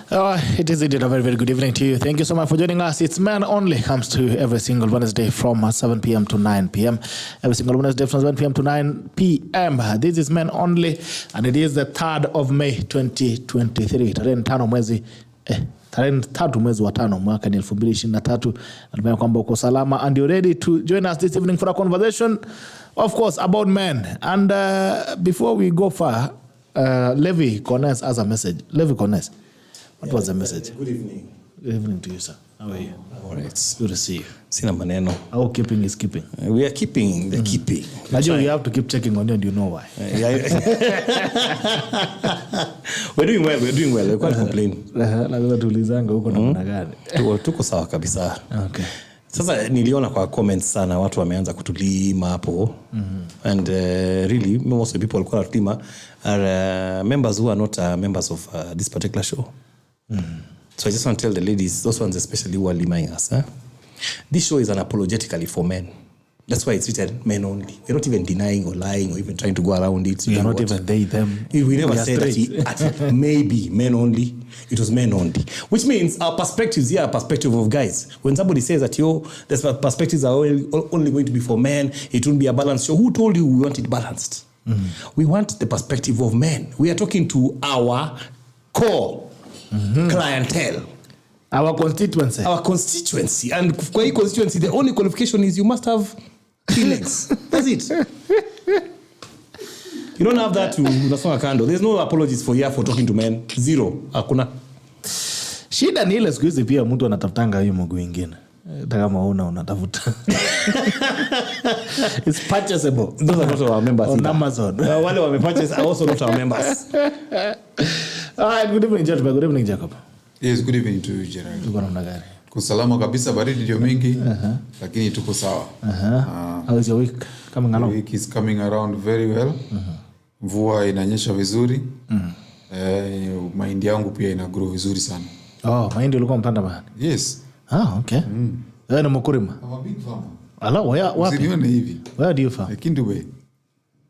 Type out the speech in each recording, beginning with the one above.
It is indeed a very, very good evening to you. Thank you so much for joining us. It's Men Only comes to you every single Wednesday from 7 p.m. to 9 p.m. Every single Wednesday from 7 p.m. to 9 p.m. This is Men Only, and it is the 3rd of May 2023. Tarehe 5 mwezi tarehe 3 mwezi wa 5 mwaka 2023. Natumai kwamba uko salama and you're ready to join us this evening for a conversation, of course, about men. And before we go far, Levi Corness has a message. Levi Corness, what was the message? Good evening. Good evening to you, sir. How are you? All right. Good to see you. Sina maneno. How keeping is keeping? We are keeping the keeping. Najua you have to keep checking on you and you know why. We're doing well. We can't complain. Lazima tuulizanga huko namna gani. Tuko sawa kabisa. Okay. Sasa niliona kwa comments sana watu wameanza kutulima hapo. And really most of the people walikuwa watulima are members who are not members of this particular show. So I just want to tell the ladies, those ones especially who are liming us, this show is unapologetically for men. That's why it's written men only. We're not even denying or lying or even trying to go around it. So you're not even they, them. We never said that maybe men only. It was men only. Which means our perspectives here are perspective of guys. When somebody says that, the perspectives are only going to be for men, it won't be a balanced show. Who told you we want it balanced? We want the perspective of men. We are talking to our core clientele. Our constituency. And for your constituency, the only qualification is you must have 3 legs. That's it. You don't have that to unasonga kando. There's no apologies for talking to men. Zero. Hakuna. Shida ni ile siku hizi pia mtu anatafutanga hiyo mguu mwingine. Kama unatafuta. It's purchasable. Those are not our members on Amazon. Wale wamepurchase are also not our members. All right, good evening, Jacob. Good evening, Jacob. Yes, good evening to you, Gerald. Uko namna gani? Kusalama kabisa, baridi ndio mingi, lakini tuko sawa. How is your week coming along? The week is coming around very well. Mvua inanyesha vizuri. Mahindi yangu pia ina grow vizuri sana. Oh, mahindi ulikuwa mpanda mahali? Yes. Okay. Wewe ni mkulima? I'm a big farmer. Hello, wapi? Usinione hivi. Where do you farm? Kindube.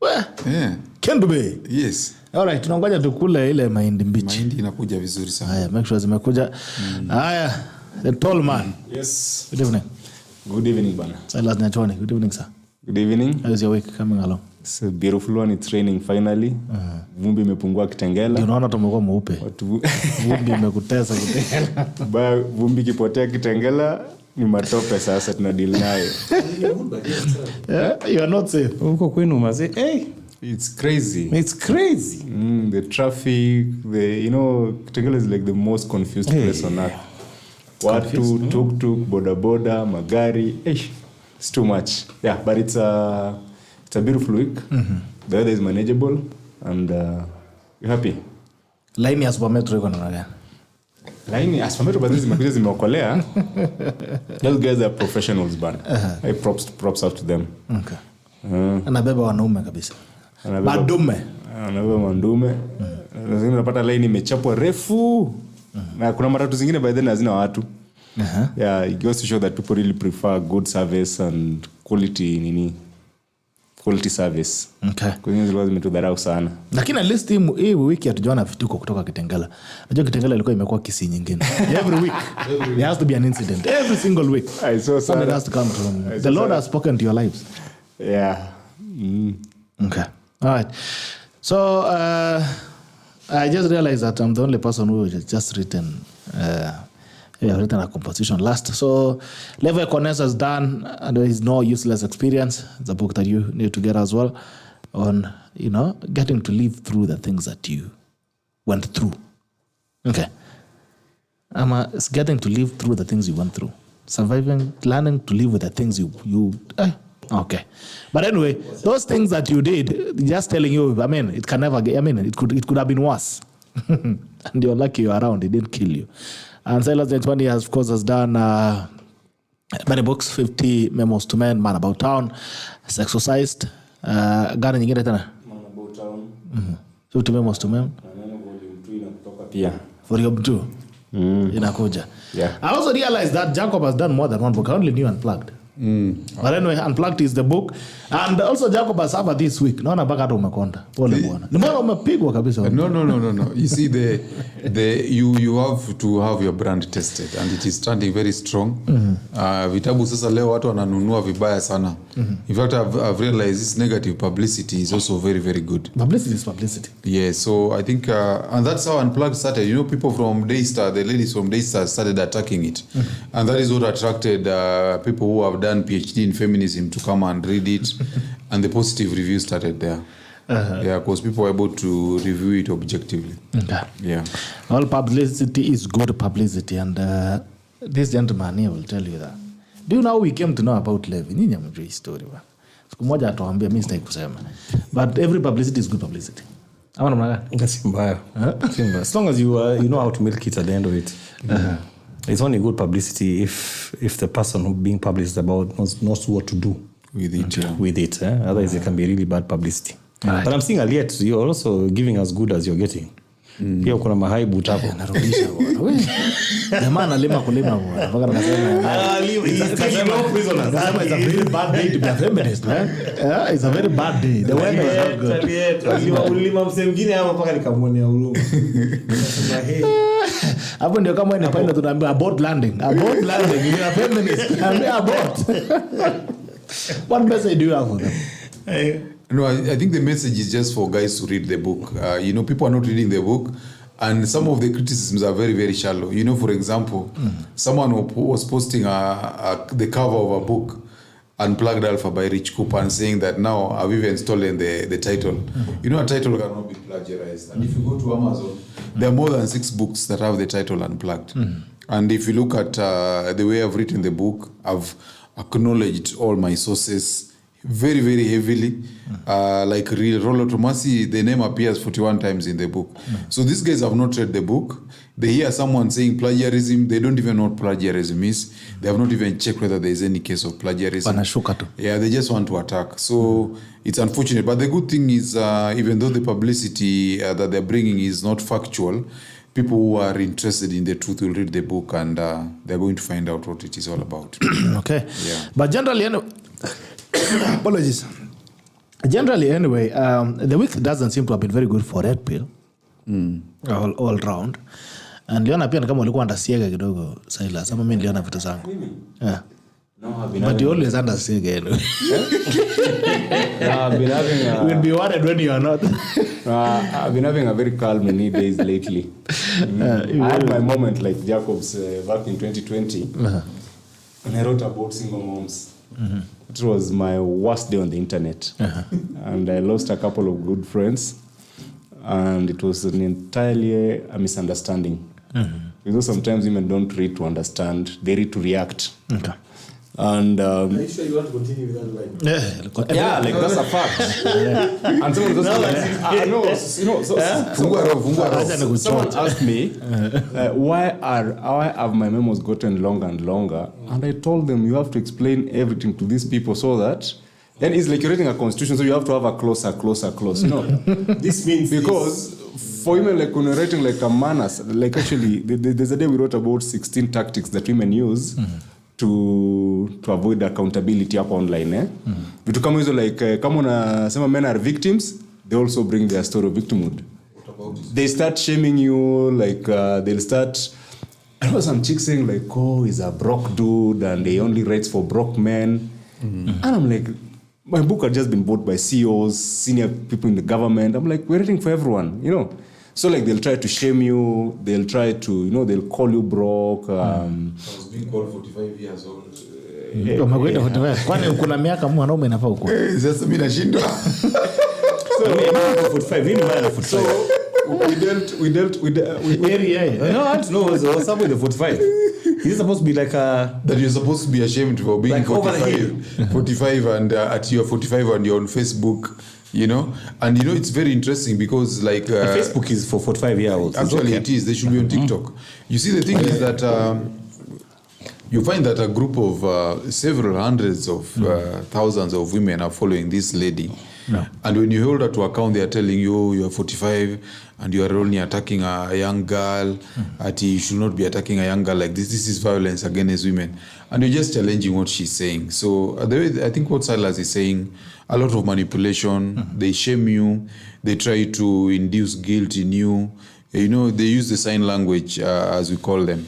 Where? Yeah. Kindube? Yes. Alright, tunangoja tukule ile mahindi mbichi. Mahindi inakuja vizuri sana. Haya, make sure zimekuja. Haya, the tall man. Yes. Good evening. Good evening, bana. Silas Nyachoni. Good evening, sir. Good evening. How is your week coming along? It's a beautiful one. It's raining finally. Vumbi imepungua Kitengela. Unaona tumekuwa mweupe. Vumbi imekutesa Kitengela. Baya vumbi kipotea Kitengela ni matope sasa tunadili nayo. You are not safe. Uko kwenu maze. Hey, it's crazy. It's crazy. The traffic, Kitengela is like the most confused place on earth. Watu, tuk-tuk, boda-boda, magari. It's too much. Yeah, but it's a beautiful week. The weather is manageable and you're happy. Line ya Supermetro iko namna gani? Line ya Supermetro bado zimekuja zimeokolea. Those guys are professionals bana. I props out to them. Okay. Anabeba wanaume kabisa. Madume. Anabeba mandume. Lazima unapata line imechapwa refu. Na kuna matatu zingine by then hazina watu. Yeah, it goes to show that people really prefer good service and quality service. Okay. Kwa hiyo zilikuwa zimetudharau sana. Lakini at least hii wiki hatujaona vituko kutoka Kitengela. Unajua Kitengela ilikuwa imekuwa kisi nyingine. Every week there has to be an incident. Every single week. Something has to come from. The Lord has spoken to your lives. Yeah. Okay. All right. So I just realized that I'm the only person who has just written a composition last. So Levi Corness has done, and there is no useless experience. It's a book that you need to get as well on, getting to live through the things that you went through. Okay. It's getting to live through the things you went through. Surviving, learning to live with the things you okay. But anyway, those things that you did, just telling you, it can never get, it could have been worse. And you're lucky you're around, it didn't kill you. And Silas Nyachoni, of course, has done many books, 50 Memos to Men, Man About Town, Sexorcised. Gani nyingine tena? Man About Town. 50 Memos to Men. Volume 2 inakutoka pia. Volume 2. Inakuja. Yeah. I also realized that Jacob has done more than one book. I only knew Unplugged. But anyway, Unplugged is the book. And also Jacob Asaba this week. Naona mpaka hata umekonda. Pole bwana. Nimeona umepigwa kabisa. No. You see, you have to have your brand tested, and it is standing very strong. Vitabu sasa leo watu wananunua vibaya sana. In fact, I've realized this negative publicity is also very, very good. Publicity is publicity. Yeah, so I think, and that's how Unplugged started. You know, people from Daystar, the ladies from Daystar started attacking it. And that is what attracted people who have done PhD in feminism to come and read it. And the positive review started there. Yeah, because people were able to review it objectively. Okay. Yeah. All publicity is good publicity, and this gentleman here will tell you that. Do you know how we came to know about Levi? Nyinyi mjui hii story ba. Siku moja atuambia, mimi sitaki kusema. But every publicity is good publicity. Ama namna gani? Si mbaya. As long as you know how to milk it at the end of it. It's only good publicity if the person who being published about knows what to do With it. with it. Otherwise it can be really bad publicity. Right. But I'm seeing Aliet, you're also giving as good as you're getting. Pia kuna mahaibu tapo. Narudisha bwana. Wewe. Jamaa analima kulima bwana. Mpaka nasema it's a very bad day to be a feminist, man. Yeah, it's a very bad day. The weather is not good. Ulima mse mwingine hapo mpaka nikamwonea huruma. Hapo ndio kama ni pilot tunaambia abort landing. Abort landing. You're a feminist. Abort. What message do you have for them? No, I think the message is just for guys to read the book. You know, people are not reading the book, and some of the criticisms are very, very shallow. You know, for example, someone who was posting the cover of a book, Unplugged Alpha by Rich Cooper, and saying that now I've even stolen the title. You know, a title cannot be plagiarized. And if you go to Amazon, there are more than 6 books that have the title Unplugged. And if you look at the way I've written the book, I've acknowledged all my sources very, very heavily. Like Rollo Tomasi, the name appears 41 times in the book. So these guys have not read the book. They hear someone saying plagiarism. They don't even know what plagiarism is. They have not even checked whether there is any case of plagiarism. Yeah, they just want to attack. So it's unfortunate. But the good thing is, even though the publicity that they're bringing is not factual, people who are interested in the truth will read the book, and they're going to find out what it is all about. Okay. Yeah. But generally, apologies. Generally, anyway, the week doesn't seem to have been very good for Red Pill. All round. And niliona pia kama walikuwa ndasiega kidogo Silas. Ama mimi niliona vitu zangu. Yeah. No, but you always undersiega anyway. I've been having We'll be worried when you are not. I've been having a very calm many days lately. I had my moment like Jacob's back in 2020 when I wrote about single moms. It was my worst day on the internet. And I lost a couple of good friends. And it was an entirely a misunderstanding. You know, sometimes women don't read to understand, they read to react. Okay. And Are you sure you want to continue with that line? yeah, like that's a fact. And someone was someone asked me why have my memos gotten longer and longer, and I told them you have to explain everything to these people so that then it's like you're reading a constitution, so you have to have a clause. You know, This means because for women, like when you're writing like a manners, like actually there's a day we wrote about 16 tactics that women use to avoid accountability up online. Vitu kama hizo like kama unasema men are victims, they also bring their story of victimhood. They start shaming you, like they'll start. I know some chicks saying like, oh, he's a broke dude and he only writes for broke men. And I'm like, my book had just been bought by CEOs, senior people in the government. I'm like, we're writing for everyone, you know. So like they'll try to shame you, they'll try to, you know, they'll call you broke. I was being called 45 years old. Kwani kuna miaka mwanaume inafaa uko. Sasa mimi nashindwa. So we dealt No, I don't know. What's up with the 45? Is it supposed to be like a... That you're supposed to be ashamed for being like 45 and at your 45 and you're on Facebook, you know. And you know, it's very interesting because like... Facebook is for 45-year-olds. Actually, it is. They should be on TikTok. You see, the thing is that you find that a group of several hundreds of thousands of women are following this lady. No. And when you hold her to account, they are telling you are 45 and you are only attacking a young girl. You should not be attacking a young girl like this. This is violence against women. And you're just challenging what she's saying. So I think what Silas is saying, a lot of manipulation. They shame you. They try to induce guilt in you. You know, they use the sign language, as we call them.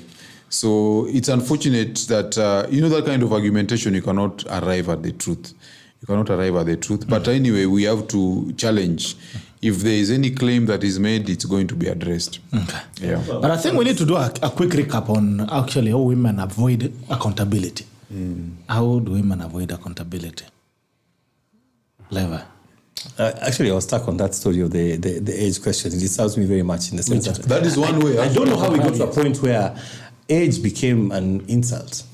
So it's unfortunate that, that kind of argumentation, you cannot arrive at the truth. You cannot arrive at the truth. But anyway, we have to challenge. If there is any claim that is made, it's going to be addressed. Okay. Yeah. But I think we need to do a quick recap on actually how women avoid accountability. How do women avoid accountability? Lever. Actually, I was stuck on that story of the age question. It disturbs me very much in the sense That is one way. I don't know how we got to a point where age became an insult.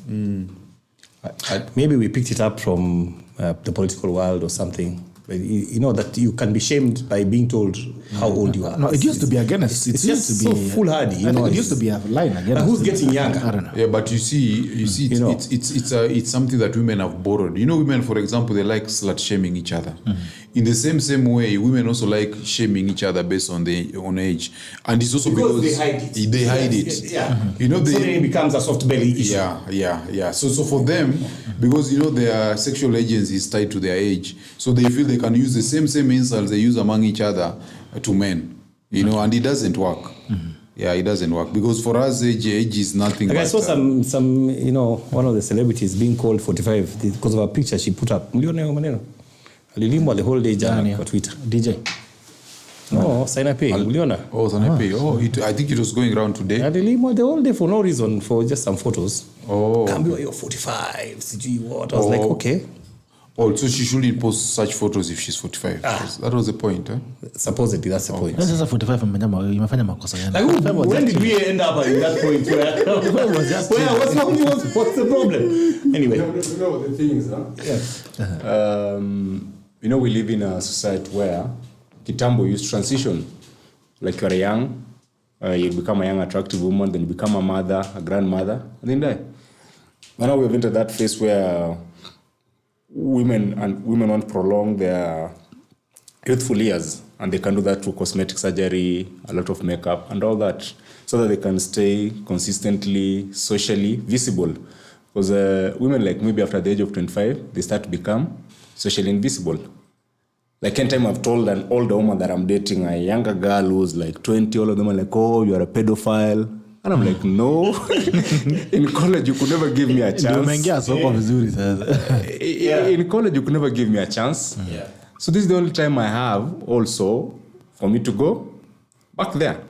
Maybe we picked it up from the political world or something. But you know that you can be shamed by being told how old you are. No, it used to be against. It used to be so foolhardy. I think it used to be a line against. Who's getting younger? I don't know. Yeah, but you see, it's something that women have borrowed. You know, women, for example, they like slut shaming each other. In the same way, women also like shaming each other based on age, and it's also because they hide it. They hide it. Yeah. You know, so then it becomes a soft belly issue. Yeah. So for them, because you know their sexual agency is tied to their age, so they feel they can use the same insults they use among each other to men. You know, and it doesn't work. Yeah, it doesn't work because for us, age is nothing. Like I saw some, you know, one of the celebrities being called 45 because of a picture she put up. Alilimwa the whole day jana kwa Twitter. DJ. No, Sainape. Uliona? Oh, Sainape. I think it was going around today. Alilimwa the whole day for no reason, for just some photos. Oh. Kambiwa you're 45. CG what? I was like, okay. Oh, so she shouldn't post such photos if she's 45. That was the point, eh? Supposedly, that's the point. Sasa 45 imefanya makosa gani? Like, when did we end up at that point where what's the problem? Anyway. You know what the thing is, huh? You know, we live in a society where Kitambo used transition. Like you're young, you become a young attractive woman, then you become a mother, a grandmother, and then die. But now we've entered that phase where women want to prolong their youthful years, and they can do that through cosmetic surgery, a lot of makeup, and all that, so that they can stay consistently socially visible. Because women, like maybe after the age of 25, they start to become socially invisible. Like anytime I've told an older woman that I'm dating a younger girl who's like 20, all of them are like, oh, you're a pedophile. And I'm like, no. In college, you could never give me a chance. In college, you could never give me a chance. Yeah. So this is the only time I have also for me to go back there.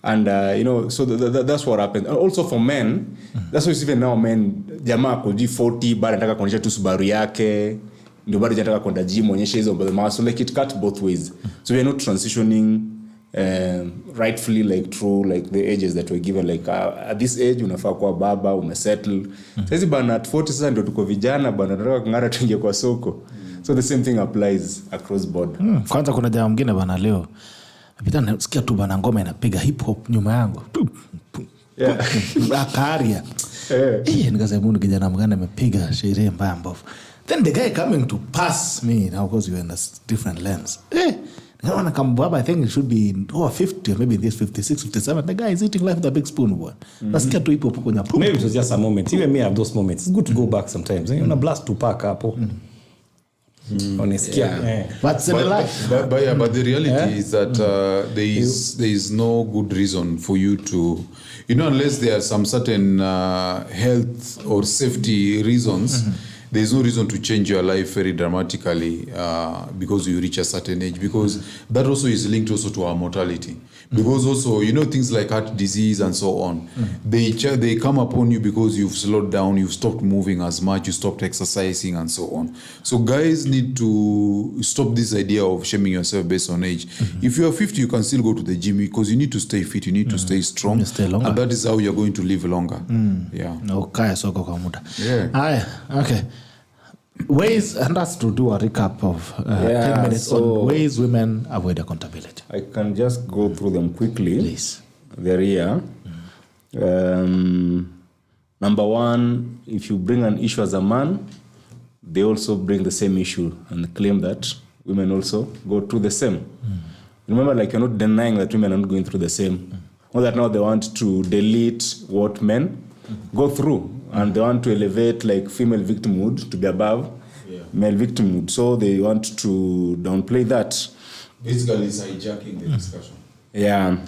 And, you know, so that's what happened. And also for men, that's why even now men, jamaa kuji 40, bado nataka kuonyesha tu Subaru yake, ndio bado nataka kwenda gym onyesha hizo mbele. So like it cut both ways. So we are not transitioning rightfully like through like the ages that we're given. Like at this age unafaa kuwa baba, umesettle. Sasa bana at 40 sasa ndio tuko vijana bana, tunataka kung'ara tuingie kwa soko. So the same thing applies across board. Kwanza kuna jamaa mwingine bana leo napita nasikia tu bana ngoma inapiga hip hop nyuma yangu. Akaria. Nikasema mungu kijana mgani amepiga sherehe mbaya mbovu. Then the guy coming to pass me, now of course you're in a different lens. Nikaona kambaba, I think it should be 50 or maybe this 56, 57. The guy is eating life with a big spoon. Nasikia tu ipo kwenye pump. Maybe it was just a moment. Even me have those moments. It's good to go back sometimes. You want to blast to pack up. Honestly. But the reality is that there is no good reason for you to, you know, unless there are some certain health or safety reasons, there is no reason to change your life very dramatically because you reach a certain age, because that also is linked also to our mortality. Because also, you know, things like heart disease and so on, they come upon you because you've slowed down, you've stopped moving as much, you stopped exercising and so on. So guys need to stop this idea of shaming yourself based on age. If you are 50, you can still go to the gym because you need to stay fit, you need to stay strong, you stay longer. And that is how you're going to live longer. Yeah. Okay, soko kwa muda. Yeah. Okay. Ways, and that's to do a recap of 10 minutes on ways women avoid accountability. I can just go through them quickly. Please. They're here. Number one, if you bring an issue as a man, they also bring the same issue and claim that women also go through the same. Remember, like, you're not denying that women are not going through the same. Or that now they want to delete what men go through, and they want to elevate like female victimhood to be above male victimhood. So they want to downplay that. Basically, it's hijacking the discussion. Yeah.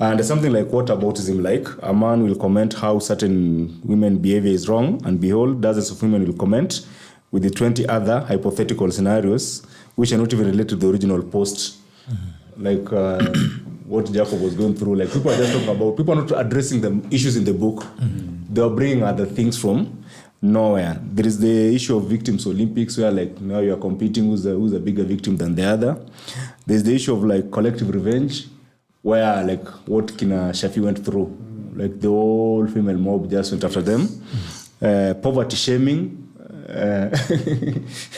And something like whataboutism, like a man will comment how certain women behavior is wrong, and behold, dozens of women will comment with the 20 other hypothetical scenarios which are not even related to the original post. Like what Jacob was going through. Like, people are just talking about, people are not addressing the issues in the book. They are bringing other things from nowhere. There is the issue of victims Olympics, where like now you are competing who's a bigger victim than the other. There's the issue of like collective revenge, where like what Kina Shafi went through, like the whole female mob just went after them. Poverty shaming.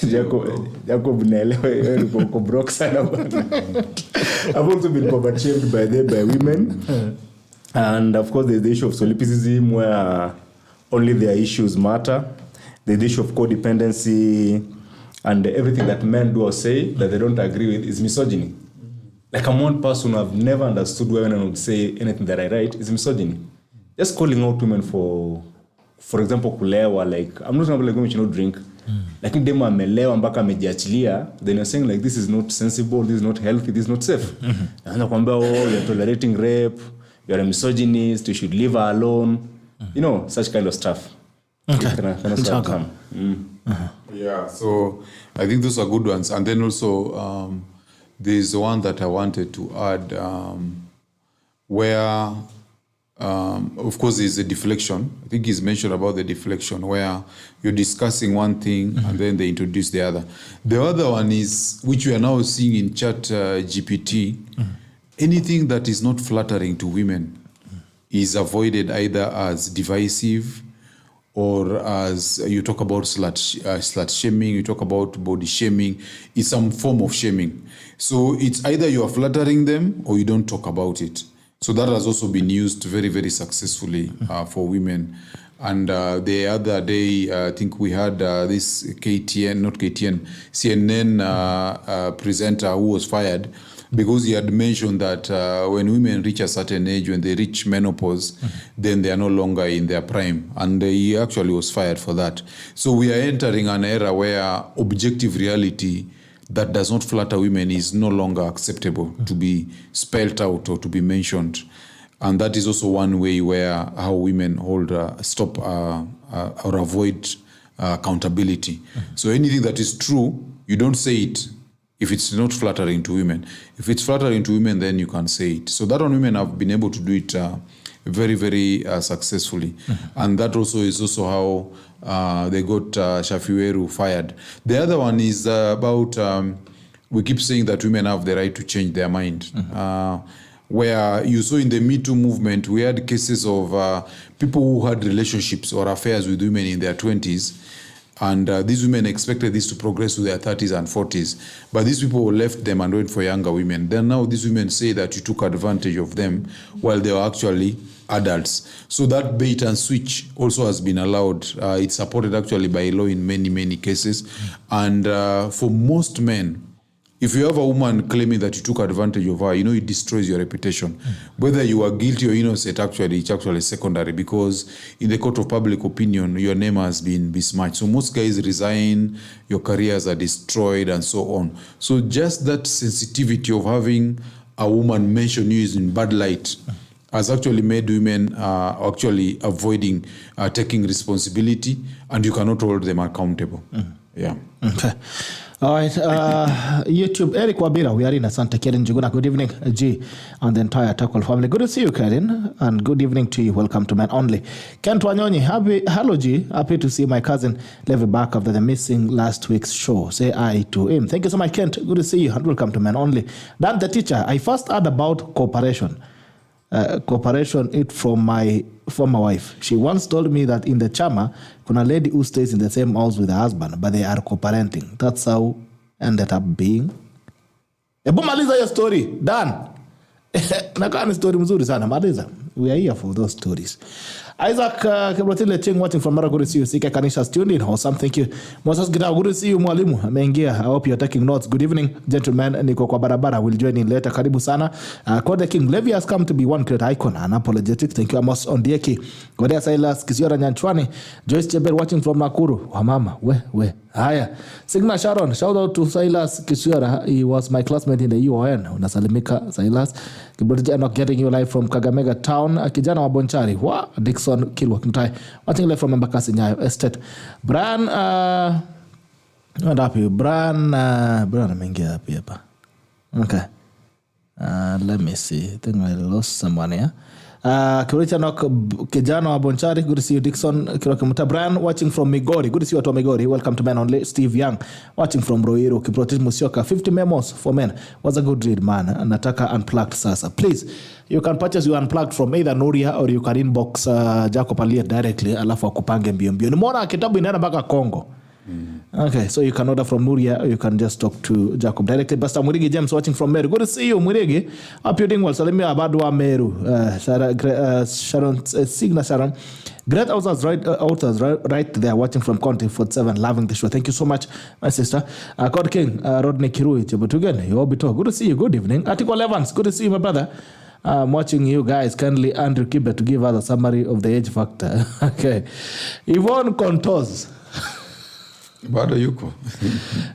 Jacob naelewa uko broke sana bana. I've also been poverty shamed by women. And of course there's the issue of solipsism, where only their issues matter. There's the issue of codependency, and everything that men do or say that they don't agree with is misogyny. Like, I'm one person who have never understood why women would say anything that I write is misogyny. Just calling out women for example, kulewa, like, I'm not like women should not drink. Like, if demo amelewa mpaka amejiachilia, then you're saying like, this is not sensible, this is not healthy, this is not safe. And kwamba, oh, you're tolerating rape, you're a misogynist, you should leave her alone. You know, such kind of stuff. Okay. Yeah, so I think those are good ones. And then also, there's one that I wanted to add, where, of course, there's a deflection. I think he's mentioned about the deflection, where you're discussing one thing and then they introduce the other. The other one is, which we are now seeing in Chat GPT, anything that is not flattering to women is avoided either as divisive, or as you talk about slut shaming, you talk about body shaming, it's some form of shaming. So it's either you are flattering them or you don't talk about it. So that has also been used very, very successfully for women. And the other day, I think we had this CNN presenter who was fired because he had mentioned that when women reach a certain age, when they reach menopause, then they are no longer in their prime. And he actually was fired for that. So we are entering an era where objective reality that does not flatter women is no longer acceptable to be spelled out or to be mentioned. And that is also one way where how women stop or avoid accountability. So anything that is true, you don't say it if it's not flattering to women. If it's flattering to women, then you can say it. So that on women have been able to do it very, very successfully. And that also is also how they got Shafiweru fired. The other one is about, we keep saying that women have the right to change their mind. Where you saw in the Me Too movement, we had cases of people who had relationships or affairs with women in their 20s. And these women expected this to progress to their 30s and 40s. But these people left them and went for younger women. Then now these women say that you took advantage of them while they were actually adults. So that bait and switch also has been allowed. It's supported actually by law in many, many cases. And for most men, if you have a woman claiming that you took advantage of her, you know, it destroys your reputation. Whether you are guilty or innocent, actually, it's actually secondary, because in the court of public opinion, your name has been besmirched. So most guys resign, your careers are destroyed, and so on. So just that sensitivity of having a woman mention you is in bad light has actually made women actually avoiding taking responsibility, and you cannot hold them accountable. Yeah. Okay. All right, YouTube, Eric Wabira, we are in Asante, Karen Juguna. Good evening, G, and the entire Tackle family. Good to see you, Karen, and good evening to you. Welcome to Men Only. Kent Wanyonyi, hello, G. Happy to see my cousin Levi back after the missing last week's show. Say hi to him. Thank you so much, Kent. Good to see you, and welcome to Men Only. Dan, the teacher, I first heard about cooperation. Cooperation it from my former wife. She once told me that in the chama, kuna lady who stays in the same house with her husband, but they are coparenting. That's how ended up being. Ebu maliza your story, Dan. Nakaa ni story mzuri sana, maliza. We are here for those stories. Isaac Kibrotile Ching watching from Mara, good to see you. Sika Kanisha's tuned in. Awesome, thank you. Moses Gita, good to see you. Mwalimu ameingia. I hope you're taking notes. Good evening, gentlemen. Niko kwa barabara. We'll join in later. Karibu sana. Kode King Levi has come to be one great icon. Unapologetic. Thank you, Amos Ondieki. Godea Silas Kisiora Nyanchwani. Joyce Chebel watching from Nakuru. Wamama. We. Haya. Signa Sharon. Shout out to Silas Kisiora. He was my classmate in the UON. Unasalimika Silas. Kibrotile not getting you live from Kagamega Town. Kijana wa Bonchari. Dixon Kilwa Mtai. Watching live from Mbakasi Nyayo Estate. Brian what up you? Brian ameingia hapi hapa. Okay. Let me see. I think I lost someone here. Kijana wa Bonchari. Good to see you, Dixon Kilwa Mtai. Brian watching from Migori. Good to see you at Migori. Welcome to Men Only. Steve Young watching from Roiro. Kiprotich Musyoka. 50 memos for men. Was a good read, man. Nataka unplugged sasa. Please. You can purchase your unplugged from either Nuria or you can inbox Jacob Aliet directly alafu akupange mbio. Nimeona kitabu inaenda mpaka Congo. Okay, so you can order from Nuria or you can just talk to Jacob directly. Pastor Murigi James watching from Meru. Good to see you, Murigi. Hope you're doing well. Salimia Abadwa Meru. Sharon, Signa Sharon. Great authors right there watching from County 47, loving the show. Thank you so much, my sister. God King, Rodney Kirui, Chebutugen, Gerald Bitok. Good to see you. Good evening. Article Evans. Good to see you, my brother. I'm watching you guys. Kindly Andrew Kibe to give us a summary of the age factor. Okay. Yvonne Contos. Bado yuko.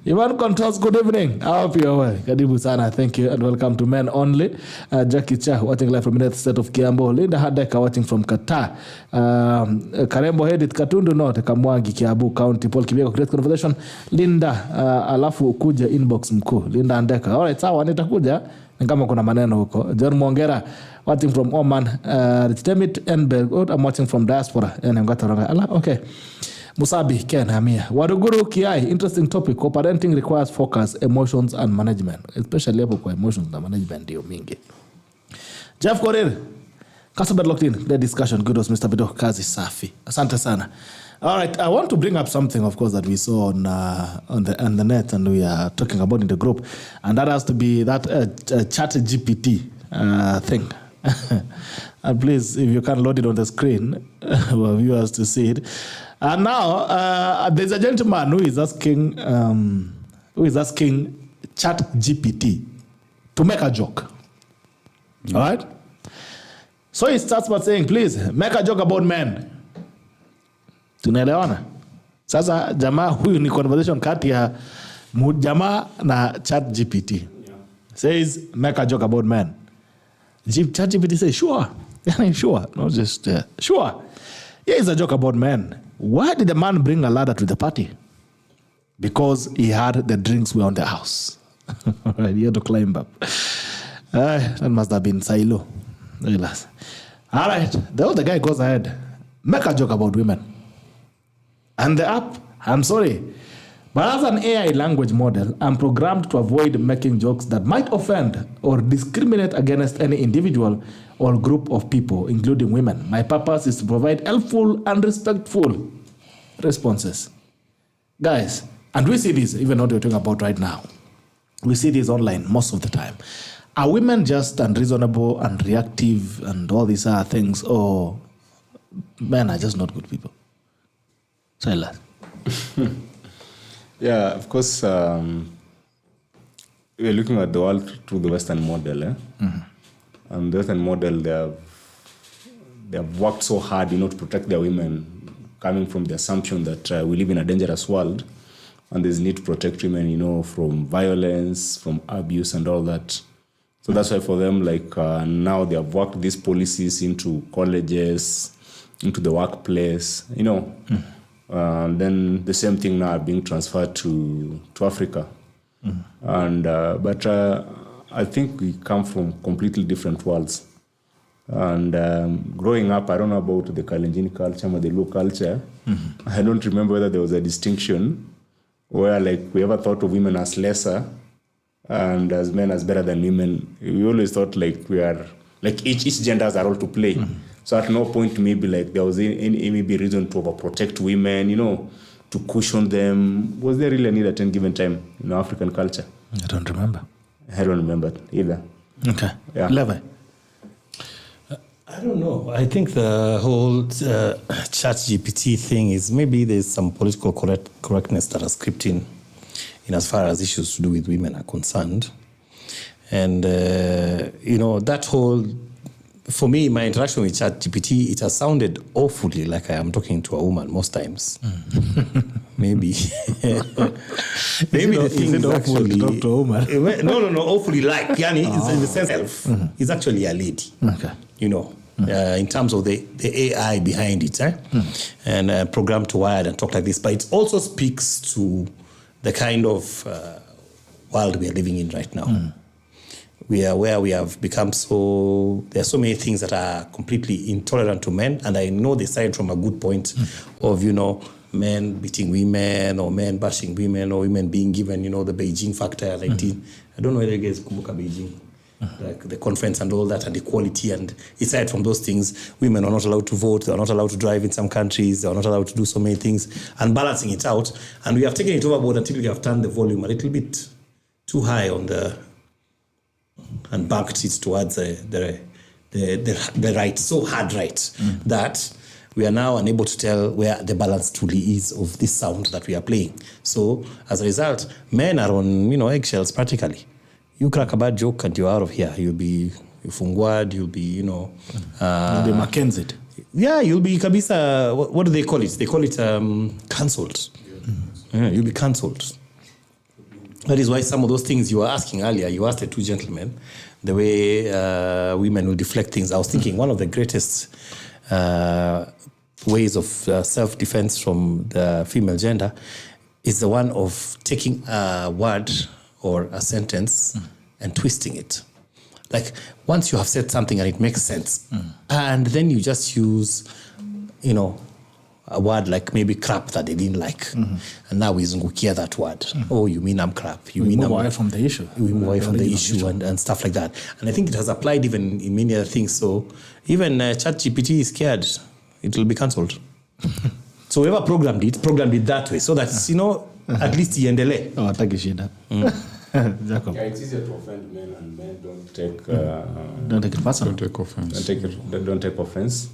Yvonne Contos, good evening. I hope you're well. Karibu sana. Thank you and welcome to Men Only. Jackie Cha watching live from the state of Kiambu. Linda Hadeka watching from Qatar. Karembo Hedit Katundu North, Kamwangi, Kiabu County. Paul Kibeko, great conversation. Linda, alafu kuja inbox mkuu. Linda Andeka. Alright, sawa, nitakuja. Kama kuna maneno huko. John Mwongera watching from Oman. Temit Enberg. I'm watching from diaspora. Okay. Musabi Ken Hamia. Waduguru Kiai. Interesting topic. Coparenting requires focus, emotions and management. Especially hapo kwa emotions na management ndio mingi. Jeff Korir. Customer locked in. The discussion. Good was Mr. Bitok. Kazi safi. Asante sana. All right, I want to bring up something, of course, that we saw on the net and we are talking about in the group, and that has to be that chat GPT thing. And please, if you can load it on the screen for viewers to see it. And now there's a gentleman who is asking chat GPT to make a joke. All right. So he starts by saying, please make a joke about men. Tunaelewana? Sasa jamaa huyu ni conversation kati ya jamaa na chat GPT. Yeah. Says make a joke about men. Chat GPT says sure. Sure. Not just sure. Here is a joke about men. Why did the man bring a ladder to the party? Because he had the drinks were on the house. Right, he had to climb up. That must have been Silo. All right. The other guy goes ahead. Make a joke about women. And the app, I'm sorry, but as an AI language model, I'm programmed to avoid making jokes that might offend or discriminate against any individual or group of people, including women. My purpose is to provide helpful and respectful responses. Guys, and we see this, even what we're talking about right now. We see this online most of the time. Are women just unreasonable and reactive and all these other things, or men are just not good people? Silas. Yeah, of course, we're looking at the world through the Western model. Mm-hmm. And the Western model, they have worked so hard, to protect their women, coming from the assumption that we live in a dangerous world, and there's need to protect women, from violence, from abuse, and all that. So that's why for them, now they have worked these policies into colleges, into the workplace, Mm-hmm. Then the same thing now being transferred to Africa. Mm-hmm. And but I think we come from completely different worlds. And growing up, I don't know about the Kalenjin culture or the Luo culture. Mm-hmm. I don't remember whether there was a distinction where we ever thought of women as lesser and as men as better than women. We always thought we are each gender has a role to play. Mm-hmm. So at no point maybe there was any maybe reason to overprotect women, to cushion them. Was there really a need at any given time in African culture? I don't remember. I don't remember either. Okay. Yeah. Levi. I don't know. I think the whole ChatGPT thing is maybe there's some political correctness that has crept in as far as issues to do with women are concerned. And, that whole, for me, my interaction with ChatGPT, it has sounded awfully like I am talking to a woman most times. Maybe. Maybe the thing is actually... talk to a woman? No, awfully like. Yani, it's in the sense it's actually a lady. Okay. In terms of the AI behind it, and programmed to wired and talk like this. But it also speaks to the kind of world we are living in right now. We are where we have become there are so many things that are completely intolerant to men. And I know they started from a good point of, men beating women or men bashing women or women being given, the Beijing factor. I don't know whether you guys kumbuka Beijing. Like the conference and all that and equality, and aside from those things, women are not allowed to vote, they are not allowed to drive in some countries, they are not allowed to do so many things, and balancing it out. And we have taken it overboard until we have turned the volume a little bit too high and banked it towards the right, so hard right, that we are now unable to tell where the balance truly is of this sound that we are playing. So as a result, men are on eggshells practically. You crack a bad joke and you're out of here. You'll be fungwad, you'll be, you'll be Mackenzie. Yeah, you'll be kabisa, what do they call it? They call it cancelled. Yeah, you'll be cancelled. That is why some of those things you were asking earlier, you asked the two gentlemen, the way women will deflect things. I was thinking one of the greatest ways of self-defense from the female gender is the one of taking a word or a sentence and twisting it. Like once you have said something and it makes sense, and then you just use, a word like maybe crap that they didn't like, and now we zungukia that word. Oh, you mean I'm crap? You mean move I'm away from the issue. We move away from the issue and stuff like that. And I think it has applied even in many other things. So even ChatGPT is scared it will be cancelled. So whoever programmed it that way so that at least iendelee. Oh, ataki shida. Jacob. Yeah, it's easier to offend men, and men don't take it personal. Don't take offense. Don't take offense.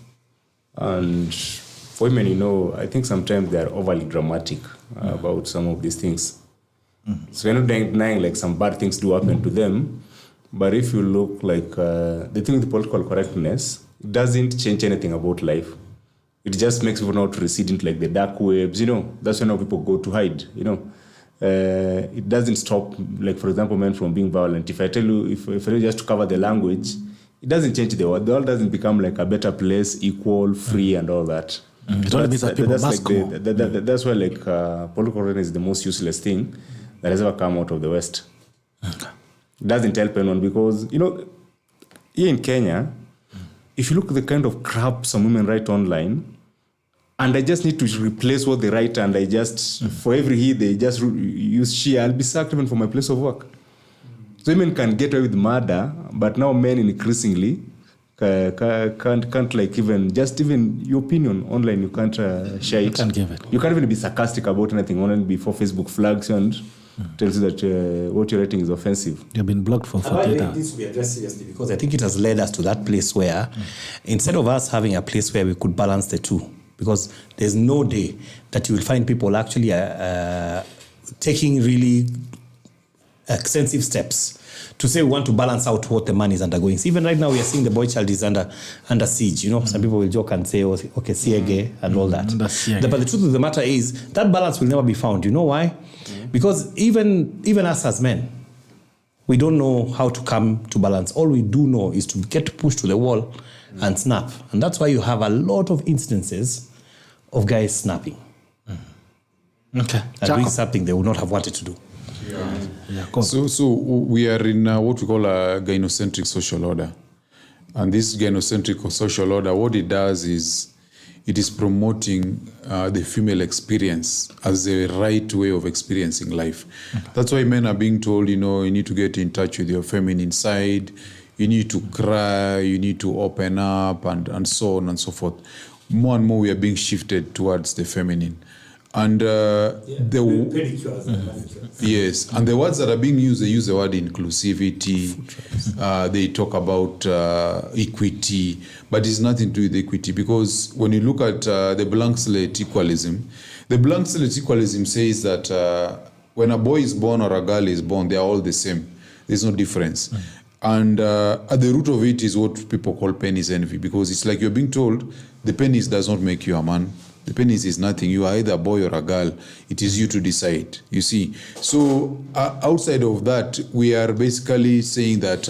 And for women, I think sometimes they are overly dramatic about some of these things. So we're not denying like some bad things do happen to them, but if you look like the thing with political correctness, it doesn't change anything about life. It just makes people not recede into like the dark webs. That's when people go to hide. It doesn't stop, like, for example, men from being violent. If I tell you, if I tell you just to cover the language, it doesn't change the world. The world doesn't become like a better place, equal, free, and all that. It only means that people must go. That's why, like, political correctness is the most useless thing that has ever come out of the West. Okay. It doesn't help anyone because, here in Kenya, if you look at the kind of crap some women write online, and I just need to replace what they write, and I just, for every he, they just use she, I'll be sacked even for my place of work. So women can get away with murder, but now men increasingly can't like even your opinion online, you can't share it. You can't give it. You can't even be sarcastic about anything online before Facebook flags you and tells you that what you're writing is offensive. You've been blocked for 48 hours. This will be addressed seriously because I think it has led us to that place where instead of us having a place where we could balance the two, because there's no day that you will find people actually taking really extensive steps to say we want to balance out what the man is undergoing. So even right now we are seeing the boy child is under siege. Some people will joke and say, okay, siege and all that. But the truth of the matter is that balance will never be found. You know why? Because even us as men, we don't know how to come to balance. All we do know is to get pushed to the wall and snap. And that's why you have a lot of instances of guys snapping. Okay. And doing something they would not have wanted to do. So we are in what we call a gynocentric social order. And this gynocentric social order, what it does is it is promoting the female experience as the right way of experiencing life. Okay. That's why men are being told, you need to get in touch with your feminine side, you need to cry, you need to open up, and so on and so forth. More and more we are being shifted towards the feminine. And pedicures and manicures. yes, and the words that are being used, they use the word inclusivity. They talk about equity, but it's nothing to do with equity, because when you look at the blank slate equalism, the blank slate equalism says that when a boy is born or a girl is born, they are all the same. There's no difference. And at the root of it is what people call penis envy, because it's like you're being told the penis does not make you a man. The penis is nothing. You are either a boy or a girl. It is you to decide, you see. So outside of that, we are basically saying that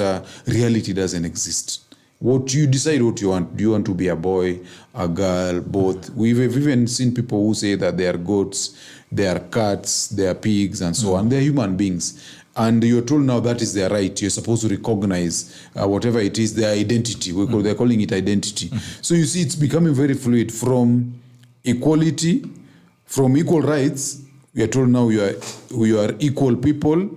reality doesn't exist. What you decide what you want. Do you want to be a boy, a girl, both? We've even seen people who say that they are goats, they are cats, they are pigs, and so on. They're human beings. And you're told now that is their right. You're supposed to recognize whatever it is, their identity. They're calling it identity. So you see, it's becoming very fluid from equality, from equal rights. We are told now we are equal people,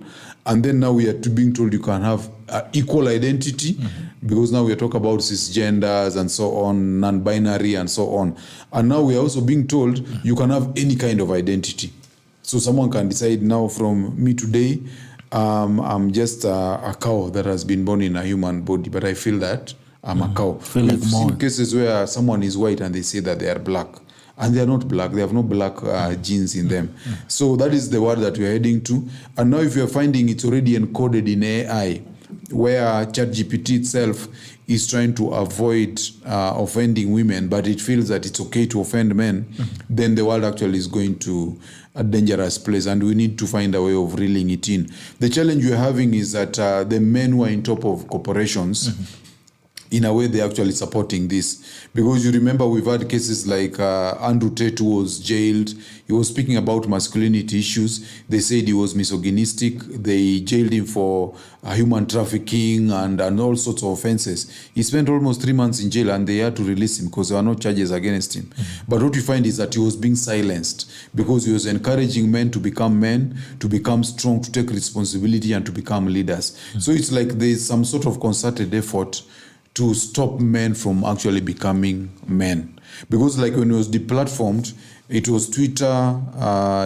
and then now we are being told you can have equal identity, because now we are talking about cisgenders and so on, non-binary and so on. And now we are also being told you can have any kind of identity. So someone can decide now from me today, I'm just a cow that has been born in a human body, but I feel that I'm a cow. We've seen cases where someone is white and they say that they are black. And they are not black. They have no black genes in them. So that is the word that we are heading to. And now if you are finding it's already encoded in AI, where ChatGPT itself is trying to avoid offending women, but it feels that it's okay to offend men, then the world actually is going to a dangerous place, and we need to find a way of reeling it in. The challenge we're having is that the men who are in top of corporations, in a way, they're actually supporting this. Because you remember we've had cases like Andrew Tate, who was jailed. He was speaking about masculinity issues. They said he was misogynistic. They jailed him for human trafficking and all sorts of offenses. He spent almost 3 months in jail, and they had to release him because there were no charges against him. But what we find is that he was being silenced because he was encouraging men, to become strong, to take responsibility, and to become leaders. So it's like there's some sort of concerted effort to stop men from actually becoming men. Because like when it was deplatformed, it was Twitter,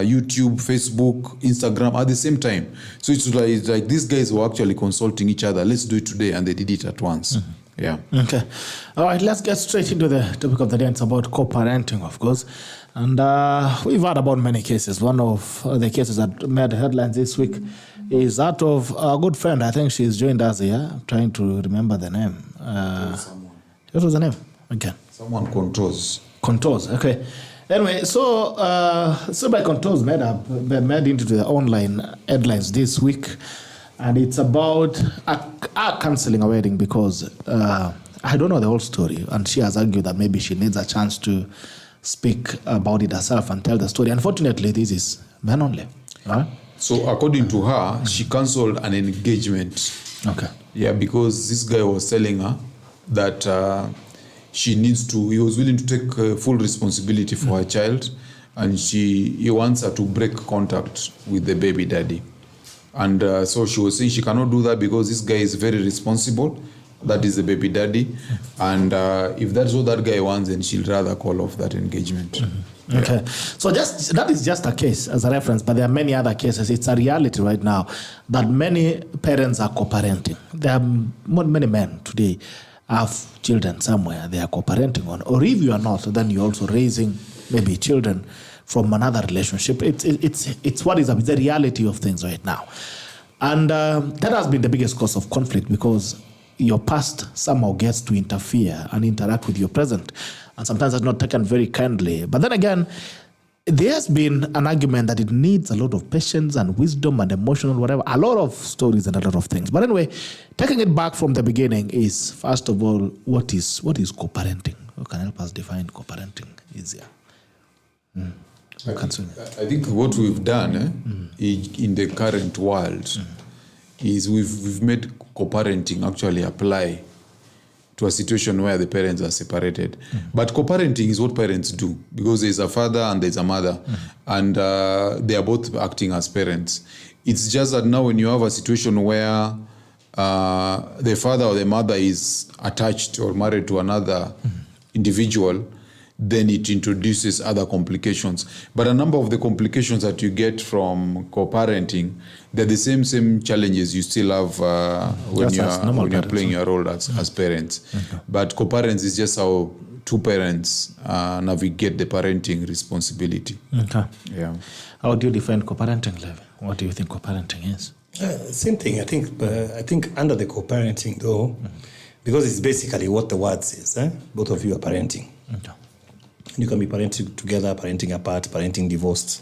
YouTube, Facebook, Instagram at the same time. So it's like these guys were actually consulting each other. Let's do it today, and they did it at once. Yeah. Okay. All right, let's get straight into the topic of the day. It's about co-parenting, of course. And we've heard about many cases. One of the cases that made headlines this week is that of a good friend. I think she's joined us here. I'm trying to remember the name. What was the name again? Someone Contours. Contours, okay. Anyway, so by Contours made into the online headlines this week. And it's about her cancelling a wedding because I don't know the whole story. And she has argued that maybe she needs a chance to speak about it herself and tell the story. Unfortunately, this is men only. Right? So according to her, she cancelled an engagement. Okay. Yeah, because this guy was telling her that he was willing to take full responsibility for her child, and he wants her to break contact with the baby daddy. And so she was saying she cannot do that because this guy is very responsible. That is the baby daddy. And if that's what that guy wants, then she'll rather call off that engagement. Yeah. Okay. So that is just a case as a reference, but there are many other cases. It's a reality right now that many parents are co-parenting. There are many men today have children somewhere they are co-parenting on. Or if you are not, then you're also raising maybe children from another relationship. It's what is up. It's the reality of things right now. And that has been the biggest cause of conflict because your past somehow gets to interfere and interact with your present. And sometimes that's not taken very kindly. But then again, there has been an argument that it needs a lot of patience and wisdom and emotional whatever, a lot of stories and a lot of things. But anyway, taking it back from the beginning is, first of all, what is co-parenting? Who can help us define co-parenting easier? I think what we've done in the current world is we've made co-parenting actually apply to a situation where the parents are separated. But co-parenting is what parents do because there's a father and there's a mother and they are both acting as parents. It's just that now when you have a situation where the father or the mother is attached or married to another individual, then it introduces other complications. But a number of the complications that you get from co-parenting, they're the same challenges you still have when you're playing your role as parents. Okay. But co-parents is just how two parents navigate the parenting responsibility. Okay. Yeah. How do you define co-parenting, Levi? What do you think co-parenting is? Same thing. I think under the co-parenting though, because it's basically what the word says. Both of you are parenting. Okay. You can be parenting together, parenting apart, parenting divorced,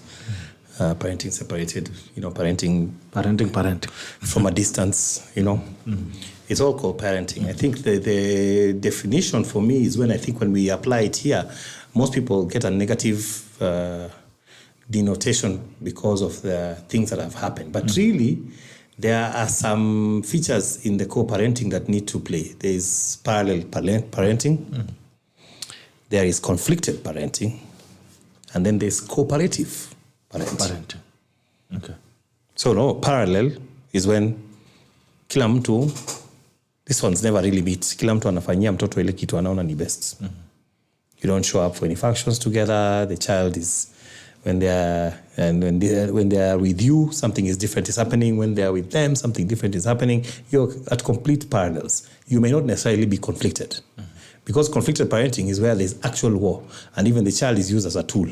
parenting separated. Parenting from a distance. It's all called parenting. I think the definition for me is when we apply it here, most people get a negative denotation because of the things that have happened. But really, there are some features in the co-parenting that need to play. There is parallel parenting, there is conflicted parenting, and then there's cooperative parenting. Okay. So parallel is when kila mtu, this one's never really beat. Kila mtu anafanyia mtoto ile kitu anaona ni best. You don't show up for any functions together. The child is when they are with you, something is different is happening. When they are with them, something different is happening. You're at complete parallels. You may not necessarily be conflicted. Because conflicted parenting is where there's actual war, and even the child is used as a tool.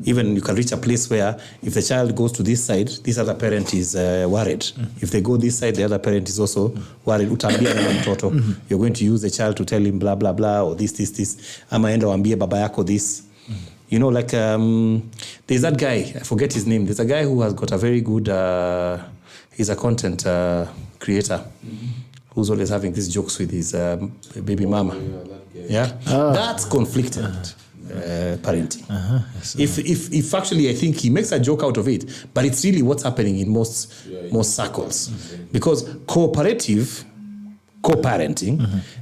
Even you can reach a place where if the child goes to this side, this other parent is worried. If they go this side, the other parent is also worried. Utaambia na mtoto. You're going to use the child to tell him blah, blah, blah, or this. Ama enda waambie baba yako this. There's that guy, I forget his name. There's a guy who has got a very good, he's a content creator who's always having these jokes with his baby mama. That's conflicted parenting. Yes. If actually I think he makes a joke out of it, but it's really what's happening in most circles. Because coparenting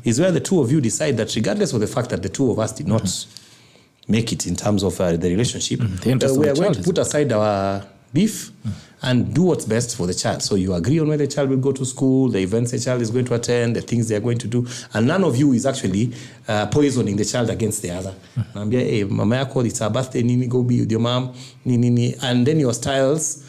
is where the two of you decide that regardless of the fact that the two of us did not make it in terms of the relationship, we are going to put aside our beef and do what's best for the child. So you agree on where the child will go to school, the events the child is going to attend, the things they are going to do, and none of you is actually poisoning the child against the other. Hey, mama yako, it's her birthday, nini, go be with your mom, nini, and then your styles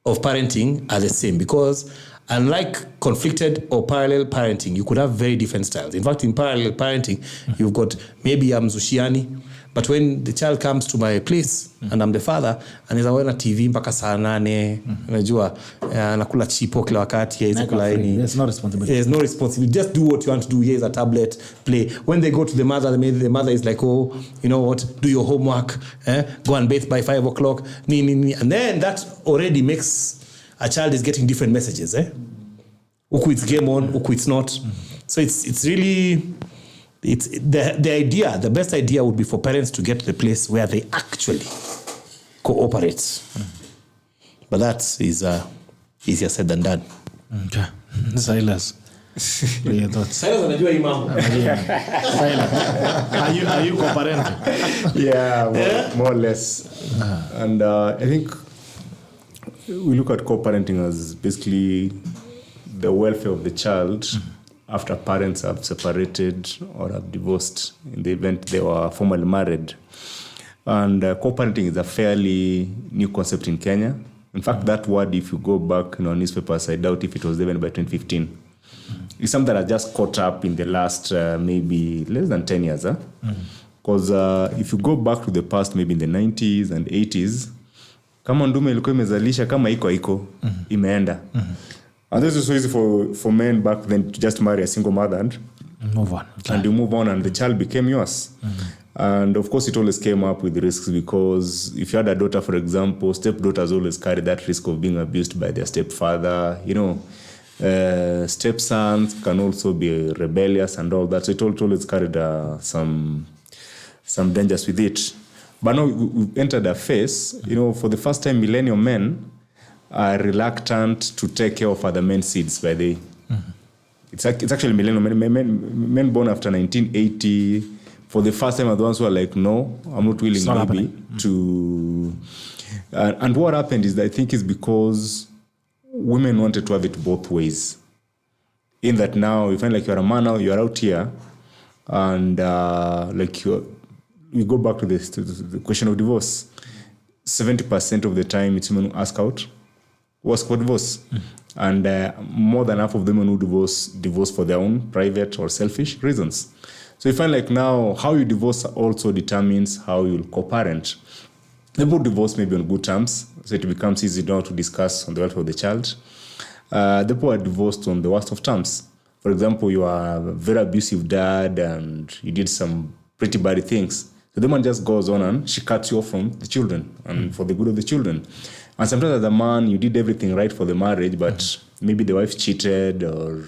of parenting are the same, because unlike conflicted or parallel parenting, you could have very different styles. In fact, in parallel parenting, you've got maybe I'm Zushiani, but when the child comes to my place and I'm the father, anaweza ona TV mpaka saa 8, unajua anakula chipo kila wakati, there's no responsibility. There's no responsibility. Just do what you want to do. Here's a tablet, play. When they go to the mother, the mother is like, oh, you know what? Do your homework. Go and bathe by 5 o'clock. And then that already makes a child is getting different messages. Uku it's game on, uku it's not. So it's really... It's the idea, the best idea would be for parents to get to the place where they actually cooperate. But that is easier said than done. Okay. Silas. Your thoughts? Silas anajua hii mambo. Silas. Are you cooperating? Yeah, more or less. And I think we look at co-parenting as basically the welfare of the child after parents have separated or have divorced in the event they were formally married. And co-parenting is a fairly new concept in Kenya. In fact, that word, if you go back in our newspapers, I doubt if it was even by 2015. It's something that has just caught up in the last maybe less than 10 years. Because if you go back to the past, maybe in the 90s and 80s, kama ndume ilikuwa imezalisha kama iko imeenda. And this is so easy for men back then to just marry a single mother and move on. And you move on and the child became yours. And of course it always came up with risks, because if you had a daughter, for example, stepdaughters always carry that risk of being abused by their stepfather. Stepsons can also be rebellious and all that. So it always carried some dangers with it. But now we've entered a phase, for the first time, millennial men are reluctant to take care of other men's seeds by the It's actually millennial men born after 1980 for the first time are the ones who are like, no, I'm not willing maybe to and what happened is that I think is because women wanted to have it both ways, in that now you find like you're a man now, you're out here and like we go back to the question of divorce. 70% of the time, it's women who ask for divorce. And more than half of them who divorce for their own private or selfish reasons. So you find like now, how you divorce also determines how you'll co-parent. They both divorce maybe on good terms, so it becomes easy now to discuss on the welfare of the child. The people are divorced on the worst of terms. For example, you are a very abusive dad and you did some pretty bad things. So the man just goes on and she cuts you off from the children and for the good of the children. And sometimes as a man, you did everything right for the marriage, but maybe the wife cheated or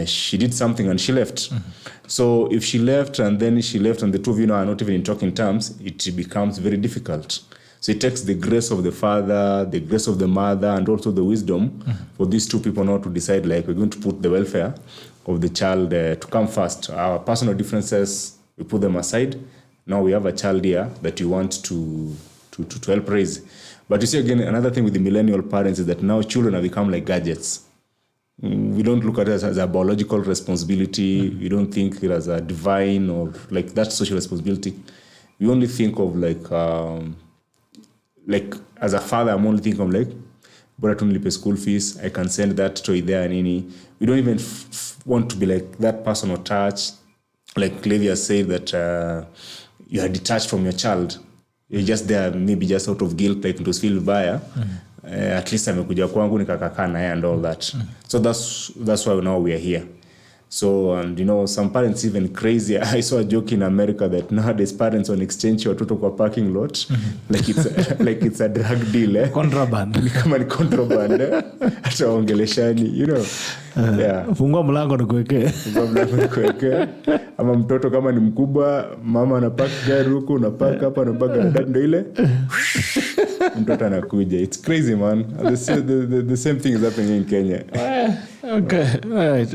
she did something and she left. So if she left and then she left and the two of you are not even in talking terms, it becomes very difficult. So it takes the grace of the father, the grace of the mother, and also the wisdom for these two people now to decide, like, we're going to put the welfare of the child to come first. Our personal differences, we put them aside. Now we have a child here that you want to help raise. But you see, again, another thing with the millennial parents is that now children have become like gadgets. We don't look at it as a biological responsibility. We don't think it as a divine or like that social responsibility. We only think of like as a father, I'm only thinking of like, but I only pay school fees. I can send that toy there and any. We don't even want to be like that personal touch. Like Clavia said that you are detached from your child. You're just there, maybe just out of guilt, like to feel baya. At least amekuja kwangu nikakakaa naye and all that. So that's why now we are here. So, and you know, some parents even crazy. I saw a joke in America that nowadays parents on exchange watoto kwa parking lot, like it's a drug deal. Contraband. Kama ni contraband. Hata ongeleshani, you know. Yeah. Fungua mlango nikuwekee. Ama mtoto kama ni mkubwa, mama anapaka gari huko, unapaka hapa, unapaka dad ndo ile. Mtoto anakuja. It's crazy, man. The same thing is happening in Kenya. Okay, all right.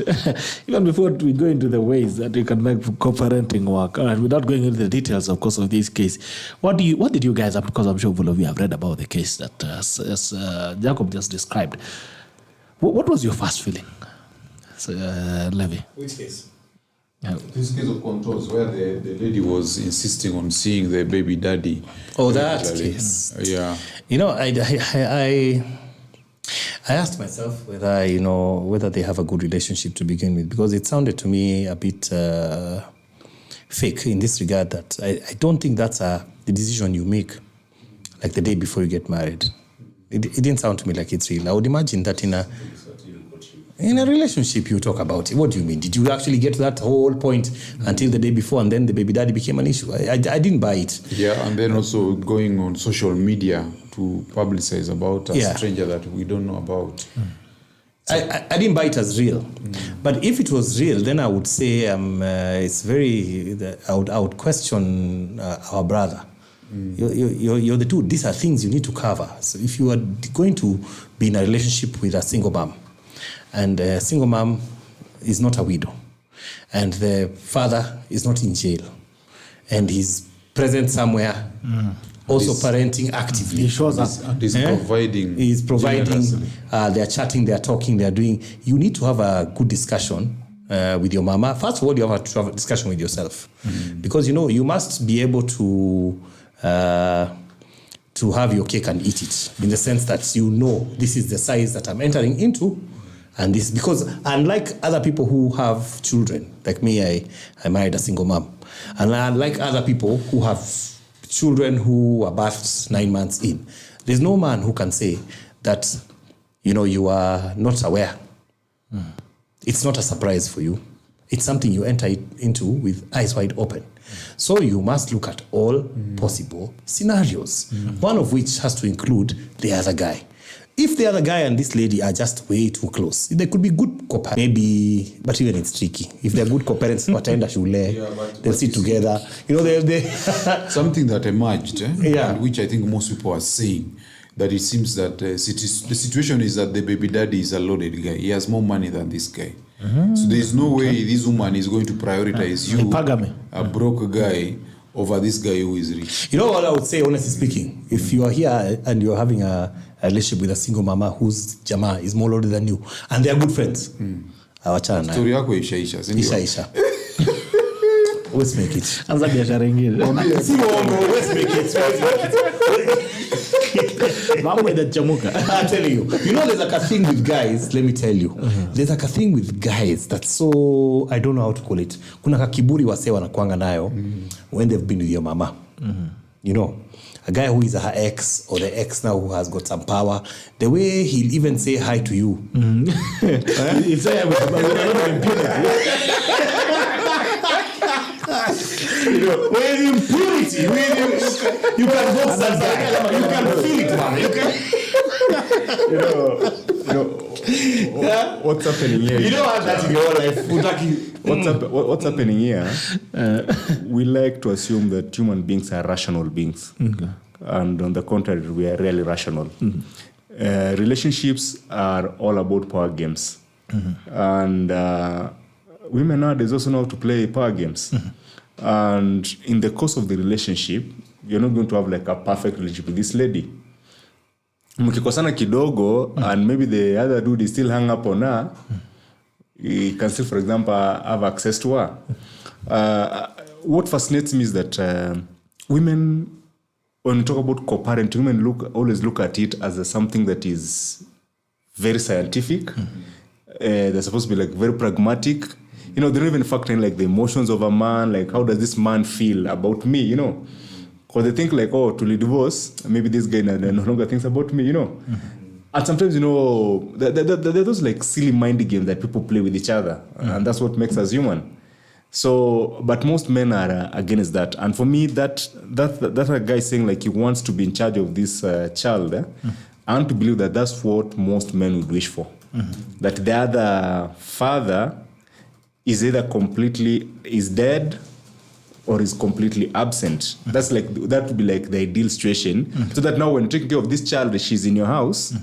Even before we go into the ways that you can make co-parenting work, all right, without going into the details, of course, of this case, what did you guys, because I'm sure all of you have read about the case that as Jacob just described. What was your first feeling, Levi? Which case? Yeah. This case of controls where the lady was insisting on seeing the baby daddy. Oh, that case. Yeah. You know, I asked myself whether they have a good relationship to begin with, because it sounded to me a bit fake in this regard that I don't think that's the decision you make like the day before you get married. It didn't sound to me like it's real. I would imagine that in a relationship you talk about it. What do you mean? Did you actually get to that whole point until the day before and then the baby daddy became an issue? I didn't buy it. Yeah, and then also going on social media to publicize about a stranger that we don't know about. I didn't buy it as real. But if it was real, then I would say it's very... I would question our brother. You're the two. These are things you need to cover. So if you are going to be in a relationship with a single mom, and a single mom is not a widow, and the father is not in jail, and he's present somewhere, also parenting actively. He shows up. He's providing. He's providing. They're chatting, they're talking, they're doing. You need to have a good discussion with your mama. First of all, you have to have a discussion with yourself, because you must be able to have your cake and eat it, in the sense that this is the size that I'm entering into. And this, because unlike other people who have children, like me, I married a single mom. And unlike other people who have children who are birthed 9 months in, there's no man who can say that, you are not aware. It's not a surprise for you. It's something you enter into with eyes wide open. So you must look at all possible scenarios, one of which has to include the other guy. If the other guy and this lady are just way too close, they could be good co-parents, maybe, but even it's tricky. If they're good co-parents, wataenda shule, they'll sit together. They something that emerged, and which I think most people are saying, that it seems that the situation is that the baby daddy is a loaded guy. He has more money than this guy. So there is no way this woman is going to prioritize you, a broke guy, over this guy who is rich. You know what I would say, honestly speaking? If you are here and you're having a relationship with a single mama whose jamaa is more loaded than you, and they are good friends, awachana nayo. Story yako ishaisha. Ishaisha. Let's make it. Anza biashara ingine. Si uongo, let's make it. Mambo inachamuka. I'll tell you. You know, there's like a thing with guys, let me tell you. There's like a thing with guys that's so, I don't know how to call it. Kuna kakiburi wase wanakuanga nayo when they've been with your mama. You know, a guy who is her ex or the ex now who has got some power, the way he'll even say hi to you. It's a You know, with impunity, you can box that guy. You can feel it, man. You know, what's happening here? You don't have that in your life. What's happening here? We like to assume that human beings are rational beings. And on the contrary, we are really rational. Relationships are all about power games. And women nowadays also know how to play power games. And in the course of the relationship, you're not going to have like a perfect relationship with this lady. Mkikosana kidogo, and maybe the other dude is still hung up on her, he can still, for example, have access to her. What fascinates me is that women, when we talk about co-parenting, women always look at it as something that is very scientific. They're supposed to be like very pragmatic. You know, they don't even factor in like the emotions of a man, like how does this man feel about me, you know? Because they think like, oh, to divorce, maybe this guy no longer thinks about me, you know? And sometimes, you know, there are those like silly mind games that people play with each other. And that's what makes us human. So, but most men are against that. And for me, that a guy saying like he wants to be in charge of this child, I want to believe that that's what most men would wish for. That the other father is either completely is dead or is completely absent. That's like, that would be like the ideal situation. So that now when you're taking care of this child, she's in your house,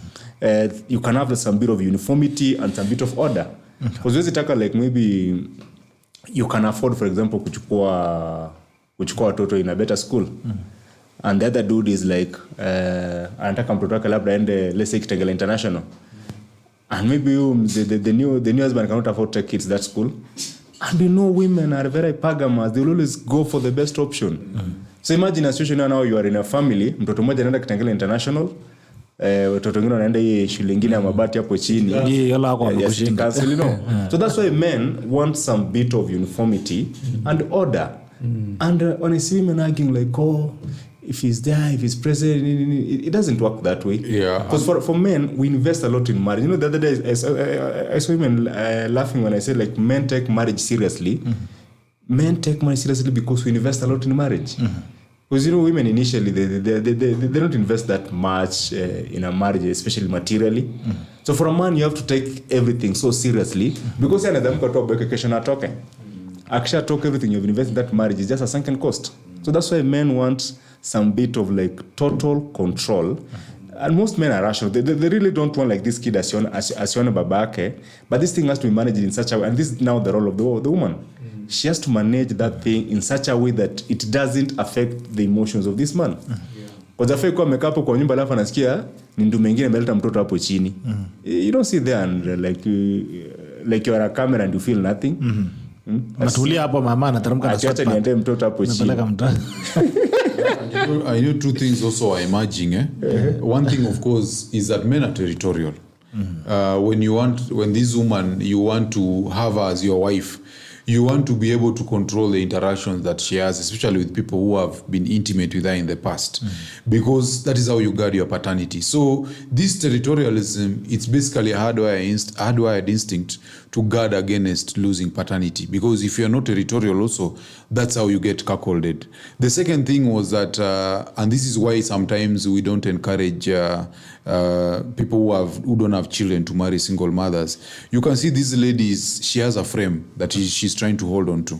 you can have some bit of uniformity and some bit of order. Because when you take like maybe you can afford, for example, kuchukua watoto in a better school. And the other dude is like, anataka mtoto wake labda ende, let's say Kitengela International. And maybe the new husband cannot afford to take kids to that school. And you know, women are very pagamous. They will always go for the best option. So imagine a situation now you are in a family, mtoto mmoja anaenda Kitengela International, watoto wengine wanaenda hii shule nyingine ya mabati hapo chini. Cancel, you know. So that's why men want some bit of uniformity and order. And when I see women arguing like, oh, if he's there, if he's present, it doesn't work that way. Yeah. Because for men, we invest a lot in marriage. You know, the other day, I saw women laughing when I said, like, men take marriage seriously. Men take marriage seriously because we invest a lot in marriage. Because, you know, women initially, they don't invest that much in a marriage, especially materially. So for a man, you have to take everything so seriously. Because you're not talking. Actually, talk everything you've invested in that marriage is just a sunken cost. So that's why men want some bit of like total control. And most men are rational. They really don't want like this kid asione babake. But this thing has to be managed in such a way. And this is now the role of the woman. She has to manage that thing in such a way that it doesn't affect the emotions of this man. Because afai kwa amekaa hapo kwa nyumba alafu anasikia ni ndume mwingine ameleta mtoto hapo chini. You don't sit there and like you are a camera and you feel nothing. Natulia hapo mama anateremka na sweat. Niende mtoto hapo chini. I know two things also are emerging. One thing, of course, is that men are territorial. When this woman, you want to have her as your wife, you want to be able to control the interactions that she has, especially with people who have been intimate with her in the past, because that is how you guard your paternity. So this territorialism, it's basically a hardwired instinct to guard against losing paternity, because if you're not territorial also, that's how you get cuckolded. The second thing was that, and this is why sometimes we don't encourage people who don't have children to marry single mothers. You can see this lady, she has a frame that she's trying to hold on to.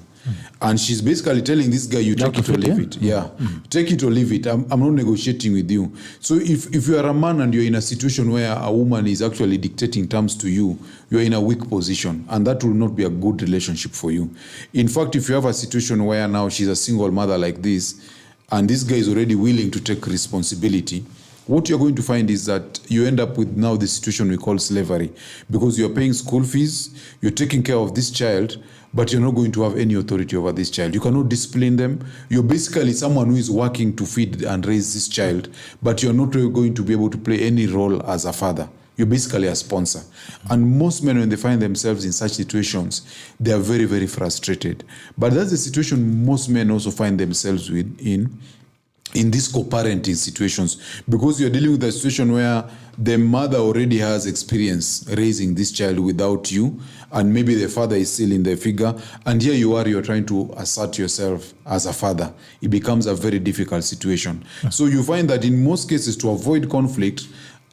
And she's basically telling this guy, you take it or leave it. Yeah. Take it or leave it. I'm not negotiating with you. So if you are a man and you're in a situation where a woman is actually dictating terms to you, you're in a weak position. And that will not be a good relationship for you. In fact, if you have a situation where now she's a single mother like this, and this guy is already willing to take responsibility, what you're going to find is that you end up with now the situation we call slavery, because you're paying school fees, you're taking care of this child, but you're not going to have any authority over this child. You cannot discipline them. You're basically someone who is working to feed and raise this child, but you're not going to be able to play any role as a father. You're basically a sponsor. And most men, when they find themselves in such situations, they are very, very frustrated. But that's the situation most men also find themselves in these co-parenting situations, because you're dealing with a situation where the mother already has experience raising this child without you, and maybe the father is still in the figure, and here you're trying to assert yourself as a father. It becomes a very difficult situation. So you find that in most cases, to avoid conflict,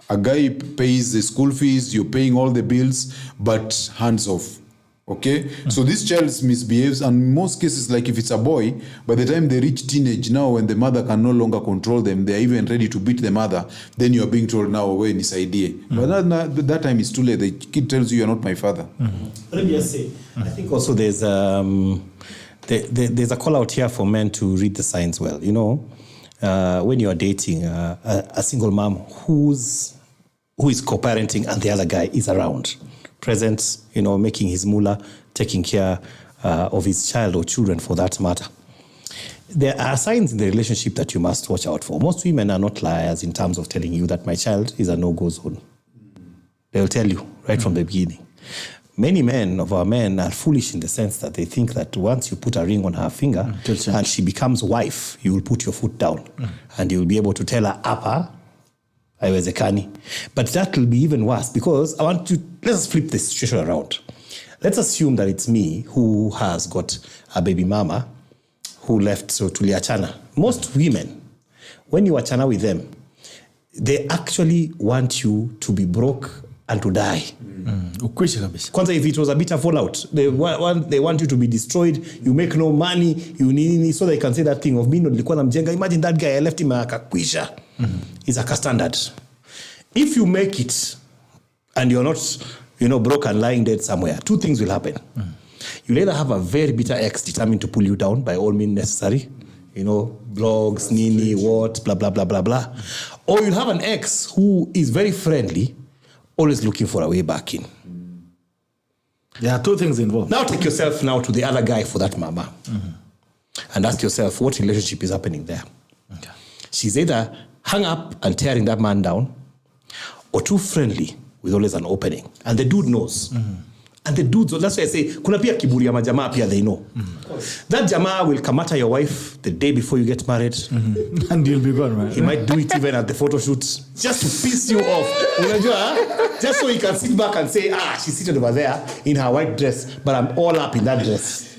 a guy pays the school fees, you're paying all the bills, but hands off. Okay? So this child misbehaves, and in most cases, like if it's a boy, by the time they reach teenage, now when the mother can no longer control them, they're even ready to beat the mother, then you're being told, now, when is idea. But that time is too late. The kid tells you, you're not my father. Let me just say, I think also there's a call out here for men to read the signs well. You know, when you're dating a single mom who is co-parenting and the other guy is around, present, you know, making his moolah, taking care of his child or children for that matter. There are signs in the relationship that you must watch out for. Most women are not liars in terms of telling you that my child is a no-go zone. They'll tell you right from the beginning. Many of our men are foolish in the sense that they think that once you put a ring on her finger and she becomes wife, you will put your foot down and you'll be able to tell her, "Apa, haiwezekani." But that will be even worse, because let's flip the situation around. Let's assume that it's me who has got a baby mama who left, so tuliachana. Most women, when you achana with them, they actually want you to be broke and to die. Kwanza, if it was a bitter fallout, they want you to be destroyed, you make no money, so they can say that thing of me nilikuwa namjenga. Imagine that guy, I left him akakwisha. It's a standard. If you make it and you're not, broke and lying dead somewhere, two things will happen. You'll either have a very bitter ex determined to pull you down by all means necessary, blogs, nini, what, blah, blah, blah, blah, blah. Or you'll have an ex who is very friendly, always looking for a way back in. There are two things involved. Now take yourself now to the other guy for that mama. And ask yourself, what relationship is happening there? Okay. She's either hung up and tearing that man down, or too friendly with always an opening. And the dude knows. And the dudes, that's why I say, kuna pia kiburi ya majamaa pia, they know. That jamaa will come at your wife the day before you get married. And you'll be gone, right? He might do it even at the photo shoot, just to piss you off. Just so he can sit back and say, she's seated over there in her white dress, but I'm all up in that dress.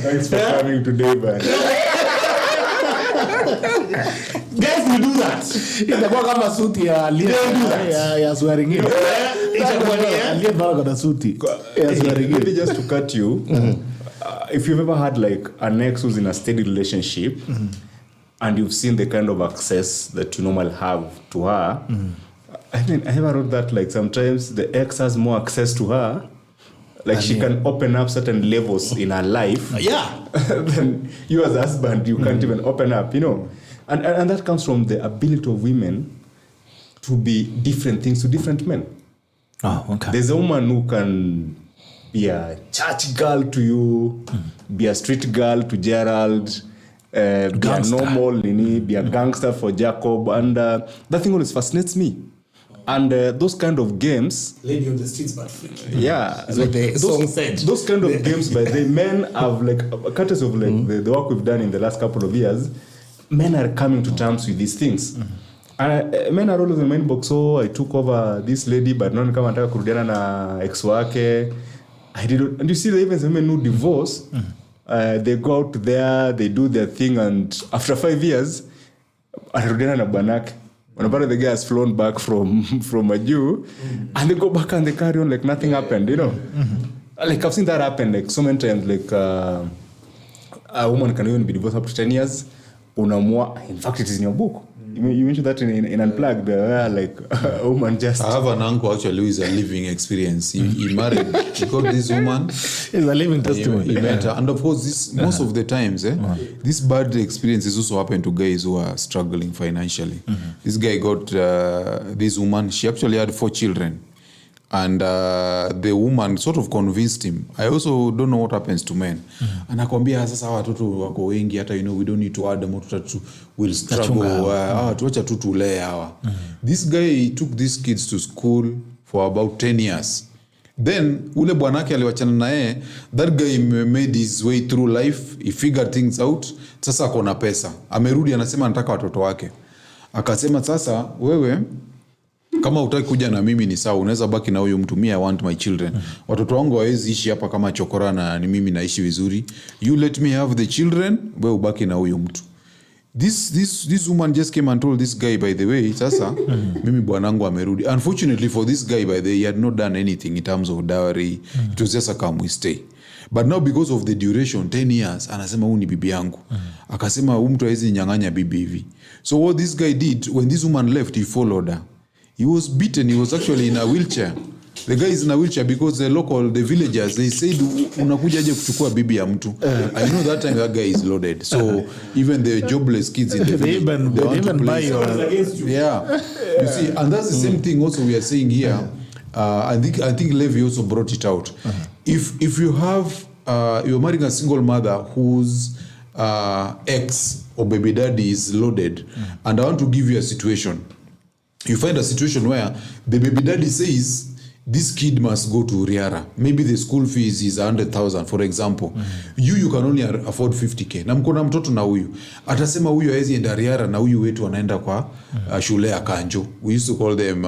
Thanks for coming today, man. Guys will do that. Itakuwa kama suti ya swearing in. Maybe just to cut you, if you've ever had like an ex who's in a steady relationship, and you've seen the kind of access that you normally have to her, I ever wrote that like sometimes the ex has more access to her, like she can open up certain levels in her life. Than you as a husband, you can't even open up, And that comes from the ability of women to be different things to different men. Oh, okay. There's a woman who can be a church girl to you, be a street girl to Gerald, be a normal, be a gangster for Jacob, and that thing always fascinates me. And those kind of games, lady on the streets but freaky. Yeah, that's what the song said. Those kind of games, by the men have like courtesy of like the work we've done in the last couple of years. Men are coming to terms with these things. Men are always in my inbox, so I took over this lady, but none kama nataka kurudiana na ex wake. And you see the even women who divorce, they go out there, they do their thing, and after 5 years, anarudiana na bwanake. When about the guy has flown back from a Jew, and they go back and they carry on like nothing happened, Like I've seen that happen like so many times. Like a woman can even be divorced up to 10 years. In fact, it is in your book. You mentioned that in Unplugged, where like a woman just... I have an uncle actually who is a living experience. He married, he got this woman. It's a living testimony. He met her. And of course, this most of the times, this bad experiences also happen to guys who are struggling financially. This guy got this woman. She actually had 4 children. And the woman sort of convinced him. I also don't know what happens to men. Anakwambia sasa watoto wako wengi hata we don't need to add them to will struggle. Tuacha tu tulee hawa. This guy took these kids to school for about 10 years. Then ule bwanake aliwachana na yeye, that guy made his way through life, he figured things out. Sasa akona pesa. Amerudi anasema anataka watoto wake. Akasema sasa wewe kama utaki kuja na mimi ni sawa, unaweza baki na huyo mtu. I want my children. Watoto wangu hawezi ishi hapa kama chokora na ni mimi naishi vizuri. You let me have the children, wewe ubaki na huyo mtu. This woman just came and told this guy, by the way, sasa mimi bwanangu amerudi. Unfortunately for this guy, by the way, he had not done anything in terms of dowry. It was just a come we stay. But now because of the duration 10 years, anasema huyu ni bibi yangu. Akasema huyu mtu hawezi nyang'anya bibi hivi. So what this guy did, when this woman left, he followed her. He was beaten. He was actually in a wheelchair. The guy is in a wheelchair because the villagers, they said, unakuja aje kuchukua bibi ya mtu. I know that time that guy is loaded. So even the jobless kids in the village, they even buy your... Yeah. You see, and that's the same thing also we are saying here. I think Levi also brought it out. If you have, you're marrying a single mother whose ex or baby daddy is loaded, and I want to give you a situation. You find a situation where the baby daddy says, this kid must go to Riara. Maybe the school fees is 100,000, for example. You can only afford 50K. Na mkona mtoto na huyu. Atasema huyu haezi enda Riara na huyu wetu wanaenda kwa shule ya Kanjo. We used to call them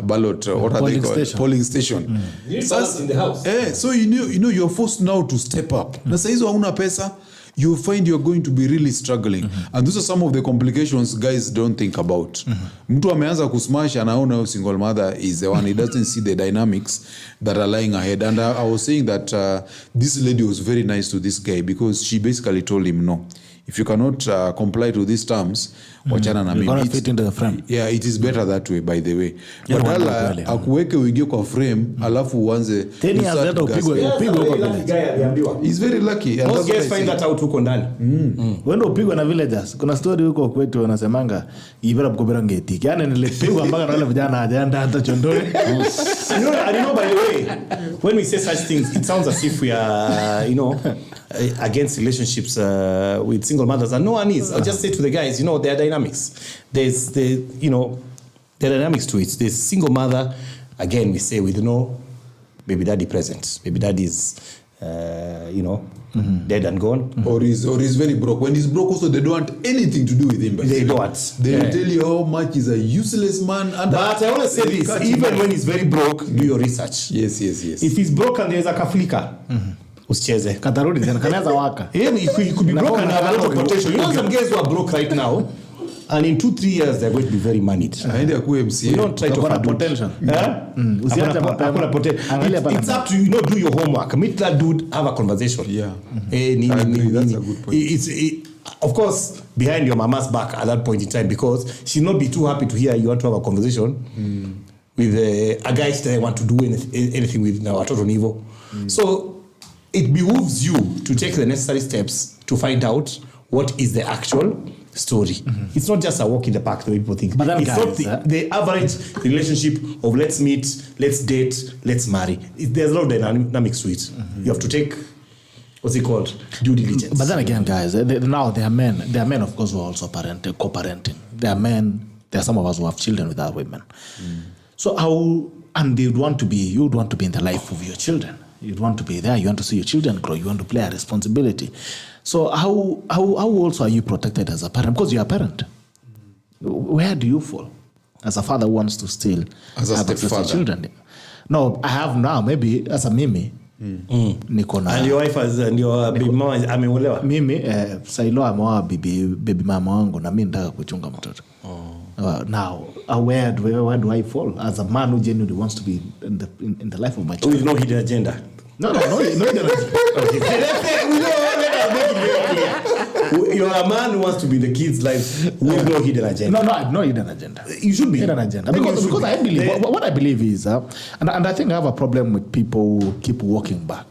ballot, what are they called? Polling station. In the house. So you know you're forced now to step up. Na saizo hauna pesa, you find you're going to be really struggling. And those are some of the complications guys don't think about. Mtu ameanza kusmash anaona single mother is the one. He doesn't see the dynamics that are lying ahead. And I was saying that this lady was very nice to this guy because she basically told him, no, if you cannot comply to these terms, wachana na mimi. You're gonna fit into the frame. Yeah, it is better that way, by the way. Badala akuweke uingie kwa frame, alafu uanze 10 years later upigwe kwa village. He's very lucky. Most guys find that out huko ndani. Wendo upigwe na villagers. Kuna story huko kwetu wanasemanga ibera mkobera ngeti. Yaani nilipigwa mpaka na wale vijana hajaenda hata chondoni. I know by the way, when we say such things, it sounds as if we are, against relationships with single mothers, and no one is. I'll just say to the guys, there are dynamics. There's there are dynamics to it. There's single mother, again, we say with no baby daddy present. Baby daddy is, dead and gone. Or he's very broke. When he's broke also, they don't want anything to do with him. They don't. They will tell you how much he's a useless man. But I always say this, even when he's very broke, do your research. Yes. If he's broke and there's a kaflika, usicheze. Katarudi tena kanaweza waka. He could be broke and have a lot of potential. Some guys who are broke right now, and in 2-3 years they're going to be very moneyed. Aende akuwe MCA. We don't try to find potential. Usiache potential. It's up to you. Do your homework. Meet that dude. Have a conversation. Yeah. That's a good point. Of course, behind your mama's back at that point in time, because she'll not be too happy to hear you want to have a conversation with a guy that want to do anything with our total niveau. So it behooves you to take the necessary steps to find out what is the actual story. It's not just a walk in the park the way people think. But it's guys, not the average relationship of let's meet, let's date, let's marry. There's a lot of dynamics to it. You have to take, what's it called, due diligence. But then again, guys, now there are men of course who are also co-parenting. There are some of us who have children with our women. So you'd want to be in the life of your children. You'd want to be there. You want to see your children grow. You want to play a responsibility. So how also are you protected as a parent? Because you're a parent. Where do you fall as a father who wants to still as a have access to children? No, I have now. Maybe as a mimi. Niko na. And your wife and your baby mama ameolewa. Mimi Sailo ameoa baby mama wangu na mimi nataka kuchunga mtoto. Now, where do I fall as a man who genuinely wants to be in the life of my child? With no hidden agenda. No hidden agenda. You're a man who wants to be the kids' life with no hidden agenda. No, I have no hidden agenda. You should be. Hidden agenda. Because I believe, what I believe is, and I think I have a problem with people who keep walking back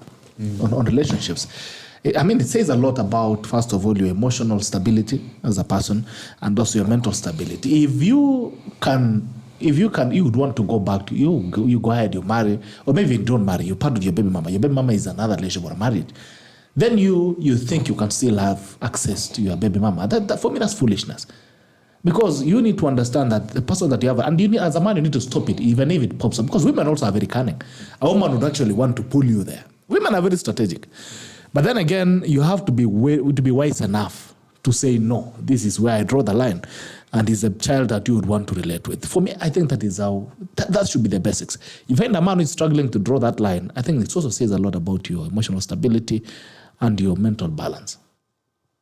on relationships. I mean, it says a lot about, first of all, your emotional stability as a person and also your mental stability. If you would want to go back to, you go ahead, you marry, or maybe you don't marry, you part with your baby mama. Your baby mama is another relationship or married. Then you think you can still have access to your baby mama. That for me, that's foolishness. Because you need to understand that the person that you have, and you need, as a man, you need to stop it, even if it pops up. Because women also are very cunning. A woman would actually want to pull you there. Women are very strategic. But then again, you have to be wise enough to say, no, this is where I draw the line. And he's a child that you would want to relate with. For me, I think that is how, that should be the basics. If you find a man who is struggling to draw that line, I think it also says a lot about your emotional stability and your mental balance.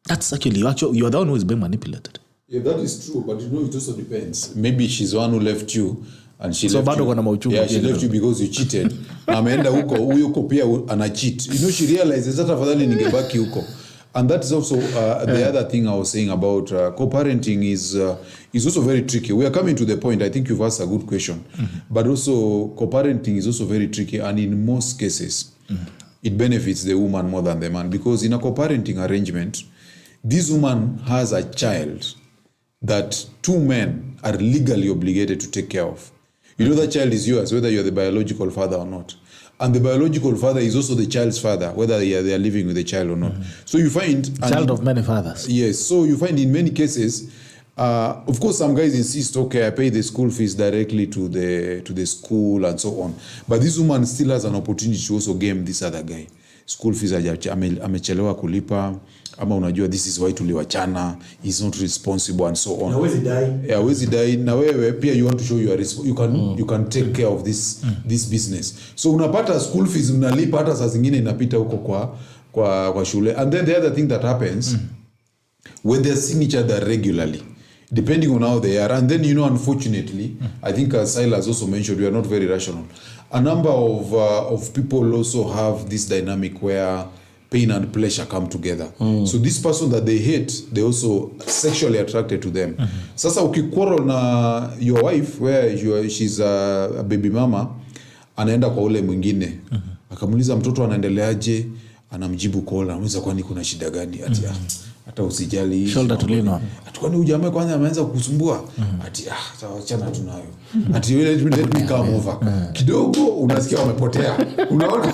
That's actually, you're the one who is being manipulated. Yeah, that is true, but it also depends. Maybe she's the one who left you. And she left you. Yeah, she left you because you cheated. Ameenda huko pia ana cheat. She realizes that afadhali ningebaki huko. And that is also the other thing I was saying about co-parenting is also very tricky. We are coming to the point. I think you've asked a good question. But also co-parenting is also very tricky, and in most cases it benefits the woman more than the man, because in a co-parenting arrangement, this woman has a child that two men are legally obligated to take care of. That child is yours, whether you're the biological father or not. And the biological father is also the child's father, whether they are living with the child or not. So you find... Child of many fathers. Yes. So you find in many cases, of course, some guys insist, okay, I pay the school fees directly to the school and so on. But this woman still has an opportunity to also game this other guy. School fees amechelewa kulipa, ama unajua this is why tuliwachana, he's not responsible and so on. Hawezi die. Na wewe pia you want to show you can take care of this business. So unapata school fees unalipa, hata saa zingine inapita huko kwa shule. And then the other thing that happens when they're seeing each other regularly, depending on how they are, and then unfortunately, I think as Silas also mentioned, we are not very rational. A number of people also have this dynamic where pain and pleasure come together. So this person that they hate, they also sexually attracted to them. Sasa ukikwaro na your wife where she's a baby mama, anaenda kwa ule mwingine, akamuliza mtoto anaendeleaje, anamjibu call, anamuliza kwani kuna shida gani, ati hata usijali, shoulder to lean on. Kwani ujamaa kwanza ameanza kukusumbua, ati achana tunayo, ati let me come over. Kidogo unasikia wamepotea, unaona?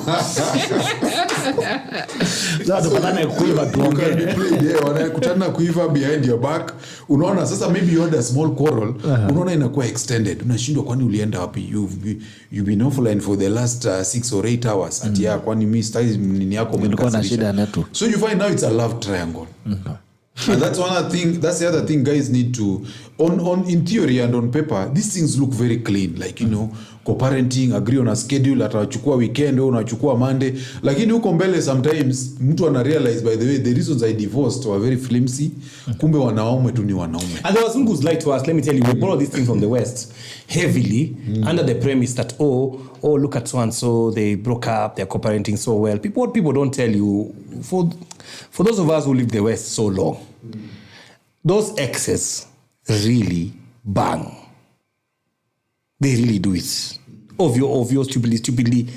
Sasa tukutane kuiva tuongee. Wanakutana kuiva behind your back. Unaona sasa, maybe you had a small quarrel, unaona inakuwa extended. Unashindwa kwani ulienda wapi? You've been offline for the last 6 or 8 hours. Ati kwani mimi style nini yako umenikasirisha. So you find now it's a love triangle. And that's the other thing guys need to on in theory and on paper, these things look very clean, like co-parenting, agree on a schedule, atachukua weekend au unachukua Monday, lakini huko mbele sometimes mtu ana realize, by the way, the reasons I divorced were very flimsy. Kumbe wanaume tu ni wanaume. And there was some who's like to us, let me tell you, we borrow this thing from the West heavily under the premise that oh look at so and so, they broke up, they're co-parenting so well. What people don't tell you, for those of us who live the West so long, those exes really bang. They really do it. Obvious, stupidly.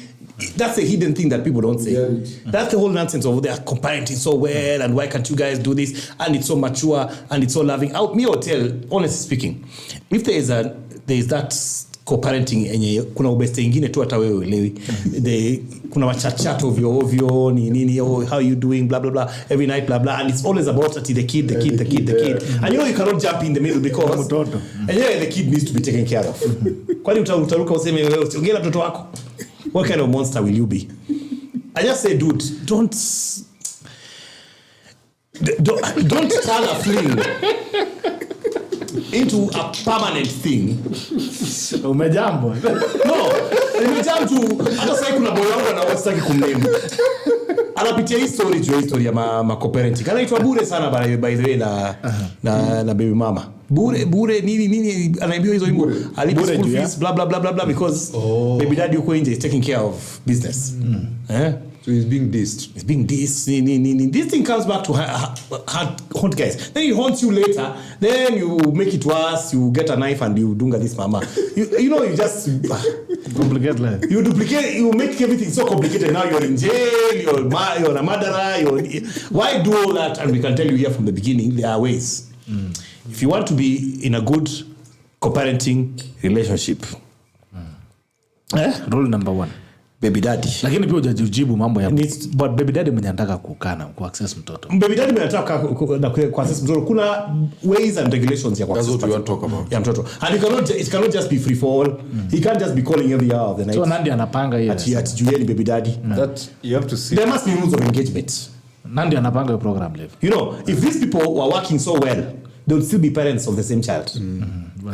That's a hidden thing that people don't say. That's the whole nonsense of they're co-parenting so well, and why can't you guys do this? And it's so mature, and it's so loving. Me or tell, honestly speaking, if there is that co-parenting enye kuna ubeste ingine tu hata wewe uelewi, kuna machat ovyo nini, how you doing, blah blah blah, every night blah blah, and it's always about the kid. And you cannot jump in the middle because the kid needs to be taken care of. Kwani utaruka useme wewe usiongea mtoto wako? What kind of monster will you be? I just say, dude, don't turn a fling into a permanent thing. Umejambo. No, nimejam tu hata sasa kuna boy wangu anawasitaki kumname. Anapitia history ya co-parenting. Anaitwa bure sana by the way na baby mama. Bure nini anaambiwa hizo himbo. Alipa school fees blah blah blah blah blah because baby daddy yuko nje is taking care of business. So he's being dissed. It's being this. This thing comes back to haunt guys. Then he haunts you later. Then you make it worse. You get a knife and you dunga this mama. You just complicate life. You duplicate. You make everything so complicated. Now you're in jail. You're a murderer. Why do all that? And we can tell you here from the beginning there are ways. If you want to be in a good co-parenting relationship, Rule number 1. Baby daddy. Lakini pia hujajibu mambo ya but baby daddy mwenye anataka kukana ku access mtoto. Baby daddy mwenye anataka ku access mtoto, kuna ways and regulations ya ku access. That's what we want to talk about. Ya mtoto. And it cannot just be free for all. He can't just be calling every hour of the night. So Nandi anapanga hiyo. Ati Juliani baby daddy. That you have to see. There must be rules of engagement. Nandi anapanga hiyo program live. If these people were working so well, they would still be parents of the same child.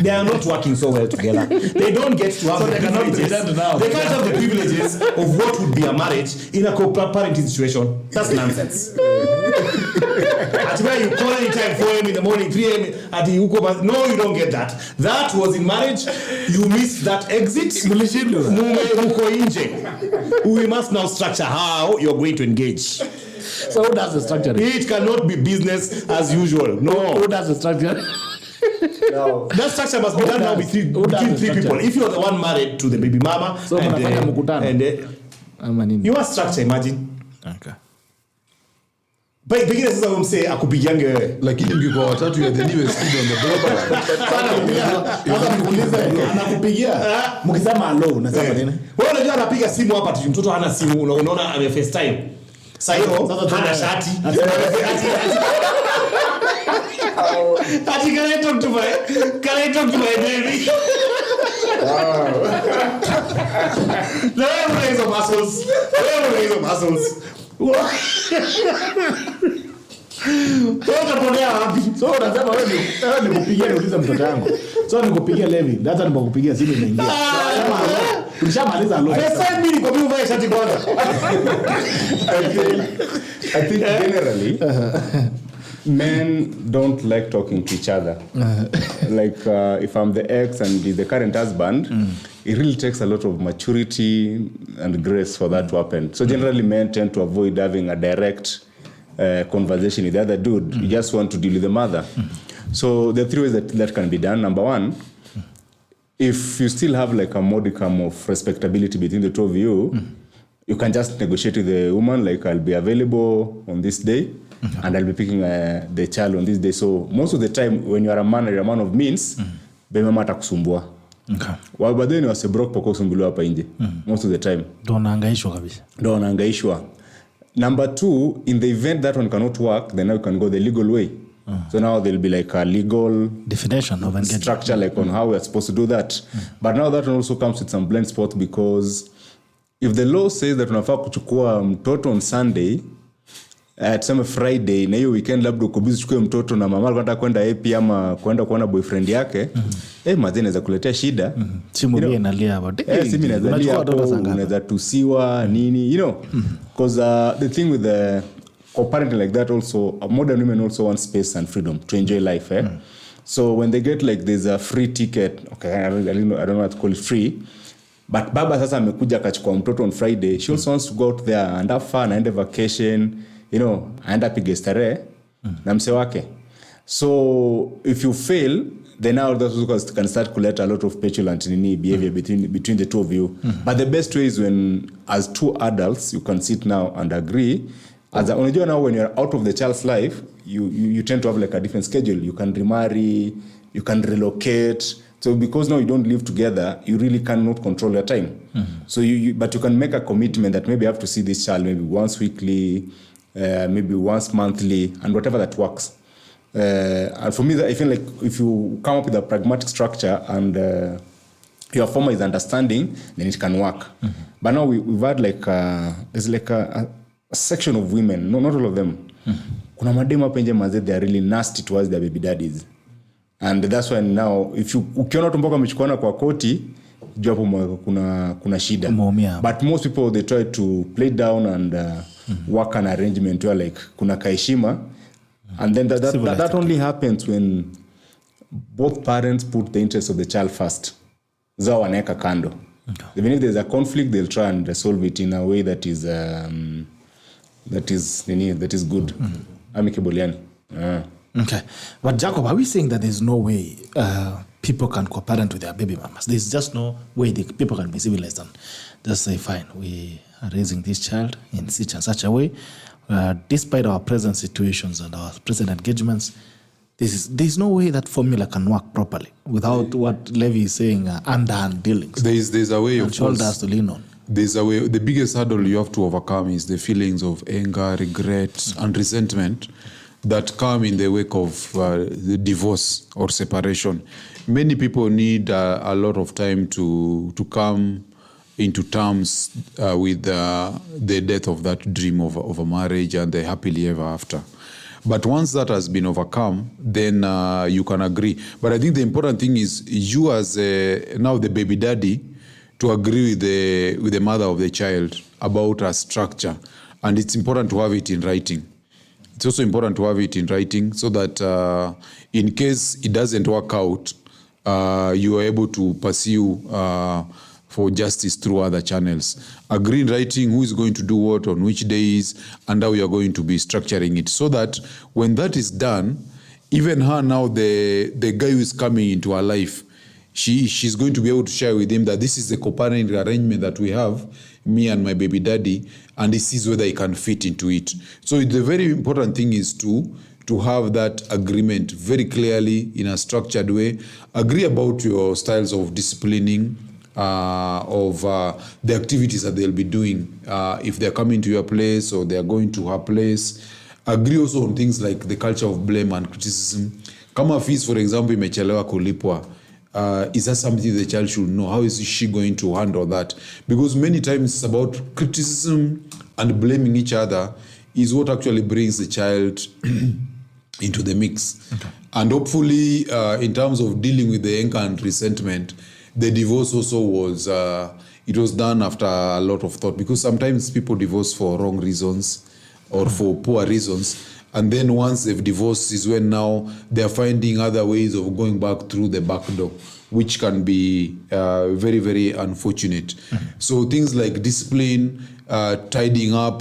They are not working so well together. They don't get to have the privileges. They can't have the privileges of what would be a marriage in a co-parenting situation. That's nonsense. At where you call anytime 4 a.m. in the morning, 3 a.m. No, you don't get that. That was in marriage. You missed that exit. We must now structure how you're going to engage. So who does the structure? It cannot be business as usual. No. Who does the structure? No. That structure must be done now between 3 people. If you're the one married to the baby mama, so you must structure, imagine. Okay. But pengine sasa umse akupigiange wewe. Lakini mkiko watatu ya the newest kid on the global. Anakupigia. Mkisema hello, unasema nini? Wewe unajua anapiga simu hapa tu mtoto hana simu, unaona ame FaceTime. Sasa hiyo hana shati. Can I talk to my baby? Where are the muscles? So unasema wewe nikupigia niulize mtoto wangu. So nikupigia Levi, data nikupigia simu inaingia. Ulishamaliza load. Sasa mimi niko mimi vile shati kwanza. I think generally men don't like talking to each other. Like if I'm the ex and he's the current husband, it really takes a lot of maturity and grace for that to happen. So generally men tend to avoid having a direct conversation with the other dude. You just want to deal with the mother. So there are 3 ways that can be done. Number 1, if you still have like a modicum of respectability between the 2 of you, you can just negotiate with the woman, like I'll be available on this day and I'll be picking the child on this day. So most of the time when you're a man of means, baby mama atakusumbua. Okay. But then you wase broke poko kusumbuliwa hapa nje. Most of the time. Ndio unahangaishwa kabisa. Ndio unahangaishwa. Number 2, in the event that one cannot work, then now you can go the legal way. So now there'll be like a legal definition of engagement structure, like on how we're supposed to do that. But now that one also comes with some blind spot, because if the law says that unafaa kuchukua mtoto on Sunday, tuseme Friday na hiyo weekend labda uko busy chukue mtoto na mama anataka kwenda AP ama kwenda kuona boyfriend yake, mazee inaweza kuletea shida. Simu pia inalia hapo. Simu inalia hapo, unaweza tusiwa nini, because the thing with the co-parenting like that also, modern women also want space and freedom to enjoy life. So when they get like there's a free ticket, okay, I don't know how to call it free, but baba sasa amekuja akachukua mtoto on Friday, she also wants to go out there and have fun, and have vacation, aenda piga starehe na mse wake. So if you fail, then now those can start to let a lot of petulant behavior between the 2 of you. But the best way is when, as 2 adults, you can sit now and agree. Unajua now when you're out of the child's life, you tend to have like a different schedule. You can remarry, you can relocate. So because now you don't live together, you really cannot control your time. So but you can make a commitment that maybe you have to see this child maybe once weekly, maybe once monthly, and whatever that works. And for me, I feel like if you come up with a pragmatic structure and your former is understanding, then it can work. But now we've had like there's like a section of women, no, not all of them. Kuna madema penje maze, they are really nasty towards their baby daddies. And that's why now, if you ukiona tumboka mchukwana kwa koti, jopo kuna shida. But most people, they try to play down and work an arrangement where like kuna kaishima. And then that only happens when both parents put the interest of the child first. Zao wanaeka kando. Even if there's a conflict, they'll try and resolve it in a way that is good, amicable. Yani. Okay. But Jacob, are we saying that there's no way people can co-parent with their baby mamas? There's just no way people can be civilized and just say, fine, we are raising this child in such and such a way. Despite our present situations and our present engagements, there's no way that formula can work properly without what Levi is saying, underhand dealings. There's a way and shoulders to lean on. There's a way. The biggest hurdle you have to overcome is the feelings of anger, regret, and resentment that come in the wake of the divorce or separation. Many people need a lot of time to come into terms with the death of that dream of a marriage and the happily ever after. But once that has been overcome, then you can agree. But I think the important thing is you as now the baby daddy to agree with the mother of the child about a structure. And it's important to have it in writing. It's also important to have it in writing so that in case it doesn't work out, you are able to pursue for justice through other channels. Agree in writing who is going to do what on which days and how you are going to be structuring it. So that when that is done, even her now, the guy who is coming into her life, she's going to be able to share with him that this is the co-parenting arrangement that we have, me and my baby daddy, and this is whether he can fit into it. So the very important thing is to have that agreement very clearly in a structured way. Agree about your styles of disciplining, of the activities that they'll be doing if they're coming to your place or they're going to her place. Agree also on things like the culture of blame and criticism. Kama fees, for example, imechelewa kulipwa, is that something the child should know? How is she going to handle that? Because many times it's about criticism and blaming each other is what actually brings the child into the mix. Okay. And hopefully, in terms of dealing with the anger and resentment, the divorce also was, it was done after a lot of thought, because sometimes people divorce for wrong reasons or for poor reasons. And then once they've divorced is when now they're finding other ways of going back through the back door, which can be very, very unfortunate. Mm-hmm. So things like discipline, tidying up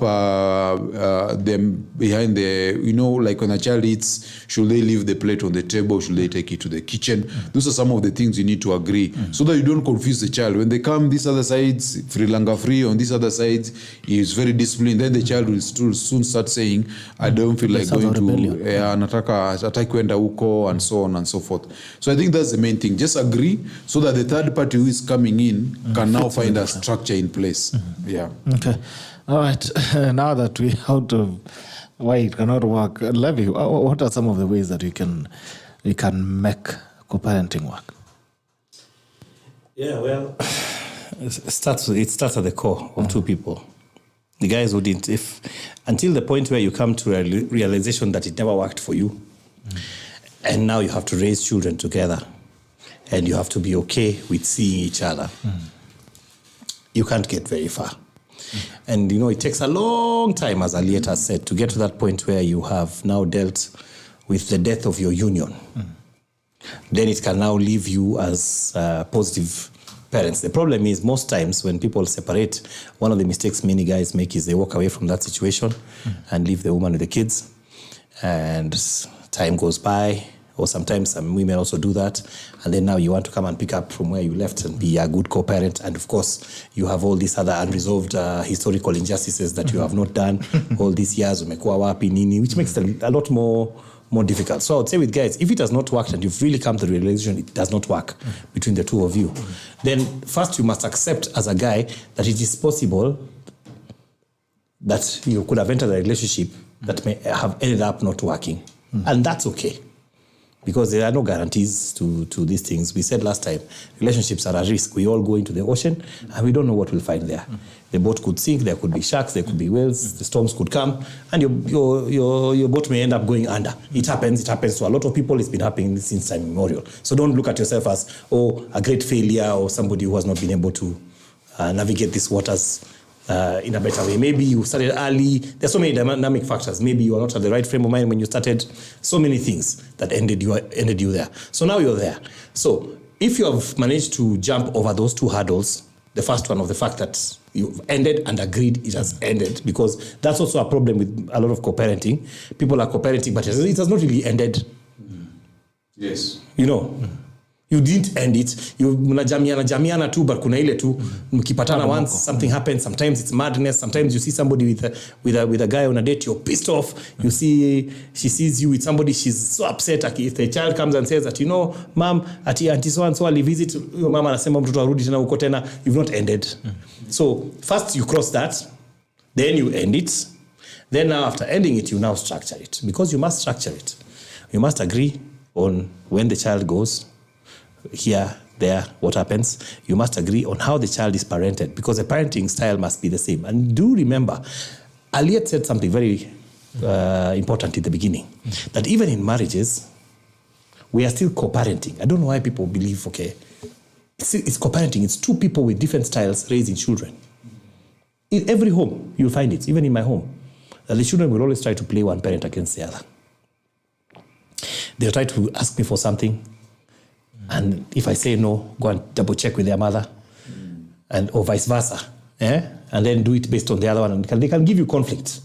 them behind the, like when a child eats, should they leave the plate on the table? Should they take it to the kitchen? Mm-hmm. Those are some of the things you need to agree, so that you don't confuse the child. When they come these other sides, free on these other sides, he is very disciplined. Then the child will soon start saying, I don't feel like going to, nataka kwenda huko, and so on and so forth. So I think that's the main thing. Just agree so that the third party who is coming in can now find a structure in place. Mm-hmm. Yeah. Okay. All right. Now that we're out of why it cannot work, Levi, what are some of the ways that we can make co-parenting work? Yeah, well, it starts at the core of two people. The guys wouldn't, until the point where you come to a realization that it never worked for you, and now you have to raise children together, and you have to be okay with seeing each other. You can't get very far. And, it takes a long time, as Aliet has said, to get to that point where you have now dealt with the death of your union. Then it can now leave you as positive parents. The problem is most times when people separate, one of the mistakes many guys make is they walk away from that situation and leave the woman with the kids. And time goes by, or sometimes some women also do that. And then now you want to come and pick up from where you left and be a good co-parent. And of course, you have all these other unresolved historical injustices that you have not done all these years, umekuwa wapi nini, which makes it a lot more difficult. So I would say with guys, if it has not worked and you've really come to the realization it does not work between the two of you, then first you must accept as a guy that it is possible that you could have entered a relationship that may have ended up not working. And that's okay. Because there are no guarantees to these things. We said last time, relationships are a risk. We all go into the ocean and we don't know what we'll find there. The boat could sink, there could be sharks, there could be whales, the storms could come, and your boat may end up going under. It happens to a lot of people. It's been happening since time immemorial. So don't look at yourself as, a great failure or somebody who has not been able to navigate these waters in a better way. Maybe you started early. There's so many dynamic factors. Maybe you are not at the right frame of mind when you started. So many things that ended you there. So now you're there. So if you have managed to jump over those two hurdles, the first one of the fact that you've ended and agreed it has ended, because that's also a problem with a lot of co-parenting. People are co-parenting, but it has not really ended. Yes. You know, you didn't end it. You mnajamiana tu, but kuna ile tu mkipatana once, something happens. Sometimes it's madness. Sometimes you see somebody with a guy on a date, you're pissed off. You see she sees you with somebody, she's so upset. If the child comes and says that, you know, mom, auntie so and so ali visit, your mama anasema mtoto arudi tena uko tena, you've not ended. So first you cross that, then you end it. Then now after ending it, you now structure it, because you must structure it. You must agree on when the child goes here, there, what happens. You must agree on how the child is parented, because the parenting style must be the same. And do remember, Aliet said something very important in the beginning, that even in marriages, we are still co-parenting. I don't know why people believe, okay, it's co-parenting. It's two people with different styles raising children. In every home, you'll find it, even in my home, that the children will always try to play one parent against the other. They'll try to ask me for something, and if I say no, go and double check with their mother, or vice versa, and then do it based on the other one. And they can give you conflict,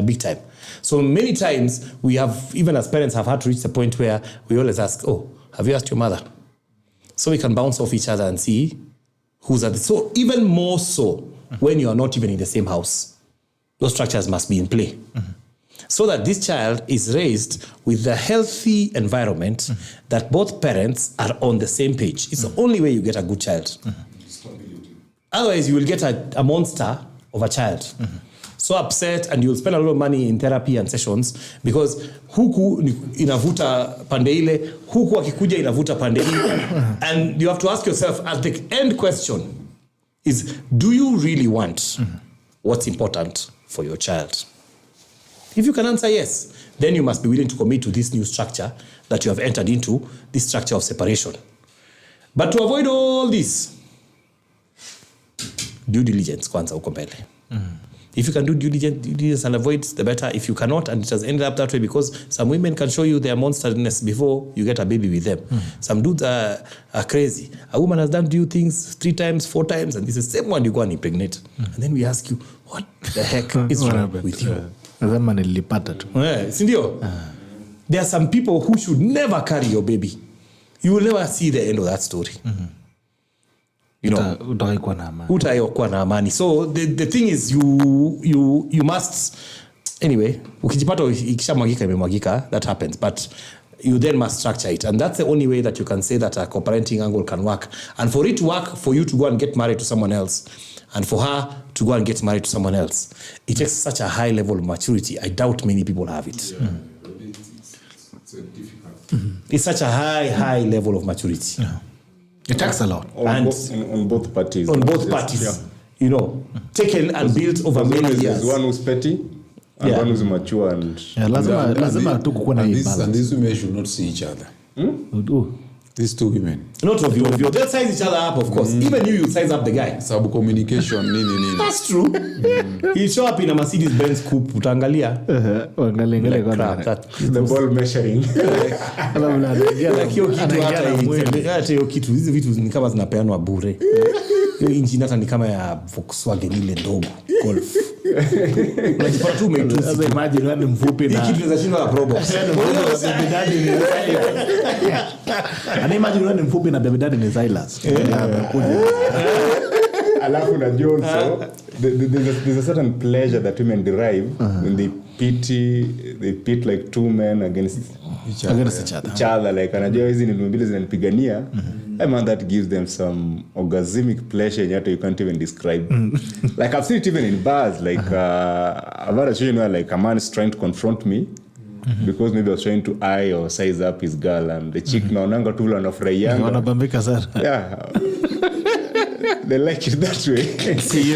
big time. So many times we have, even as parents, have had to reach the point where we always ask, oh, have you asked your mother? So we can bounce off each other and see who's at the... So even more so when you are not even in the same house, those structures must be in play. So that this child is raised with a healthy environment, that both parents are on the same page. It's the only way you get a good child. Otherwise, you will get a monster of a child. So upset, and you'll spend a lot of money in therapy and sessions, because huku inavuta pande ile, huku akikuja inavuta pande ile. And you have to ask yourself, at the end question is, do you really want what's important for your child? If you can answer yes, then you must be willing to commit to this new structure that you have entered into, this structure of separation. But to avoid all this, due diligence kwanza uko mbele. If you can do due diligence and avoid, the better. If you cannot, and it has ended up that way, because some women can show you their monsterness before you get a baby with them. Some dudes are crazy. A woman has done due things 3 times, 4 times, and this is the same one you go and impregnate. And then we ask you, what the heck is wrong with you? There are some people who should never carry your baby. You will never see the end of that story. You know, utaikuwa na amani. So the thing is, you must, anyway, ukijipata ikishamwagika imemwagika, that happens, but you then must structure it, and that's the only way that you can say that a co-parenting angle can work. And for it to work, for you to go and get married to someone else, and for her to go and get married to someone else, it takes such a high level of maturity. I doubt many people have it. It's difficult. It's such a high level of maturity. It takes a lot. On both parties. On both parties. You know, taken and built over many years. There's one who's petty, and one who's mature. And lazima tu kukuwa na balance. And these women should not see each other. These two women. Not of you. They'll size each other up, of course. Even you size up the guy. Sabu communication, nini. That's true. He'll show up in a Mercedes-Benz coupe. Utangalia. the ball measuring. Hiyo kitu. Hizi vitu ni kama zinapeanwa bure. Hiyo engine hata ni kama ya Volkswagen ile ndogo. Golf. Unajipata tu umeitusi. Sasa imagine wewe mfupi na hiki tunaweza shinda na probox. Ana imagine wewe mfupi na baby daddy ni Silas. Alafu na John, so there's a certain pleasure that women derive when they pit like two men against each other. Like anajua hizi ni mbili zinanipigania. I mean, that gives them some orgasmic pleasure that you can't even describe. Like I've seen it even in bars. Like I've had a situation where like a man is trying to confront me because maybe I was trying to eye or size up his girl, and the chick naonanga tu vile anafurahianga. Wanabambika sana. Yeah. They like it that way. See,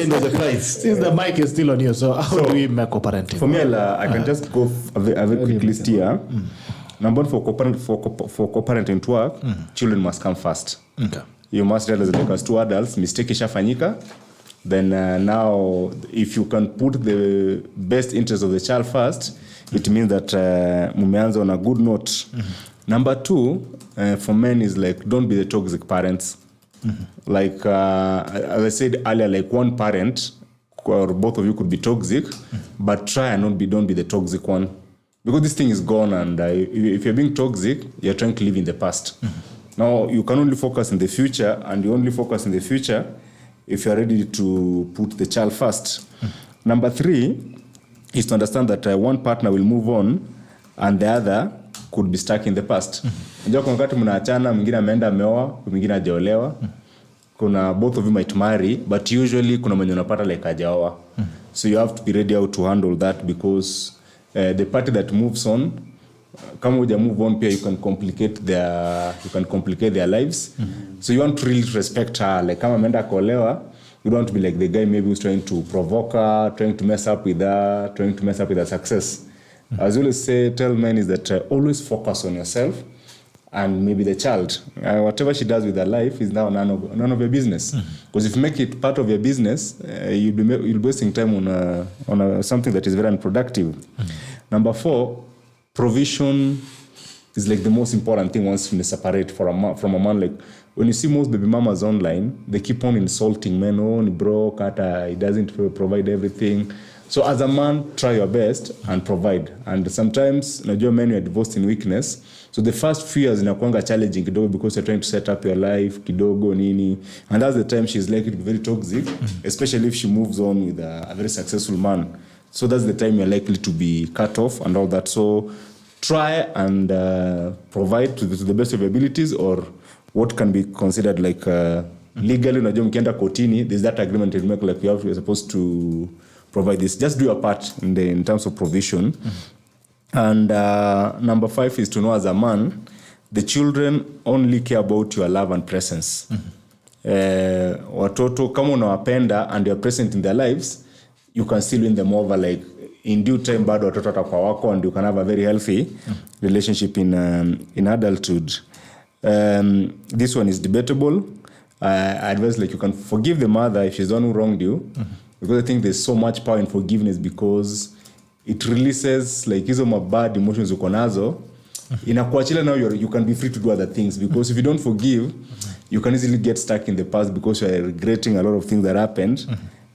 end of the price. Since the mic is still on you, so how do we make co-parenting? For me, I can just go a very quick list here. Number one, for co-parenting to work, children must come first. Okay. You must realize that as two adults, mistake ishafanyika. Then now, if you can put the best interest of the child first, it means that mumeanza on a good note. Number two, for men is like, don't be the toxic parents. Like as I said earlier, like one parent or both of you could be toxic, but try and don't be the toxic one, because this thing is gone. And if you're being toxic, you're trying to live in the past. Now you can only focus in the future, and you only focus in the future if you're ready to put the child first. Number 3 is to understand that one partner will move on and the other could be stuck in the past. Unajua kuna wakati mnaachana, mwingine ameenda ameoa, mwingine hajaolewa. Kuna both of you might marry, but usually kuna mwenye unapata like hajaoa. So you have to be ready how to handle that, because the party that moves on, kama uja move on pia, you can complicate their lives. So you want to really respect her. Like kama ameenda kuolewa, you don't want to be like the guy maybe who's trying to provoke her, trying to mess up with her, trying to mess up with her success. As you always say, tell men is that always focus on yourself and maybe the child. Whatever she does with her life is now none of your business. Because if you make it part of your business, you'll be wasting time on something that is very unproductive. Number 4, provision is like the most important thing once you separate from a man. Like when you see most baby mamas online, they keep on insulting men. Oh, he broke, he doesn't provide everything. So as a man, try your best and provide. And sometimes, najua men are divorced in weakness. So the first few years inakuanga challenging kidogo, because you're trying to set up your life kidogo nini. And that's the time she's likely to be very toxic, especially if she moves on with a very successful man. So that's the time you're likely to be cut off and all that. So try and provide to the best of your abilities, or what can be considered like legally. Unajua mkienda kotini, there's that agreement you make, like you're supposed to provide this. Just do your part in terms of provision. And number 5 is to know, as a man, the children only care about your love and presence. Watoto kama unawapenda and you're present in their lives, you can still win them over. Like in due time, bado watoto watakuwa wako, and you can have a very healthy relationship in adulthood. This one is debatable. I advise, like, you can forgive the mother if she's the one who wronged you, because I think there's so much power in forgiveness, because it releases like hizo bad emotions uko nazo. Inakuachilia now you can be free to do other things, because if you don't forgive, you can easily get stuck in the past, because you are regretting a lot of things that happened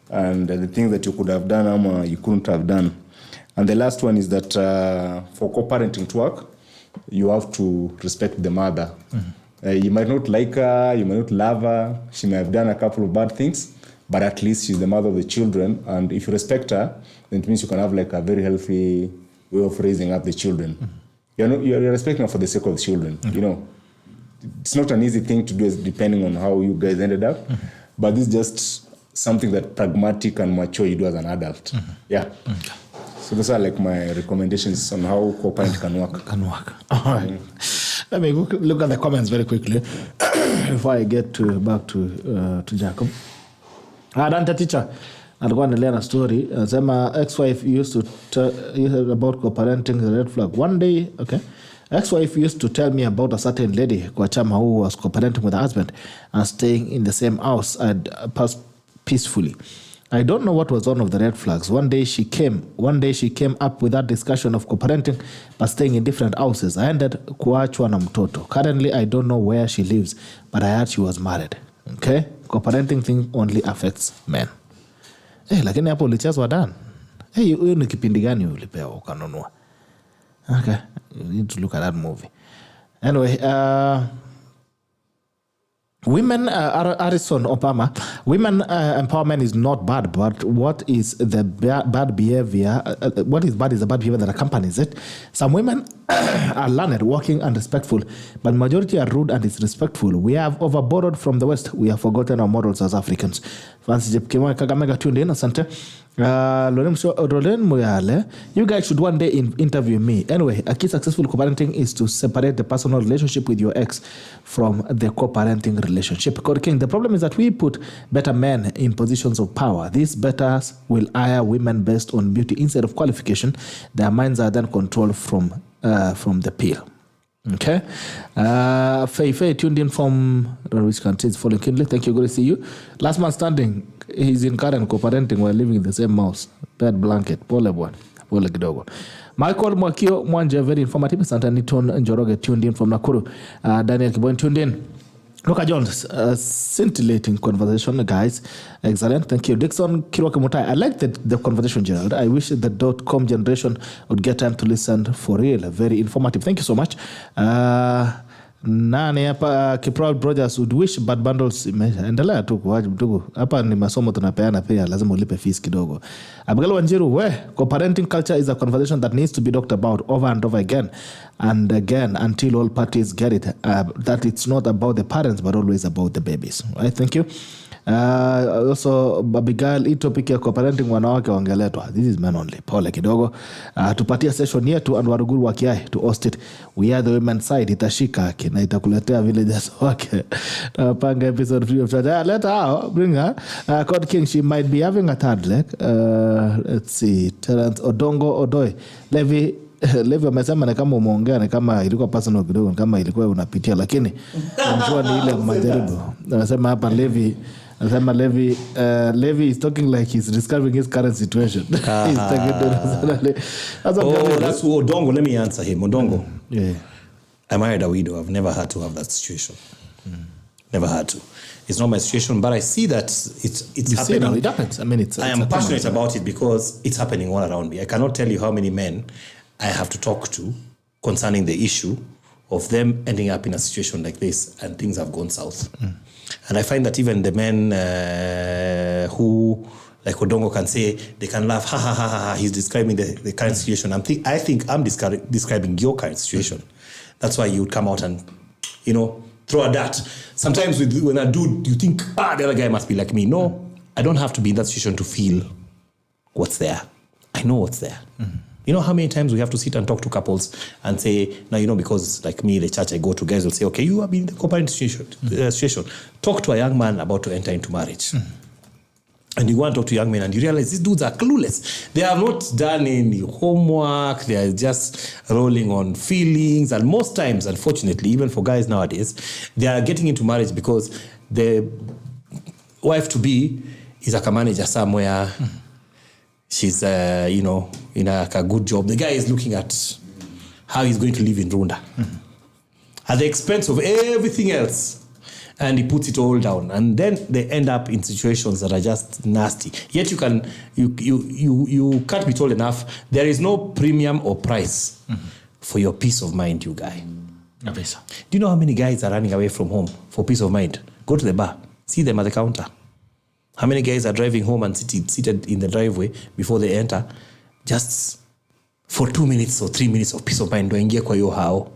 and the things that you could have done or you couldn't have done. And the last one is that for co-parenting to work, you have to respect the mother. You might not like her, you might not love her, she may have done a couple of bad things, but at least she's the mother of the children. And if you respect her, then it means you can have like a very healthy way of raising up the children. You're respecting her for the sake of the children. You know, it's not an easy thing to do, depending on how you guys ended up, but this is just something that pragmatic and mature you do as an adult. Yeah. So those are like my recommendations on how co-parent can work. All right. Let me look at the comments very quickly before I get back to Jacob. Dante teacher alikuwa anaeleza na story. Anasema ex-wife used to tell about co-parenting, the red flag. One day, okay, ex-wife used to tell me about a certain lady kwa chama who was co-parenting with her husband and staying in the same house and passed peacefully. I don't know what was one of the red flags. One day she came up with that discussion of co-parenting but staying in different houses. I ended kuachwa na mtoto. Currently, I don't know where she lives, but I heard she was married. Okay? Co-parenting thing only affects men. Lakini hapo ulichezwa dan. Huyo ni kipindi gani ulipewa ukanunua? Okay. You need to look at that movie. Anyway, women, Harrison Obama, women empowerment is not bad, but what is the bad behavior? What is bad is the bad behavior that accompanies it. Some women are learned, working, and respectful, but majority are rude and disrespectful. We have overborrowed from the West. We have forgotten our models as Africans. Francis Jepkemo Kagamega tuned in, asante. Loren Moyale, you guys should one day interview me. Anyway, a key successful co-parenting is to separate the personal relationship with your ex from the co-parenting relationship. King, the problem is that we put better men in positions of power. These betters will hire women based on beauty instead of qualification. Their minds are then controlled from the peer. Okay. Faye tuned in from which country is following kindly. Thank you. Good to see you. Last man standing. He's in current co-parenting while living in the same house. Bed blanket. Pole bwana. Pole kidogo. Michael Mwakio Mwanje, very informative. Santaniton Njoroge tuned in from Nakuru. Daniel Kibon tuned in. Luka Jones, scintillating conversation, guys. Excellent. Thank you. Dixon Kirokemutai. I like the conversation, Gerald. I wish the .com generation would get time to listen for real. Very informative. Thank you so much. Nani hapa Kiproud Rogers would wish bad bundles endelea tu kuwajibu hapa ni masomo tunapeana pia lazima ulipe fees kidogo. Abgalo Wanjiru co-parenting culture is a conversation that needs to be talked about over and over again and again until all parties get it that it's not about the parents but always about the babies. Right, thank you. Also Abigail hii topic ya co-parenting wanawake wangeletwa. This is men only. Pole kidogo. Tupatie session yetu and Waruguru wakiai to host it. We are the women side itashika haki na itakuletea villagers wake. Panga episode 3 of Church. Let her bring her. Code King, she might be having a third leg. Let's see. Terence Odongo Odoi. Levi amesema ni kama umeongea ni kama ilikuwa personal kidogo ni kama ilikuwa unapitia lakini mjua ni ile majaribu. Anasema hapa Levi is talking like he's describing his current situation. He's talking that's Odongo. Let me answer him. Odongo. Yeah. I married a widow. I've never had to have that situation. Never had to. It's not my situation, but I see that it's happening. It happens. I mean, I am passionate about it because it's happening all around me. I cannot tell you how many men I have to talk to concerning the issue of them ending up in a situation like this and things have gone south. And I find that even the men who, like Odongo, can say, they can laugh, ha ha ha ha, he's describing the current situation. I think I'm describing your current situation. That's why you would come out and, throw a dart. Sometimes when a dude, you think, the other guy must be like me. No, I don't have to be in that situation to feel what's there. I know what's there. You know how many times we have to sit and talk to couples and say, now, because like me, the church I go to, guys will say, okay, you have been in the co-parenting situation. Talk to a young man about to enter into marriage. And you go and talk to young men and you realize these dudes are clueless. They have not done any homework. They are just rolling on feelings. And most times, unfortunately, even for guys nowadays, they are getting into marriage because the wife-to-be is like a manager somewhere. She's, in a good job. The guy is looking at how he's going to live in Runda. At the expense of everything else. And he puts it all down. And then they end up in situations that are just nasty. Yet you can't be told enough. There is no premium or price for your peace of mind, you guy. Do you know how many guys are running away from home for peace of mind? Go to the bar. See them at the counter. How many guys are driving home and seated in the driveway before they enter just for 2 minutes or 3 minutes of peace of mind? Doingia kwa yo hao.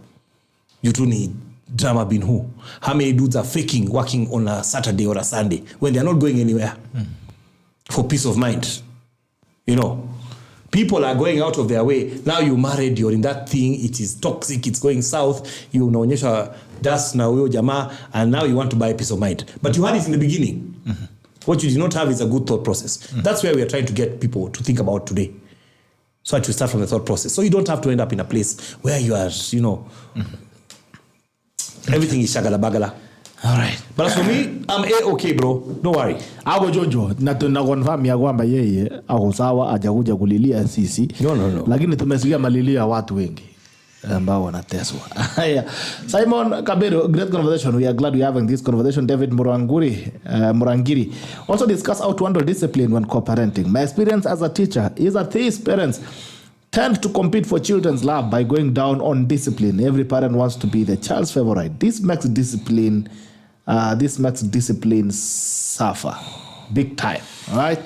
You do need drama bin who? How many dudes are faking working on a Saturday or a Sunday when they are not going anywhere for peace of mind? People are going out of their way. Now you married, you're in that thing, it is toxic, it's going south, you unaonyesha dust na huyo jamaa, and now you want to buy peace of mind. But you had it in the beginning. What you did not have is a good thought process. That's where we are trying to get people to think about today. So that you start from the thought process. So you don't have to end up in a place where you are, everything is shagala bagala. All right. But as for me, I'm okay, bro. Don't worry. Ako Jojo, na confirm ya kwamba yeye ako sawa hajakuja kulilia sisi. No. Lakini tumesikia malilia ya watu wengi ambao wanateswa. Simon Kabero, great conversation. We are glad we're having this conversation. David Murangiri also discuss how to handle discipline when co-parenting. My experience as a teacher is that these parents tend to compete for children's love by going down on discipline. Every parent wants to be the child's favorite. This makes discipline suffer big time. All right.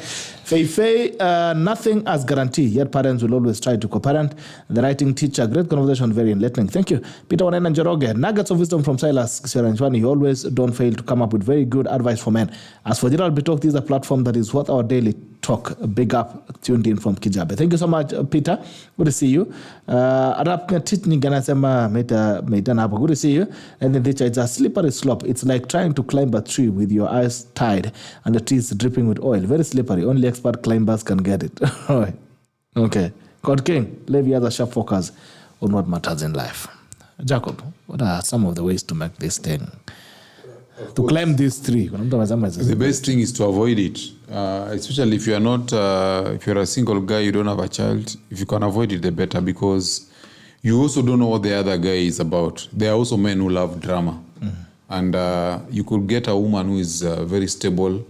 Fei, nothing as guarantee. Yet parents will always try to co-parent. The writing teacher, great conversation, very enlightening. Thank you. Peter Wanena Njoroge, nuggets of wisdom from Silas Seranchwani. You always don't fail to come up with very good advice for men. As for Gerald Bitok, this is a platform that is worth our daily talk. Big up, tuned in from Kijabe. Thank you so much, Peter. Good to see you. Good to see you. And then teacher, it's a slippery slope. It's like trying to climb a tree with your eyes tied and the tree is dripping with oil. Very slippery. Only expert climbers can get it. All right. Okay. God King, Levi has a sharp focus on what matters in life. Jacob, what are some of the ways to make this thing? To climb this tree? The best thing is to avoid it. Especially if you are not, if you're a single guy, you don't have a child. If you can avoid it, the better, because you also don't know what the other guy is about. There are also men who love drama. And you could get a woman who is very stable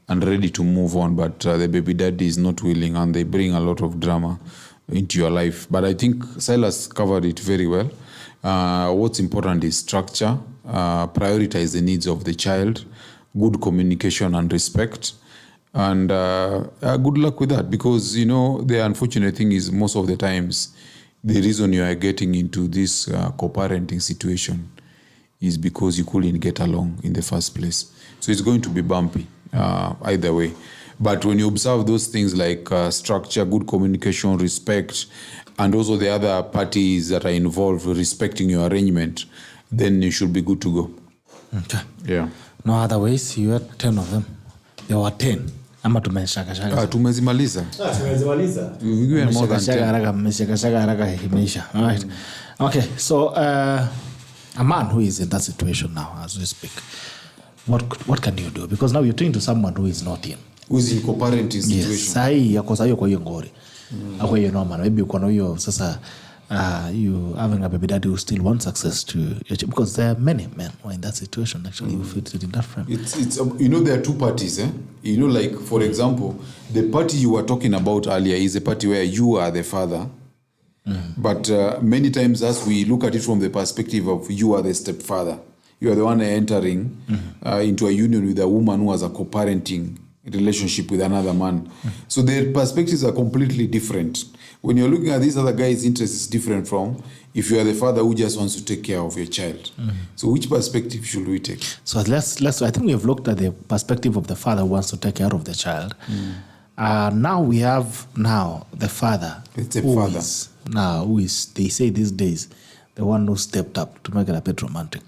and ready to move on, but the baby daddy is not willing, and they bring a lot of drama into your life. But I think Silas covered it very well. What's important is structure, prioritize the needs of the child, good communication and respect, and good luck with that, because the unfortunate thing is most of the times the reason you are getting into this co-parenting situation is because you couldn't get along in the first place. So it's going to be bumpy either way. But when you observe those things like structure, good communication, respect, and also the other parties that are involved respecting your arrangement, then you should be good to go. Okay. Yeah. No other ways, you had 10 of them. There were 10. Ama tumeshaka. Tumezimaliza. Tumezimaliza. We've given more than 10. Mmeshaka haraka imeisha. All right. Okay, so a man who is in that situation now, as we speak, what can you do? Because now you're talking to someone who is not in. Who is in co-parenting situation. Yes, sahi yako sahi kwa hiyo ngori. Ako hiyo normal. Maybe uko na hiyo sasa you having a baby daddy who still wants access to your child, because there are many men who are in that situation. Actually, you fit it in that frame. It's there are two parties. Like for example, the party you were talking about earlier is a party where you are the father. But many times, as we look at it from the perspective of you are the stepfather, you are the one entering into a union with a woman who has a co-parenting relationship with another man. So their perspectives are completely different. When you're looking at this other guy's interest is different from if you are the father who just wants to take care of your child. So which perspective should we take? So let's. I think we have looked at the perspective of the father who wants to take care of the child. Now we have the father. It's a father. Who is, they say these days, the one who stepped up to make it a bit romantic.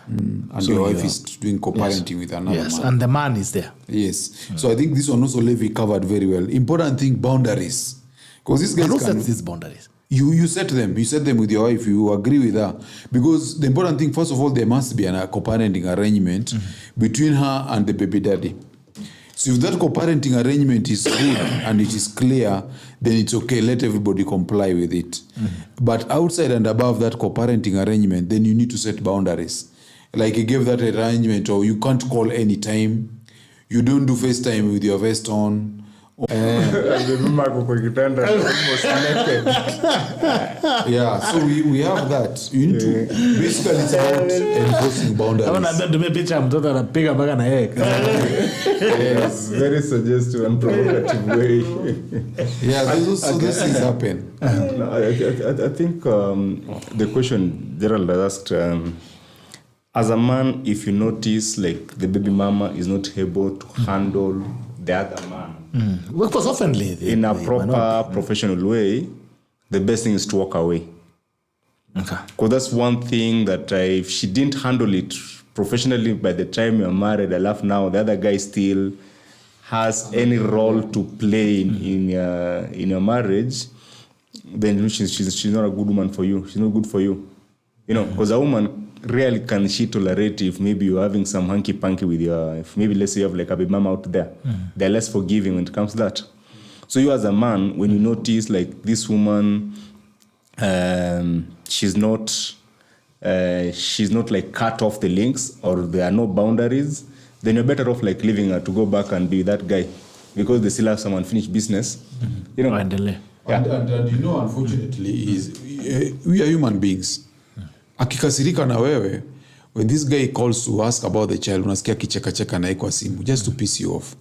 And so your wife is doing co-parenting with another man. And the man is there. Yes. So I think this one also Levi covered very well. Important thing, boundaries. Because these guys who sets these boundaries? You set them. You set them with your wife. You agree with her. Because the important thing, first of all, there must be a co-parenting arrangement between her and the baby daddy. So if that co-parenting arrangement is good and it is clear, then it's okay. Let everybody comply with it. But outside and above that co-parenting arrangement, then you need to set boundaries. Like you gave that arrangement, or you can't call any time. You don't do FaceTime with your vest on. Yeah, so we have that. You need to, basically it's about enforcing boundaries. Yes, very suggestive and provocative way. Yeah, those things happen. No, I think the question Gerald asked, as a man, if you notice like the baby mama is not able to handle the other man because oftenly in a proper professional way, the best thing is to walk away. Okay. Because that's one thing that if she didn't handle it professionally by the time you're married, I laugh now, the other guy still has any role to play in your marriage, then she's not a good woman for you. She's not good for you. Because a woman rarely can she tolerate if maybe you're having some hanky-panky with if maybe let's say you have like a baby mama out there. They're less forgiving when it comes to that. So you as a man, when you notice like this woman, she's not like cut off the links or there are no boundaries, then you're better off like leaving her to go back and be that guy, because they still have some unfinished business. And unfortunately, we are human beings. Akikasirika na wewe, when this guy calls to ask about the child, unasikia kicheka na kwa simu just to piss you off.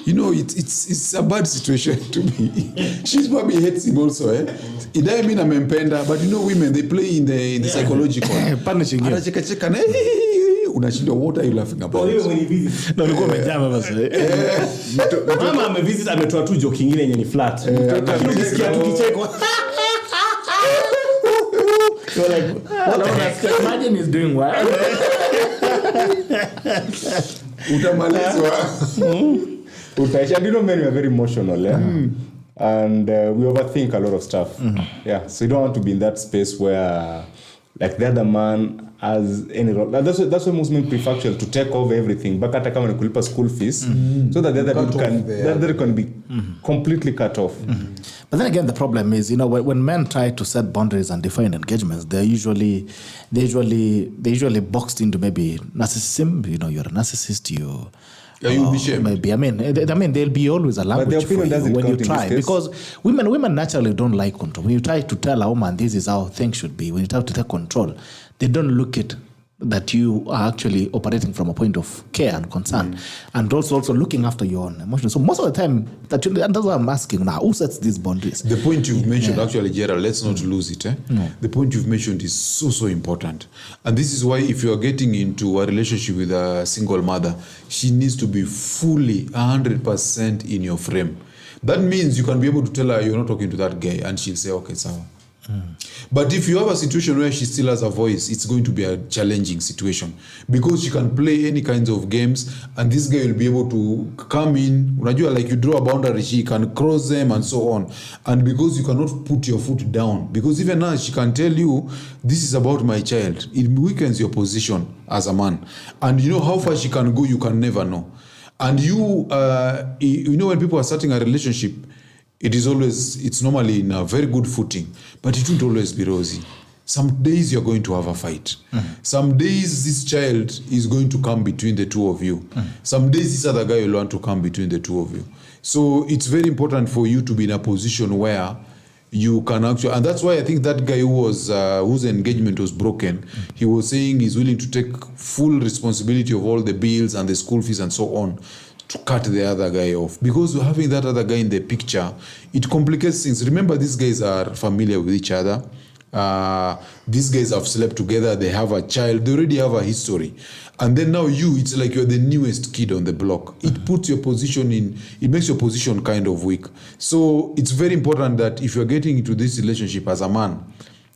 It's a bad situation to be. She's probably hates him also. It doesn't mean amempenda, but women, they play in the psychological. Punishing you. Anacheka na unashindwa, what are you laughing about? Na ulikuwa umejama basi. Mama amevisit, ametoa tu joke nyingine yenye ni flat. Ukisikia tukichekwa. You're like, what imagine he's doing well. Utamalizwa. Utaisha. Men are very emotional, and we overthink a lot of stuff. Yeah, so you don't want to be in that space where like the other man has any role. That's why most men prefer actually to take over everything. But hata kama ni kulipa school fees, so that the other can be completely cut off. But then again, the problem is, when men try to set boundaries and define engagements, they're usually boxed into maybe narcissism. You're a narcissist. You'll be shamed. Maybe. I mean, there'll be always a language for you when you try, because women naturally don't like control. When you try to tell a woman this is how things should be, when you try to take control, they don't look at that you are actually operating from a point of care and concern, and also looking after your own emotions. So most of the time, and that's what I'm asking now, who sets these boundaries? The point you've mentioned, actually, Gerald, let's not lose it. No. The point you've mentioned is so important. And this is why if you are getting into a relationship with a single mother, she needs to be fully 100% in your frame. That means you can be able to tell her you're not talking to that guy, and she'll say, okay, it's our. But if you have a situation where she still has a voice, it's going to be a challenging situation, because she can play any kinds of games, and this guy will be able to come in, like you draw a boundary, she can cross them and so on. And because you cannot put your foot down, because even now she can tell you, this is about my child, it weakens your position as a man. And how far she can go, you can never know. And when people are starting a relationship, it's normally in a very good footing, but it won't always be rosy. Some days you're going to have a fight. Some days this child is going to come between the two of you. Some days this other guy will want to come between the two of you. So it's very important for you to be in a position where you can actually, and that's why I think that guy whose engagement was broken, he was saying he's willing to take full responsibility of all the bills and the school fees and so on, to cut the other guy off. Because having that other guy in the picture, it complicates things. Remember, these guys are familiar with each other. These guys have slept together. They have a child. They already have a history. And then now it's like you're the newest kid on the block. It puts your position it makes your position kind of weak. So it's very important that if you're getting into this relationship as a man,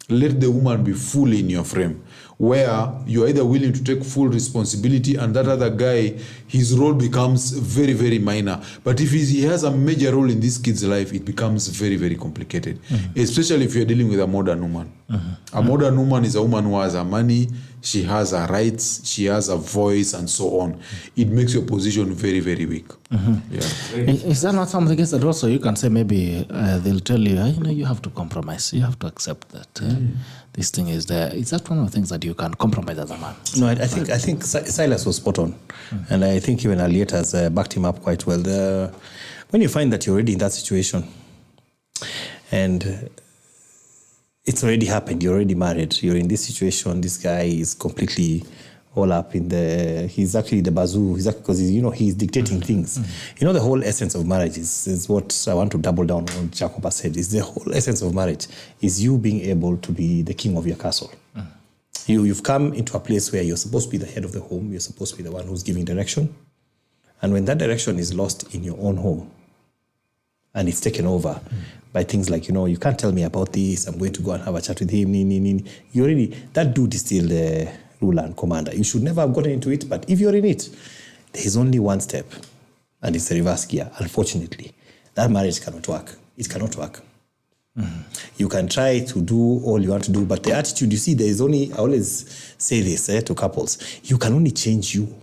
let the woman be fully in your frame, where you're either willing to take full responsibility, and that other guy, his role becomes very, very minor. But if he has a major role in this kid's life, it becomes very, very complicated, especially if you're dealing with a modern woman. A modern woman is a woman who has her money, she has her rights, she has a voice, and so on. It makes your position very, very weak. Is that not something that also you can say, maybe they'll tell you, you have to compromise, you have to accept that this thing is there. Is that one of the things that you can compromise as a man? No, I think Silas was spot on, and I think even Aliet has backed him up quite well. When you find that you're already in that situation, and it's already happened, you're already married, you're in this situation, this guy is completely all up in he's actually the bazoo, because he's dictating things. The whole essence of marriage is what I want to double down on what Jacob said, is the whole essence of marriage is you being able to be the king of your castle. You've come into a place where you're supposed to be the head of the home, you're supposed to be the one who's giving direction. And when that direction is lost in your own home, and it's taken over by things like, you can't tell me about this, I'm going to go and have a chat with him, that dude is still the ruler and commander. You should never have gotten into it, but if you're in it, there is only one step, and it's the reverse gear, unfortunately. That marriage cannot work. It cannot work. You can try to do all you want to do, but the attitude, you see, there is only, I always say this to couples, you can only change you.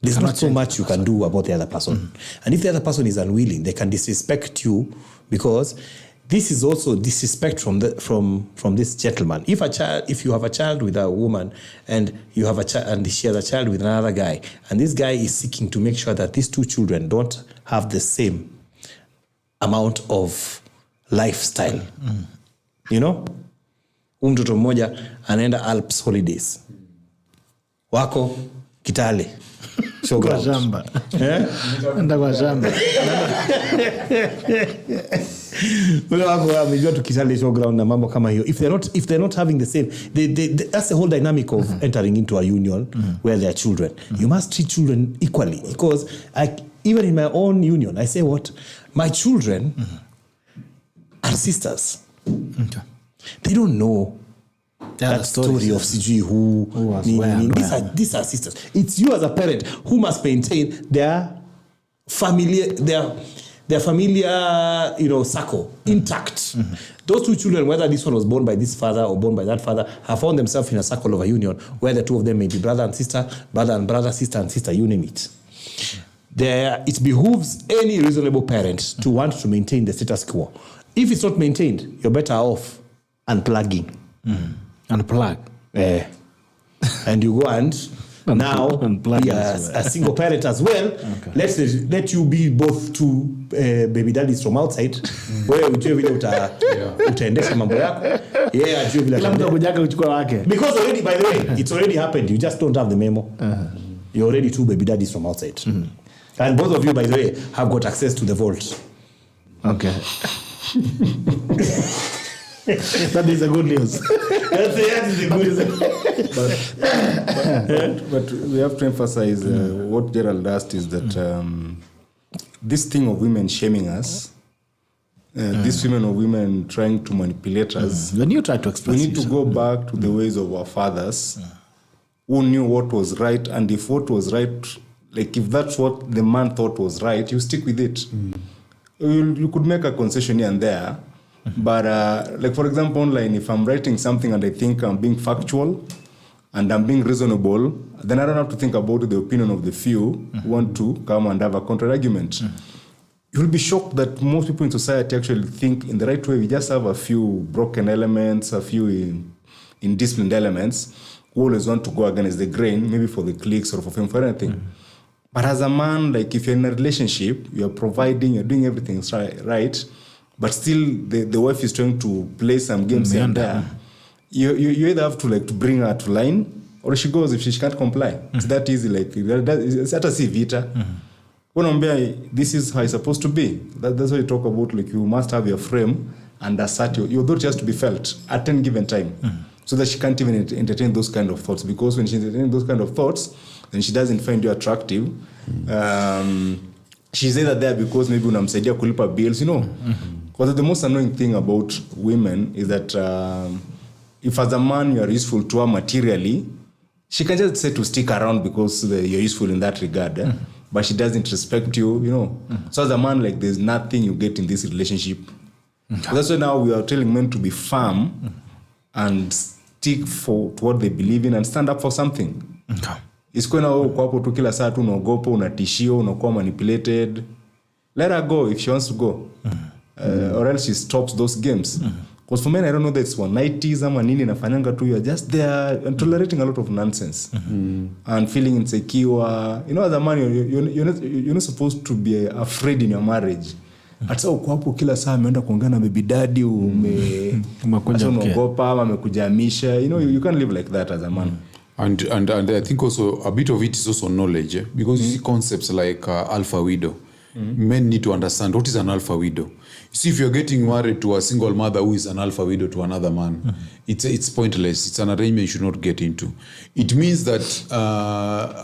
There's not so much you can do about the other person. And if the other person is unwilling, they can disrespect you, because this is also disrespect from this gentleman. If you have a child with a woman, and you have a child, and she has a child with another guy, and this guy is seeking to make sure that these two children don't have the same amount of lifestyle. Mtoto mmoja anaenda Alps holidays, wako Kitale kwa shamba. Enda kwa shamba. Amejua tukisali showground na mambo kama hiyo. If they're not having the same, that's the whole dynamic of entering into a union where there are children. You must treat children equally, because even in my own union, I say what? My children are sisters. Okay. They don't know that story of CG these are sisters. It's you as a parent who must maintain their family, their familiar, circle intact. Those two children, whether this one was born by this father or born by that father, have found themselves in a circle of a union where the two of them may be brother and sister, sister and sister, you name it. It behooves any reasonable parent to want to maintain the status quo. If it's not maintained, you're better off unplugging. Unplug. And you go and now be a single parent as well. Okay. Let you be both two baby daddies from outside. Wewe ujue vile utaendesha mambo yako. Yeah, ajue vile. Because already, by the way, it's already happened. You just don't have the memo. You're already two baby daddies from outside. And both of you, by the way, have got access to the vault. Okay. That is a good news. That is a good news. But we have to emphasize what Gerald asked is that this thing of women shaming us, this women trying to manipulate us. When you try to express, we need to go back to the ways of our fathers who knew what was right, and if what was right, like if that's what the man thought was right, you stick with it. You could make a concession here and there. But like for example, online, if I'm writing something and I think I'm being factual and I'm being reasonable, then I don't have to think about the opinion of the few who want to come and have a counter-argument. You'll be shocked that most people in society actually think in the right way. We just have a few broken elements, a few indisciplined elements who always want to go against the grain, maybe for the clicks or for fame, for anything. But as a man, like if you're in a relationship, you're providing, you're doing everything right, but still the wife is trying to play some games here and there. You either have to to bring her to line, or she goes if she can't comply. It's that easy. It's at a vita. This is how it's supposed to be. That's why you talk about you must have your frame and assert your thought has to be felt at any given time, so that she can't even entertain those kind of thoughts. Because when she entertains those kind of thoughts, then she doesn't find you attractive. She's either there because maybe unamsaidia kulipa bills, Because the most annoying thing about women is that if as a man you are useful to her materially, she can just say to stick around because you're useful in that regard, but she doesn't respect you, So as a man, there's nothing you get in this relationship. That's why now we are telling men to be firm and stick to what they believe in and stand up for something. Isikuwe na uko hapo tu kila saa tu unaogopa, unatishio, unakuwa manipulated. Let her go if she wants to go. Or else she stops those games. Because for men, I don't know that it's 190s ama nini nafanyanga tu, you're just there and tolerating a lot of nonsense. And feeling insecure. As a man, you're not supposed to be afraid in your marriage. Hata uko hapo kila saa ameenda kuongea na baby daddy, unaogopa ama amekujamisha. You can't live like that as a man. And I think also a bit of it is also knowledge, because you see concepts like alpha widow. Men need to understand what is an alpha widow. You see, if you're getting married to a single mother who is an alpha widow to another man, it's pointless. It's an arrangement you should not get into. It means that,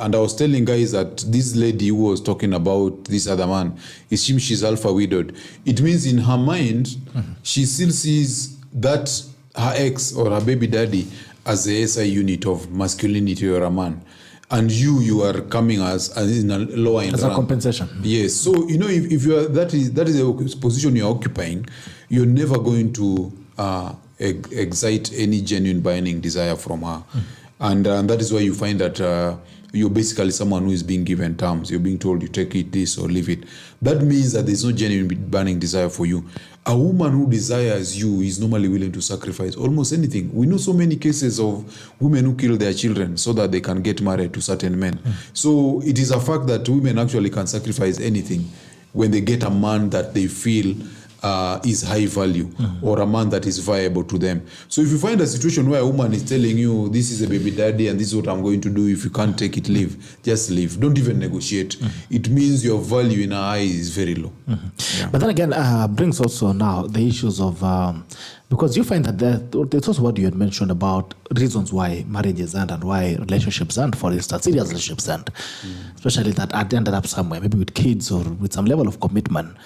and I was telling guys that this lady who was talking about this other man, she's alpha widowed. It means in her mind, she still sees that her ex or her baby daddy as a SI unit of masculinity or a man. And you are coming as in a lower in as rank. A compensation. Yes. So if you are that is the position you're occupying, you're never going to excite any genuine binding desire from her. And that is why you find that you're basically someone who is being given terms. You're being told you take it this or leave it. That means that there's no genuine burning desire for you. A woman who desires you is normally willing to sacrifice almost anything. We know so many cases of women who kill their children so that they can get married to certain men. So it is a fact that women actually can sacrifice anything when they get a man that they feel is high value or a man that is viable to them. So if you find a situation where a woman is telling you this is a baby daddy and this is what I'm going to do, if you can't take it, leave. Just leave. Don't even negotiate. It means your value in her eye is very low. Yeah. But then again, brings also now the issues of because you find that there's also what you had mentioned about reasons why marriages end and why relationships end, for instance, serious relationships end, especially that ended up somewhere, maybe with kids or with some level of commitment.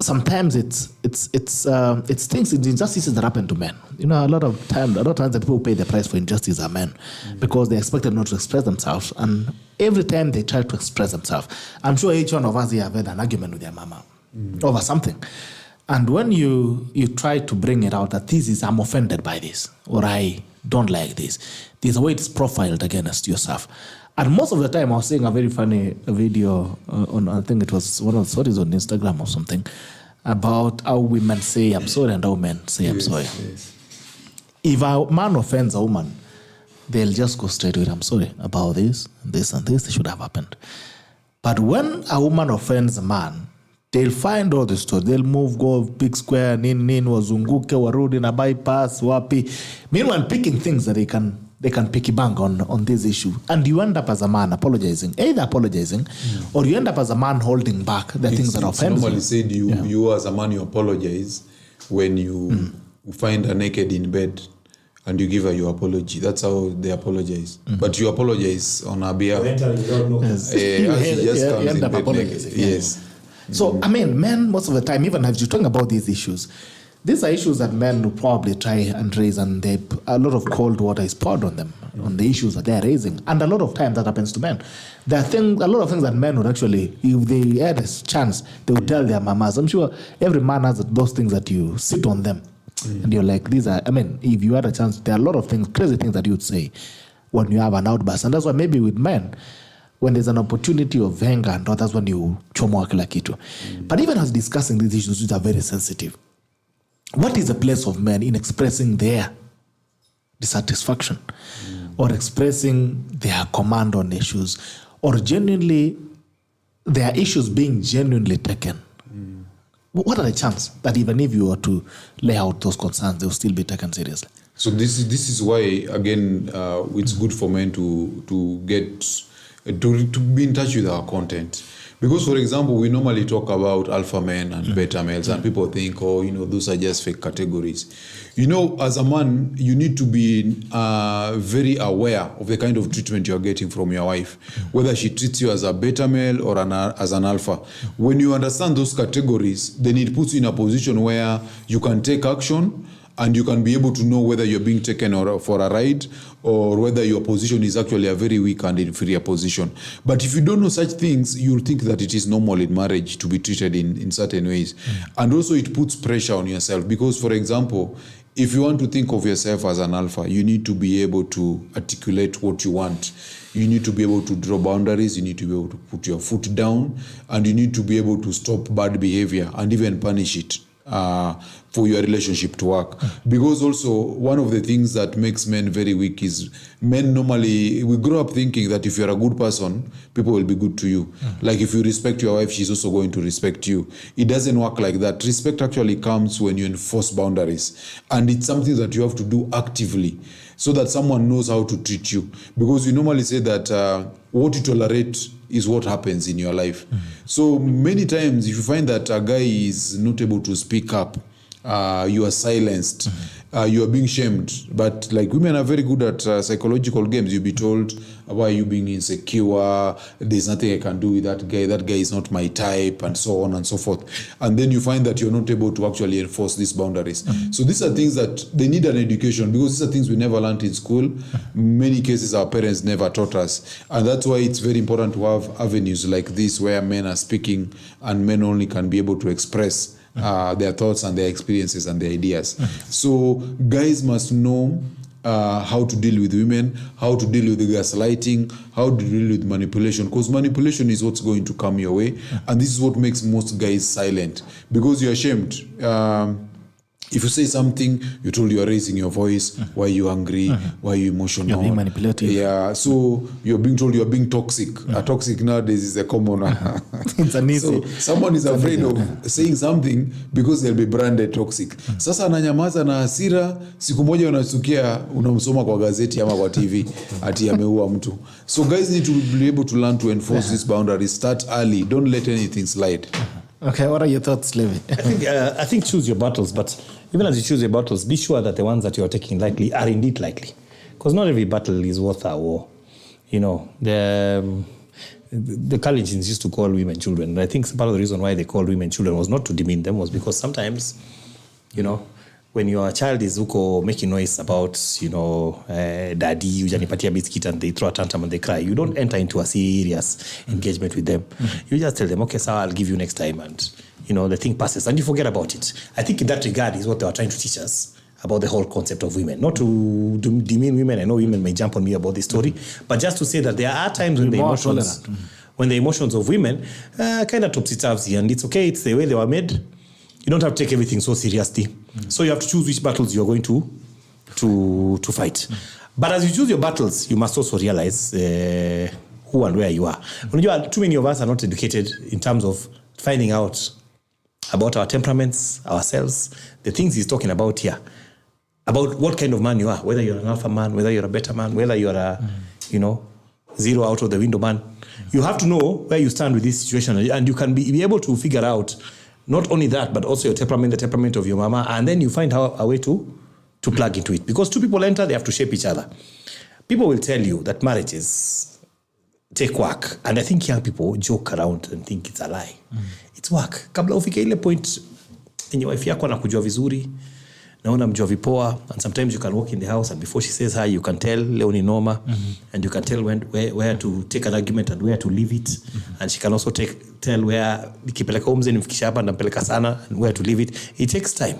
sometimes it's things, it's injustices that happen to men. A lot of times the people who pay the price for injustice are men, because they're expected not to express themselves, and every time they try to express themselves, I'm sure each one of us here have had an argument with their mama over something. And when you try to bring it out that I'm offended by this, or I don't like this, there's a way it's profiled against yourself. And most of the time, I was seeing a very funny video on, I think it was one of the stories on Instagram or something, about how women say I'm sorry and how men say I'm sorry. Yes. If a man offends a woman, they'll just go straight to it. I'm sorry about this, and this should have happened. But when a woman offends a man, they'll find all the stories. They'll move, go big square, nini, wazunguke, warudi na bypass, wapi. Meanwhile, picking things that they can picky bang on this issue. And you end up as a man apologizing, or you end up as a man holding back the things that offend you. Normally said you as a man, you apologize when you find her naked in bed and you give her your apology. That's how they apologize. But you apologize on her behalf. Yes. You end up apologizing. Yes. So, I mean, men, most of the time, even as you're talking about these issues, these are issues that men will probably try and raise, and a lot of cold water is poured on them, on the issues that they're raising. And a lot of times that happens to men. There are a lot of things that men would actually, if they had a chance, they would tell their mamas. I'm sure every man has those things that you sit on them. And you're like, if you had a chance, there are a lot of things, crazy things that you would say when you have an outburst. And that's why maybe with men, when there's an opportunity of anger, and that's when you chomoa kila kitu. But even as discussing these issues, which are very sensitive, what is the place of men in expressing their dissatisfaction or expressing their command on issues, or genuinely their issues being genuinely taken? What are the chances that even if you were to lay out those concerns, they will still be taken seriously? So this is why, again, it's good for men to be in touch with our content. Because, for example, we normally talk about alpha men and beta males, and people think, those are just fake categories. As a man, you need to be very aware of the kind of treatment you're getting from your wife, whether she treats you as a beta male or as an alpha. When you understand those categories, then it puts you in a position where you can take action, and you can be able to know whether you're being taken for a ride, or whether your position is actually a very weak and inferior position. But if you don't know such things, you'll think that it is normal in marriage to be treated in certain ways. And also it puts pressure on yourself, because, for example, if you want to think of yourself as an alpha, you need to be able to articulate what you want. You need to be able to draw boundaries. You need to be able to put your foot down, and you need to be able to stop bad behavior and even punish it for your relationship to work. Because also one of the things that makes men very weak is men normally, we grow up thinking that if you're a good person, people will be good to you. Like if you respect your wife, she's also going to respect you. It doesn't work like that. Respect actually comes when you enforce boundaries, and it's something that you have to do actively so that someone knows how to treat you. Because we normally say that what you tolerate is what happens in your life. So many times if you find that a guy is not able to speak up, you are silenced, you are being shamed. But like women are very good at psychological games. You'll be told, why are you being insecure? There's nothing I can do with that guy is not my type, and so on and so forth. And then you find that you're not able to actually enforce these boundaries. So these are things that they need an education, because these are things we never learned in school. Many cases our parents never taught us. And that's why it's very important to have avenues like this where men are speaking, and men only can be able to express their thoughts and their experiences and their ideas. So guys must know how to deal with women, how to deal with the gaslighting, how to deal with manipulation, because manipulation is what's going to come your way. And this is what makes most guys silent, because you're ashamed. If you say something, you're told you are raising your voice. Why are you angry? Why are you emotional? You're being manipulative. Yeah, so you're being told you're being toxic. Toxic nowadays is a common. It's an easy. So someone is afraid of saying something because they'll be branded toxic. Sasa ananyamaza na hasira, siku moja unasukia unamsoma kwa gazeti ama kwa TV ati ameua mtu. So guys need to be able to learn to enforce these boundaries. Start early. Don't let anything slide. Okay, what are your thoughts, Levi? I think choose your battles, but even as you choose your battles, be sure that the ones that you're taking lightly are indeed likely. Because not every battle is worth a war. the Kalenjins used to call women children. And I think part of the reason why they called women children was not to demean them, was because sometimes, when your child is making noise about, daddy, ujanipatia biscuit, and they throw a tantrum and they cry, you don't enter into a serious engagement with them. You just tell them, okay, sir, I'll give you next time. And, the thing passes and you forget about it. I think in that regard is what they were trying to teach us about the whole concept of women. Not to demean women. I know women may jump on me about this story, but just to say that there are times when the emotions of women kind of topsy-turvy, and it's okay, it's the way they were made. You don't have to take everything so seriously. So you have to choose which battles you're going to fight. But as you choose your battles, you must also realize who and where you are. Too many of us are not educated in terms of finding out about our temperaments, ourselves, the things he's talking about here, about what kind of man you are, whether you're an alpha man, whether you're a beta man, whether you're a, zero out of the window man. You have to know where you stand with this situation, and you can be able to figure out not only that, but also your temperament, the temperament of your mama, and then you find a way to plug into it. Because two people enter, they have to shape each other. People will tell you that marriages take work, and I think young people joke around and think it's a lie. It's work. Kabla ufike ile point yenye wife yako anakujua vizuri, naona mjua vipoa, and sometimes you can walk in the house and before she says hi, you can tell leo ni noma, and you can tell where to take an argument and where to leave it, and she can also tell where nikipeleka umze nimfikisha hapa nampeleka sana, and where to leave it. It takes time.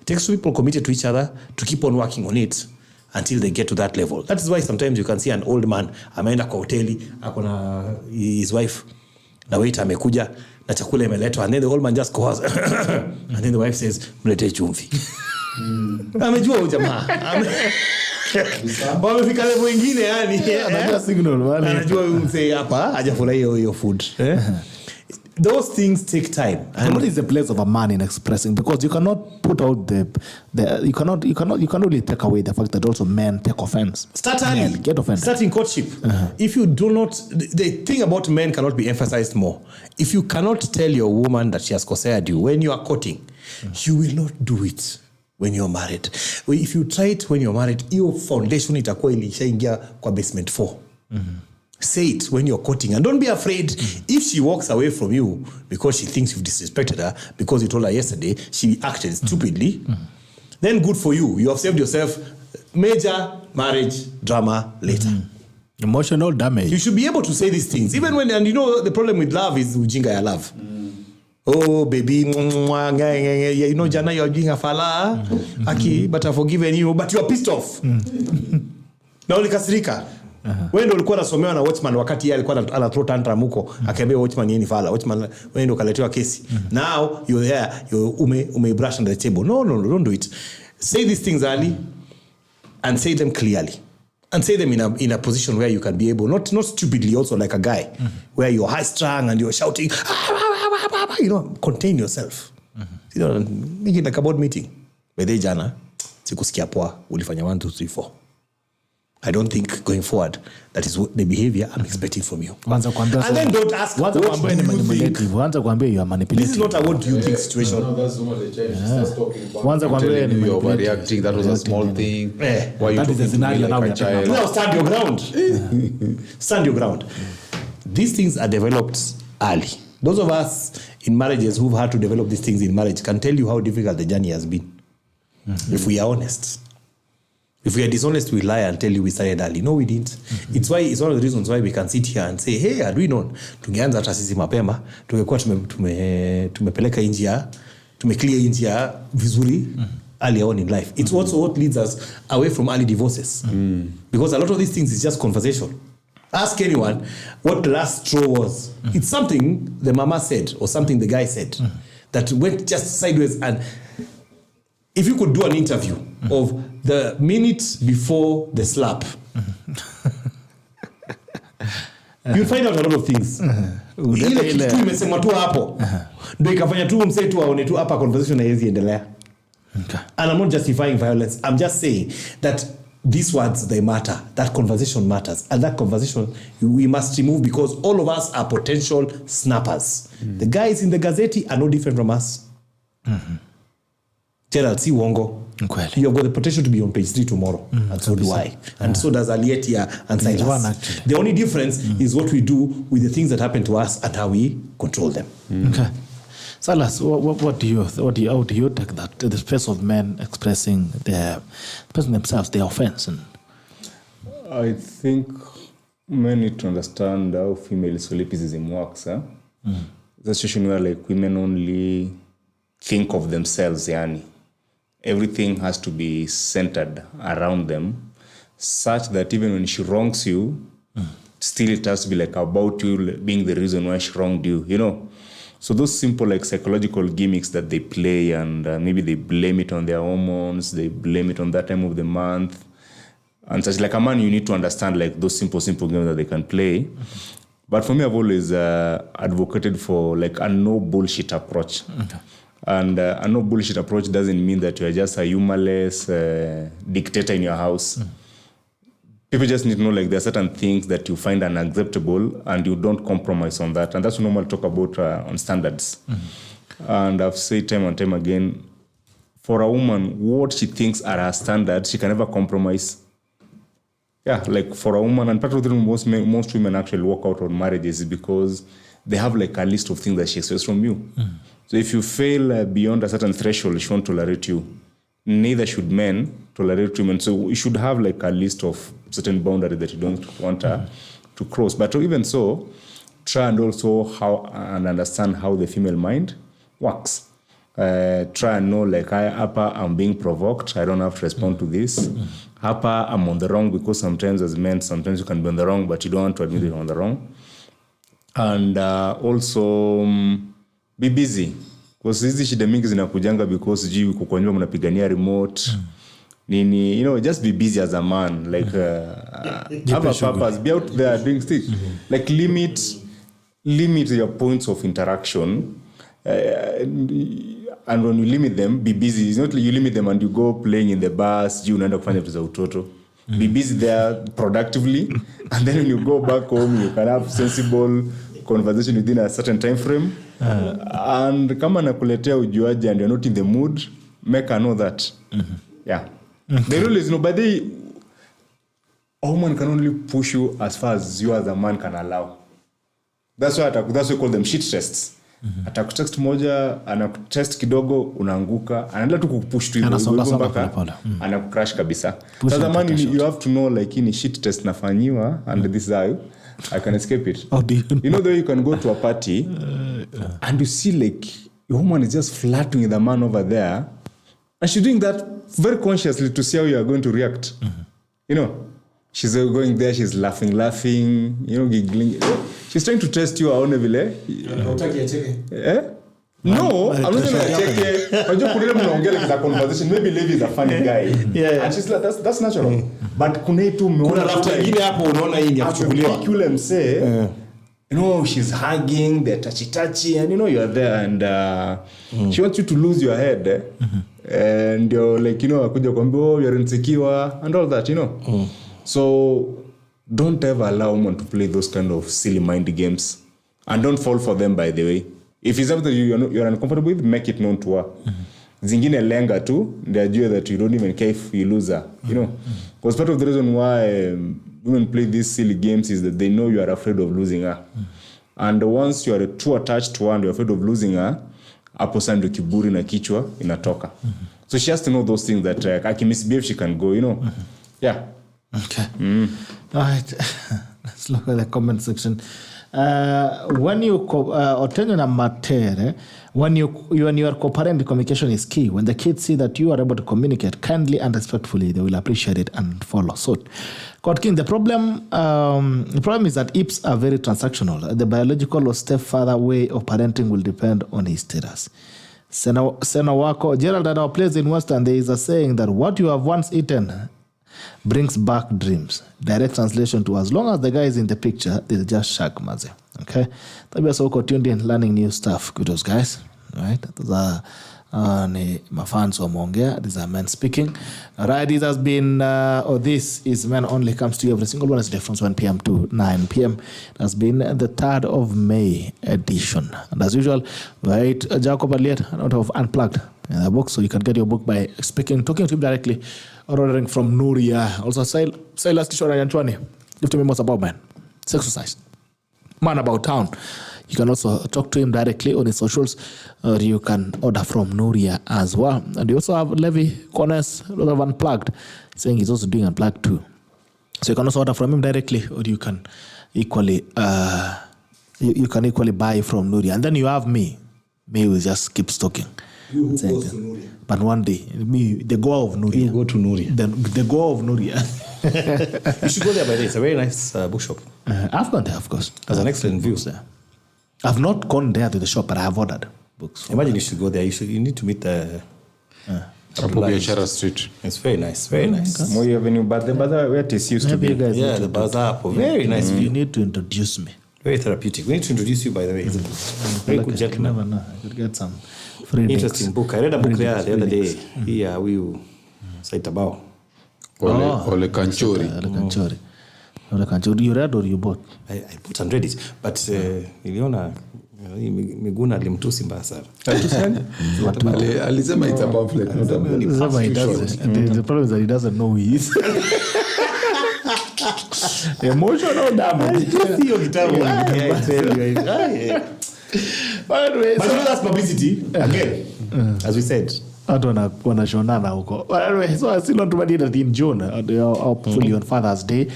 It takes two people committed to each other to keep on working on it until they get to that level. That is why sometimes you can see an old man ameenda kwa hoteli, akona his wife, na waiter amekuja na chakula imeletwa, and then the old man just goes and then the wife says mlete chumvi. Amejua huyo jamaa. Wamefika level nyingine yani. Anajua signal wale. Anajua mzee hapa hajafurahia hiyo food. Those things take time. And what is the place of a man in expressing? Because you cannot put out you cannot really take away the fact that also men take offense. Start early. Men get offended. Start in courtship. If you do not, the thing about men cannot be emphasized more. If you cannot tell your woman that she has courted you when you are courting, you will not do it when you're married. If you try it when you're married, your foundation itakuwa ilishaingia kwa basement 4. Say it when you're courting, and don't be afraid if she walks away from you because she thinks you've disrespected her because you told her yesterday she acted stupidly. Then good for you. You have saved yourself major marriage drama later. Emotional damage. You should be able to say these things even when, and the problem with love is ujinga ya love. Oh baby, jana you're doing a fala, aki, but I've forgiven you, but you're pissed off. Na ulikasirika. Wewe ndio ulikuwa unasomewa na watchman wakati yeye alikuwa anatoa tantrum huko, akaambia watchman yeye ni fala. Watchman wewe ndio kaletewa kesi. Now you're there, you brush on the table. No, don't do it. Say these things early and say them clearly. And say them in a position where you can be able, not stupidly also like a guy, where you're high strung and you're shouting, contain yourself. Make it like a board meeting. Bede jana, sikusikia poa, ulifanya 1, 2, 3, 4. I don't think going forward that is what the behavior I'm expecting from you. And then don't ask what do you think. You are manipulative. This is not a what do you think situation. No, that's not the change. Just talking about telling you you're overreacting. That was a small thing. Why you talking to me like a child? Now stand your ground. Stand your ground. These things are developed early. Those of us in marriages who've had to develop these things in marriage can tell you how difficult the journey has been. If we are honest. If we are dishonest, we lie and tell you we started early. No, we didn't. It's one of the reasons why we can sit here and say, hey, had we known, tungeanza hata sisi mapema, tungekuwa tumepeleka injia, tumeclear injia vizuri early on in life. It's also what leads us away from early divorces. Because a lot of these things is just conversation. Ask anyone what the last straw was. It's something the mama said or something the guy said that went just sideways. And if you could do an interview of the minute before the slap, you'll find out a lot of things. Ile kitu imesema tu hapo ndio ikafanya tu mse tu aone tu hapa conversation haiwezi endelea. And I'm not justifying violence. I'm just saying that these words, they matter. That conversation matters. And that conversation we must remove because all of us are potential snappers. The guys in the Gazette are no different from us. Gerald, si uongo. You have got the potential to be on page 3 tomorrow, and so do I. And so does Alietia and Silas. The only difference is what we do with the things that happen to us and how we control them. Okay. Silas, how do you take that, the space of men expressing themselves, their offense? I think men need to understand how female solipsism works. It's a situation where like women only think of themselves, yani. Everything has to be centered around them, such that even when she wrongs you, still it has to be like about you being the reason why she wronged you, you know. So those simple like psychological gimmicks that they play, and maybe they blame it on their hormones, they blame it on that time of the month, and such. Like a man, you need to understand like those simple games that they can play. But for me, I've always advocated for like a no bullshit approach. And a no bullshit approach doesn't mean that you're just a humorless dictator in your house. People just need to know like there are certain things that you find unacceptable and you don't compromise on that. And that's what we normally talk about on standards. And I've said time and time again, for a woman, what she thinks are her standards, she can never compromise. Yeah, like for a woman, and part of the reason most women actually walk out on marriages is because they have like a list of things that she expects from you. So if you fail beyond a certain threshold, she won't tolerate you. Neither should men tolerate women. So you should have like a list of certain boundaries that you don't want her to cross. But even so, try and also and understand how the female mind works. Try and know like I'm being provoked. I don't have to respond to this. I'm on the wrong, because sometimes as men, sometimes you can be on the wrong, but you don't want to admit you're on the wrong. And also be busy, because hizi shida mingi zinakujanga because juu uko kwa nyumba mnapigania remote nini, you know, just be busy as a man, like have a purpose, be out there doing stuff. Like limit your points of interaction, and when you limit them, be busy. It's not like you limit them and you go playing in the bus, you unaenda kufanya vitu za utoto. Be busy there productively, and then when you go back home, you can have sensible conversation within a certain time frame. And kama nakuletea ujuaji and you're not in the mood, make her know that. Yeah. The rule is, but a woman can only push you as far as you as a man can allow. That's why we call them shit tests. Atakutext moja, anakutest kidogo, unaanguka, anaendelea tu kukupush tu hivyo mpaka anakucrash kabisa. So the man, you have to know like in shit test nafanyiwa, and this is how I can escape it. How do you know? Though you can go to a party and you see like your woman is just flirting with the man over there, and she's doing that very consciously to see how you are going to react. You know, she's going there, she's laughing, you know, giggling. She's trying to test you aone vile. No, I'm not going to check. I just put it on like the conversation. Maybe Levi is a funny guy. Yeah. And she's like, that's natural. But kuna tu Kuna rafta ingine hapo unaona hii ni ya kuchukuliwa. Kule mse, you know, she's hugging, they're touchy, and you know you're there, and she wants you to lose your head. And you're like, you know, akuja kwambia, oh, you're insecure, and all that, you know. So don't ever allow women to play those kind of silly mind games, and don't fall for them, by the way. If it's something that you're uncomfortable with, make it known to her. Zingine lenga tu, they ajue that you don't even care if you lose her, you know. Because part of the reason why women play these silly games is that they know you are afraid of losing her. And once you are too attached to her and you're afraid of losing her, hapo sasa ndio kiburi na kichwa inatoka. So she has to know those things that akimisbehave she can go, you know. Yeah. Okay. All right. Let's look at the comment section. When you when you are cooperating, communication is key. When the kids see that you are able to communicate kindly and respectfully, they will appreciate it and follow suit. Court King, the problem is that IPs are very transactional. The biological or stepfather way of parenting will depend on his status. Sena wako, Gerald, at our place in Western, there is a saying that what you have once eaten brings back dreams. Direct translation to, as long as the guy is in the picture, they'll just shag maze. Okay? That was also tuned in, learning new stuff. Kudos, guys. Right? Those are my fans who are these are men speaking. Right, this has been, this is Men Only, comes to you every single Wednesday from 1 p.m. to 9 p.m. It has been the 3rd of May edition. And as usual, right, Jacob Aliet, out of Unplugged. in the book. So you can get your book by talking to him directly, or ordering from Nuria. Also, Silas Kishore Yanchwani, Lift Me Most About Man, Sexercise, Man About Town. You can also talk to him directly on his socials, or you can order from Nuria as well. And you also have Levi Corners, a lot of Unplugged, saying he's also doing Unplugged too. So you can also order from him directly, or you can equally buy from Nuria. And then you have me. Me will just keep stalking. You who goes to Nuria. But one day, me, the goal of Nuria. You go to Nuria. The goal of Nuria. You should go there by the way. It's a very nice bookshop. I've gone there, of course. Has an excellent view. There. I've not gone there to the shop, but I have ordered books. Imagine you should go there. You need to meet the Biashara Street. It's very nice, very nice. Okay. Moi Avenue, but the bazaar where it used to Maybe be. you guys Yeah, need the to bazaar. Very nice You view. need to introduce me. Very therapeutic. We need to introduce you, by the way. He's a very good You gentleman. never know. I could get some free Interesting book. I read a book there the other day. Here we Saitabao. Ole Kanchori. Ole Kanchori. You read or you bought? I put and read it, but niliona Miguna alimtusi mbaya sana. Alisema it's a pamphlet, not a book. The problem is that he doesn't know who he is. Emotional damage. Hiyo kitabu. But that's publicity again, as we said. Watu wanashonana huko. Anyway, so I still want to mention that in June, hopefully on Father's Day,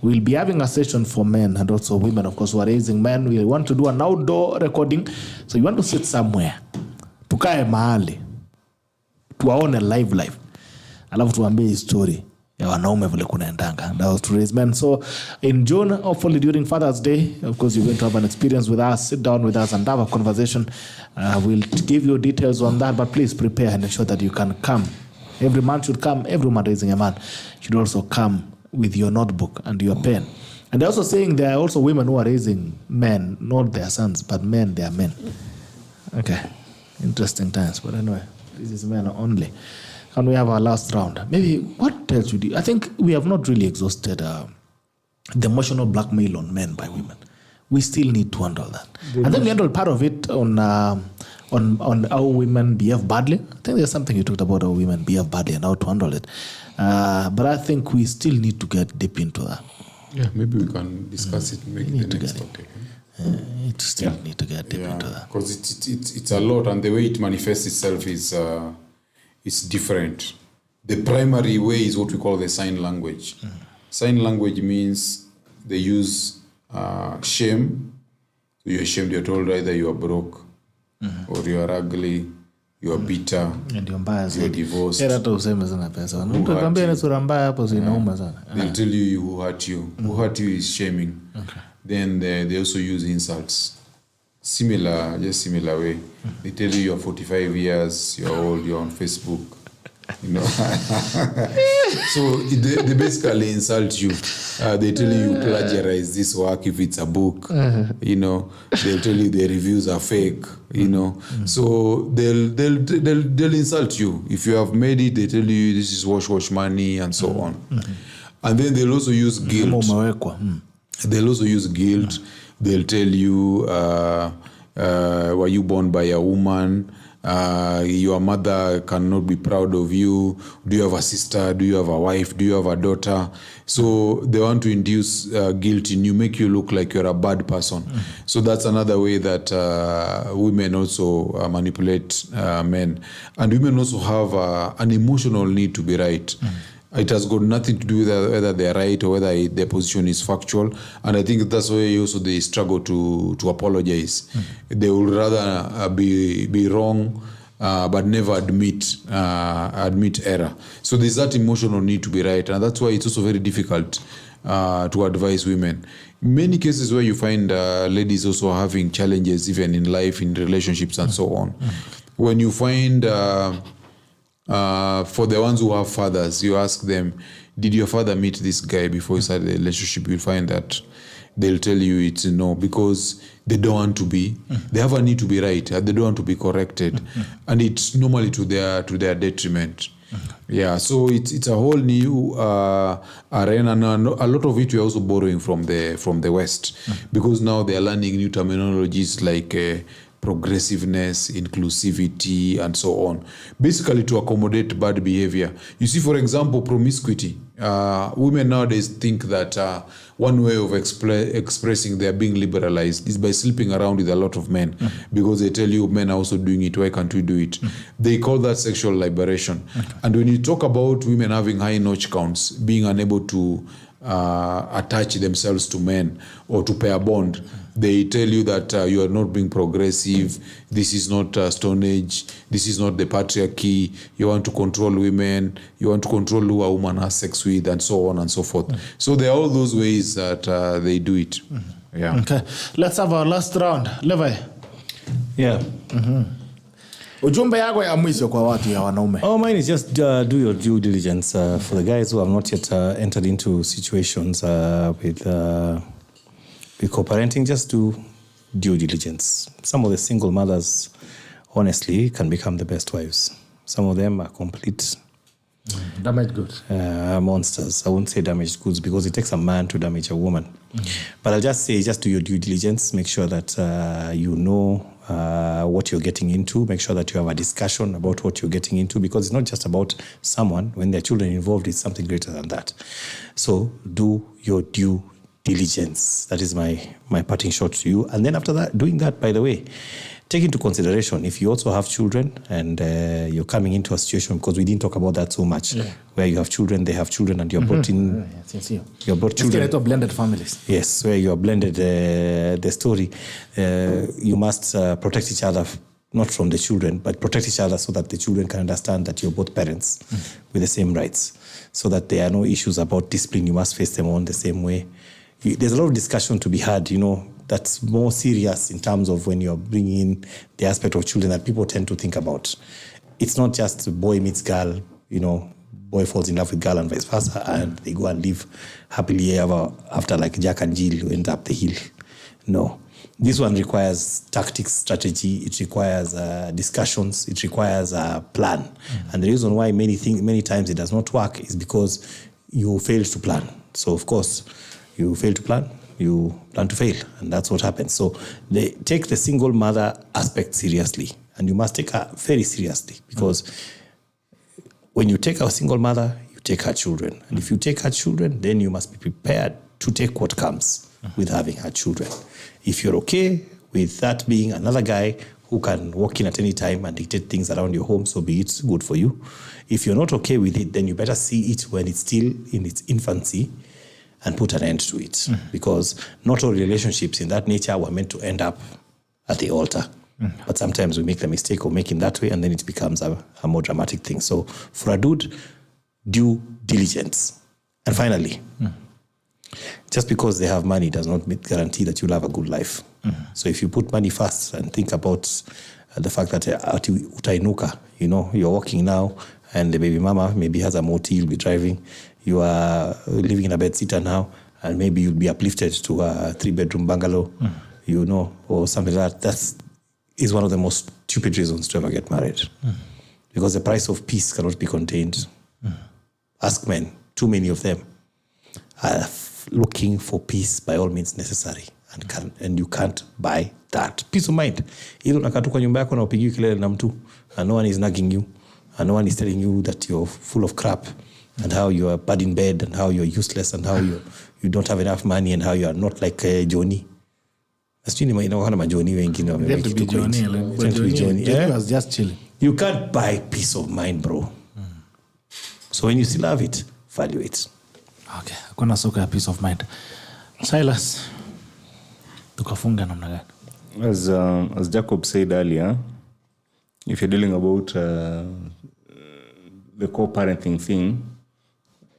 we'll be having a session for men and also women, of course, who are raising men. We want to do an outdoor recording. So you want to sit somewhere. Tukae mahali. Tuwaone live. Alafu tuambie hii story ya wanaume vile kunaendanga. That was to raise men. So in June, hopefully during Father's Day, of course, you're going to have an experience with us, sit down with us and have a conversation. We'll give you details on that, but please prepare and ensure that you can come. Every man should come. Every man raising a man should also come with your notebook and your pen. And they're also saying there are also women who are raising men, not their sons, but men, they are men. Okay. Interesting times. But anyway, this is men only. And we have our last round. Maybe what else would you... I think we have not really exhausted the emotional blackmail on men by women. We still need to handle that. I think we handled part of it on how women behave badly. I think there's something you talked about how women behave badly and how to handle it. But I think we still need to get deep into that. Yeah, maybe we can discuss it and make it the next topic. Need to get deep into that. Because it's a lot, and the way it manifests itself is different. The primary way is what we call the sign language. Sign language means they use shame. So you're ashamed, you're told either you are broke, or you are ugly, you are bitter, you're divorced. They'll tell you who hurt you. Who hurt you is shaming. Okay. Then they also use insults. Just similar way. They tell you you're 45 years, you're old, you're on Facebook. You know. So they basically insult you. They tell you plagiarize this work if it's a book. You know, they'll tell you the reviews are fake. You know, so they'll insult you. If you have made it, they tell you this is wash money and so on. And then they'll also use guilt. They'll also use guilt. They'll tell you, were you born by a woman? Your mother cannot be proud of you. Do you have a sister? Do you have a wife? Do you have a daughter? So they want to induce guilt in you, make you look like you're a bad person. So that's another way that women also manipulate men. And women also have an emotional need to be right. It has got nothing to do with whether they're right or whether their position is factual. And I think that's why also they struggle to apologize. They would rather be wrong, but never admit error. So there's that emotional need to be right. And that's why it's also very difficult to advise women. Many cases where you find ladies also having challenges even in life, in relationships and so on. When you find... for the ones who have fathers, you ask them, did your father meet this guy before you started the relationship? You'll find that they'll tell you it's no, because they don't want to be, they have a need to be right, they don't want to be corrected. And it's normally to their detriment. Yeah, so it's a whole new arena, and a lot of it we're also borrowing from the West, because now they're learning new terminologies like progressiveness, inclusivity, and so on. Basically to accommodate bad behavior. You see, for example, promiscuity. Women nowadays think that one way of expressing they are being liberalized is by sleeping around with a lot of men, because they tell you men are also doing it, why can't we do it? They call that sexual liberation. And when you talk about women having high notch counts, being unable to attach themselves to men or to pair bond, they tell you that you are not being progressive, this is not Stone Age, this is not the patriarchy, you want to control women, you want to control who a woman has sex with, and so on and so forth. So there are all those ways that they do it. Yeah. Okay, let's have our last round. Levi. Yeah. Ujumbe yako ya mwisho kwa watu ya wanaume. Oh, mine is just do your due diligence for the guys who have not yet entered into situations with co-parenting. Just do due diligence. Some of the single mothers, honestly, can become the best wives. Some of them are complete damaged goods. Monsters. I won't say damaged goods because it takes a man to damage a woman. But I'll just say, just do your due diligence. Make sure that you know what you're getting into. Make sure that you have a discussion about what you're getting into, because it's not just about someone. When there are children involved, it's something greater than that. So do your due diligence. That is my parting shot to you. And then after that, doing that, by the way, take into consideration if you also have children and you're coming into a situation, because we didn't talk about that so much, where you have children, they have children, and you're brought in. You're brought children. Let's get into blended families. Yes, where you are blended the story. You must protect each other, not from the children, but protect each other so that the children can understand that you're both parents with the same rights, so that there are no issues about discipline. You must face them on the same way. There's a lot of discussion to be had, that's more serious in terms of when you're bringing in the aspect of children that people tend to think about. It's not just boy meets girl, boy falls in love with girl and vice versa, and they go and live happily ever after, like Jack and Jill who went up the hill. No. This one requires tactics, strategy. It requires discussions. It requires a plan. And the reason why many times it does not work is because you failed to plan. So, of course, you fail to plan, you plan to fail, and that's what happens. So they take the single mother aspect seriously, and you must take her very seriously, because when you take a single mother, you take her children. And if you take her children, then you must be prepared to take what comes with having her children. If you're okay with that being another guy who can walk in at any time and dictate things around your home, so be it, good for you. If you're not okay with it, then you better see it when it's still in its infancy and put an end to it. Because not all relationships in that nature were meant to end up at the altar. But sometimes we make the mistake of making that way, and then it becomes a more dramatic thing. So for a dude, due diligence. And finally, just because they have money does not guarantee that you'll have a good life. So if you put money first and think about the fact that utainuka, you're working now, and the baby mama maybe has a motor, you'll be driving. You are living in a bedsitter now, and maybe you'll be uplifted to a 3-bedroom bungalow, or something like that. That is one of the most stupid reasons to ever get married. Because the price of peace cannot be contained. Ask men, too many of them are looking for peace by all means necessary, and you can't buy that. Peace of mind. Ilo nakatuka nyumba yako na upigiwi kelele na mtu, and no one is nagging you, and no one is telling you that you're full of crap, and how you are bad in bed, and how you're useless, and how you don't have enough money, and how you are not like Johnny. Johnny was just chilling. You can't buy peace of mind, bro. So when you still have it, value it. Okay, hakuna soko ya peace of mind. Silas, tukafunga namna gani? As Jacob said earlier, if you're dealing about the co-parenting thing,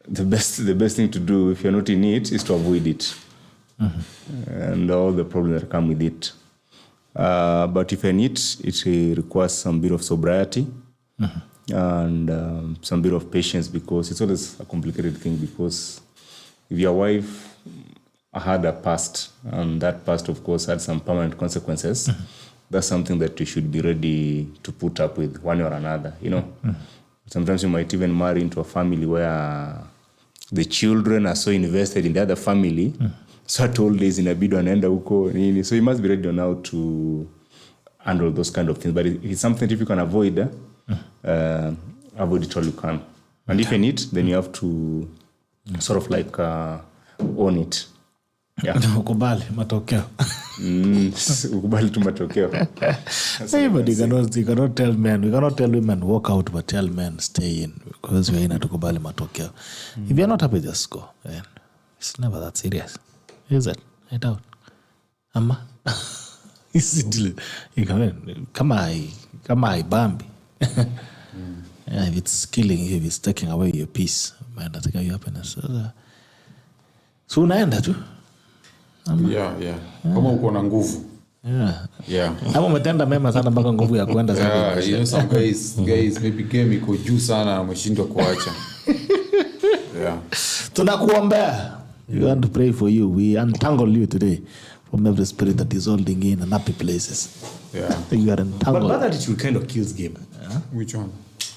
the best thing to do if you're not in it is to avoid it, and all the problems that come with it. But if you're in it, it requires some bit of sobriety and some bit of patience, because it's always a complicated thing. Because if your wife had a past, and that past, of course, had some permanent consequences, that's something that you should be ready to put up with one or another. Sometimes you might even marry into a family where the children are so invested in the other family, so at all days inabidi wanaenda huko nini. So you must be ready now to handle those kind of things. But if it's something if you can avoid, avoid it all you can. And if you need, then you have to sort of like own it. Yeah. Ukubali matokeo. Ukubali tu matokeo. Hey, but you cannot tell men, we cannot tell women walk out, but tell men stay in because we are in a tukubali matokeo. If you're not happy, just go. And it's never that serious, is it? I doubt. Ama, is it? Kama ibambi. Yeah, if it's killing you, if it's taking away your peace, man, that's your happiness. So unaenda tu. Yeah. Kama uko na nguvu. Yeah. Hapo umetenda mema sana mpaka nguvu ya kwenda sana. Yeah, you know some guys maybe game iko juu sana ameshindwa kuacha. Yeah. Tunakuombea. We want to pray for you. We untangle you today from every spirit that is holding in unhappy places. Yeah. You are entangled. But that attitude kind of kills game. Which one?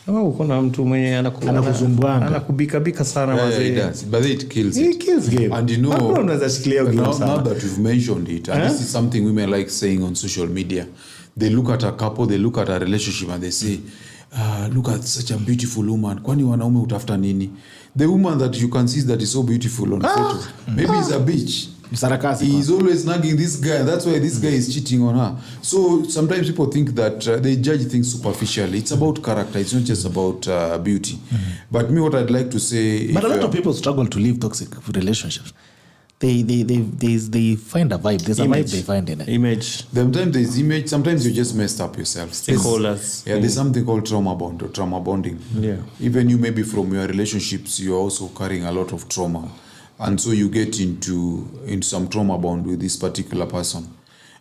Uko na mtu mwenye Anakusumbuanga. Anakubika sana Yeah, it does. But it kills it. It kills game. And you know, unaweza shikilia game now sana. that we've mentioned it, and this is something women like saying on social media. They look at a couple, they look at a relationship and they say, look at such a beautiful woman. Kwani wanaume utafuta nini? The woman that you can see that is so beautiful on photo, maybe it's a bitch. He's always nagging this guy. That's why this guy is cheating on her. So sometimes people think that they judge things superficially. It's about character. It's not just about beauty. But me, what I'd like to say... But a lot of people struggle to live toxic relationships. They find a vibe. There's a vibe they find in it. Image. Sometimes there's image. Sometimes you just messed up yourself. Stakeholders. There's something called trauma bond or trauma bonding. Yeah. Even you, maybe from your relationships, you're also carrying a lot of trauma. And so you get into some trauma bond with this particular person.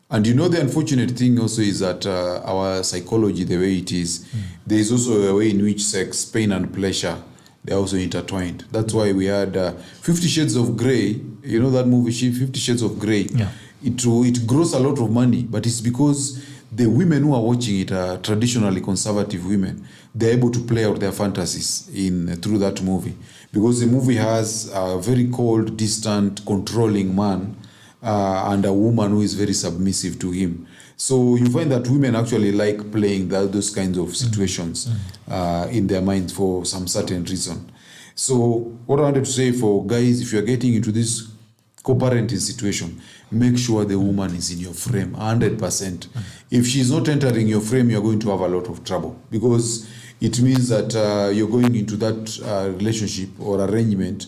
And you know the unfortunate thing also is that our psychology, the way it is, there is also a way in which sex, pain and pleasure, they're also intertwined. That's why we had 50 Shades of Grey. You know that movie, 50 Shades of Grey? Yeah. It grows a lot of money, but it's because the women who are watching it are traditionally conservative women. They're able to play out their fantasies through that movie. Because the movie has a very cold, distant, controlling man and a woman who is very submissive to him. So you find that women actually like playing those kinds of situations in their minds for some certain reason. So what I wanted to say for guys, if you're getting into this co-parenting situation, make sure the woman is in your frame 100%. If she's not entering your frame, you're going to have a lot of trouble because it means that you're going into that relationship or arrangement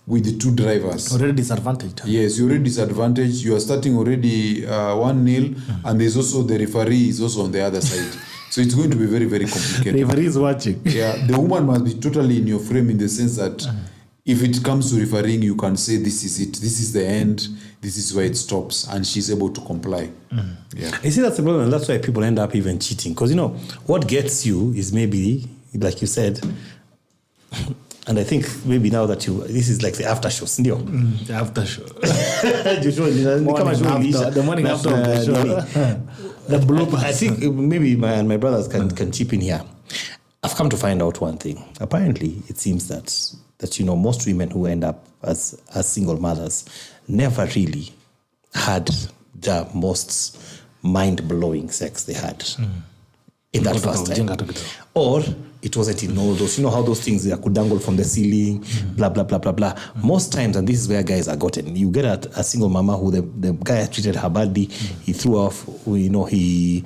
with the two drivers. Already disadvantaged. Yes, you're already disadvantaged. You are starting already 1-0, and there's also the referee is also on the other side. So it's going to be very, very complicated. Referee is watching. Yeah, the woman must be totally in your frame in the sense that if it comes to refereeing, you can say this is it, this is the end, this is where it stops, and she's able to comply. Yeah. You see, that's the problem, and that's why people end up even cheating. Because, you know, what gets you is maybe, like you said, and I think maybe now that this is like the after show, sindio? The after show. The morning after the show. The bloopers. I think maybe my brothers can chip in here. I've come to find out one thing. Apparently, it seems that you know, most women who end up as single mothers never really had the most mind-blowing sex they had in that first time. Or it wasn't in all those, you know how those things they could dangle from the ceiling, blah, blah, blah, blah, blah. Most times, and this is where guys are gotten, you get a single mama who the guy treated her badly, he threw off, you know, he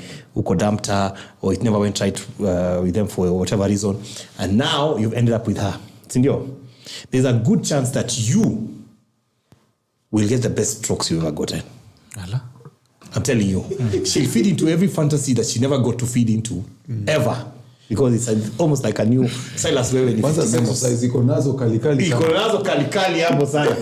dumped her, or it never went right with them for whatever reason, and now you've ended up with her. Sindio, there's a good chance that you will get the best strokes you've ever gotten. I'm telling you. She'll feed into every fantasy that she never got to feed into, ever. Because it's almost like a new Silas Wewe ni iko nazo kalikali sana. Iko nazo kalikali hapo sana.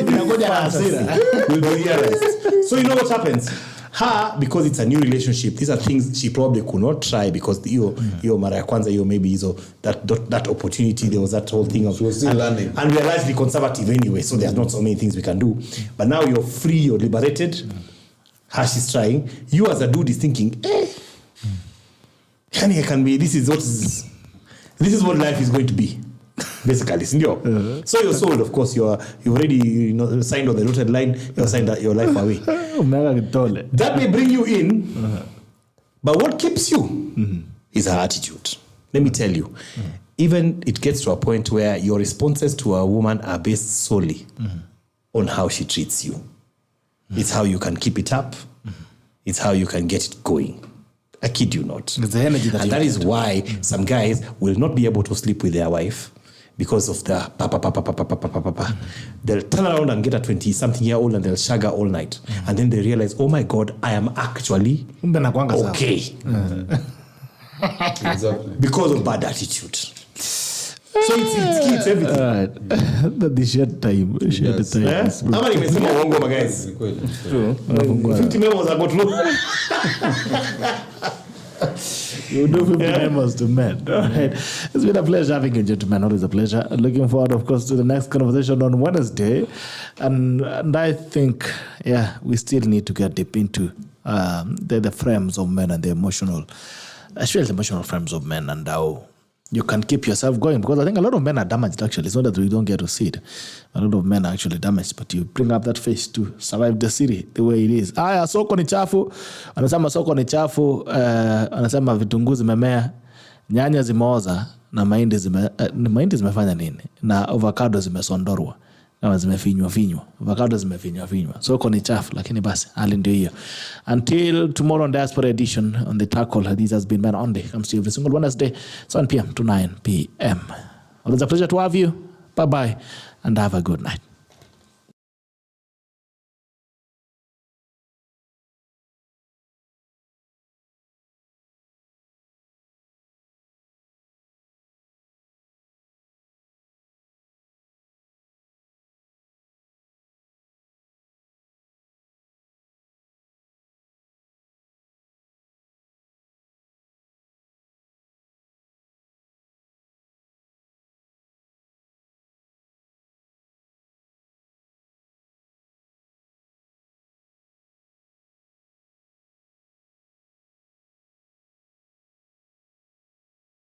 Inagoja na hasira. Will be realized. So you know what happens? Her, because it's a new relationship, these are things she probably could not try because hiyo mara ya kwanza hiyo maybe hizo that opportunity, there was that whole thing of learning. And we are largely conservative anyway, so there's not so many things we can do. But now you're free, you're liberated. Her, she's trying. You as a dude is thinking, I can be. This is what life is going to be, basically. So you're sold. Of course, you already signed on the dotted line. You're signed your life away. That may bring you in, But what keeps you is her attitude. Let me tell you, even it gets to a point where your responses to a woman are based solely on how she treats you. It's how you can keep it up. It's how you can get it going. I kid you not. It's the energy that and that is why some guys will not be able to sleep with their wife because of the pa. They'll turn around and get a 20-something-year-old and they'll shag her all night. And then they realize, oh my God, I am actually okay. Exactly. Because of bad attitude. So it's everything. The shared time. Shared time. How many nimesema uongo my guys? True. 50 memos I go through. You do 50 memos to men. All right. It's been a pleasure having you, gentlemen. Always a pleasure. Looking forward, of course, to the next conversation on Wednesday. And I think, we still need to get deep into the frames of men and the emotional frames of men and how you can keep yourself going, because I think a lot of men are damaged actually. It's not that we don't get to see it. A lot of men are actually damaged, but you bring up that face to survive the city the way it is. Soko ni chafu. Anasema soko ni chafu. Anasema vitunguu zimemea, nyanya zimeoza na mahindi zimefanya nini? Na avocado zimesondorwa. Kama zimefinywa. Avocado zimefinywa. Soko ni chafu, lakini basi hali ndio hiyo. Until tomorrow on Diaspora Edition on the Tackle, this has been Men On Day. Comes to you every single Wednesday, 7 p.m. to 9 p.m. It was a pleasure to have you. Bye-bye and have a good night.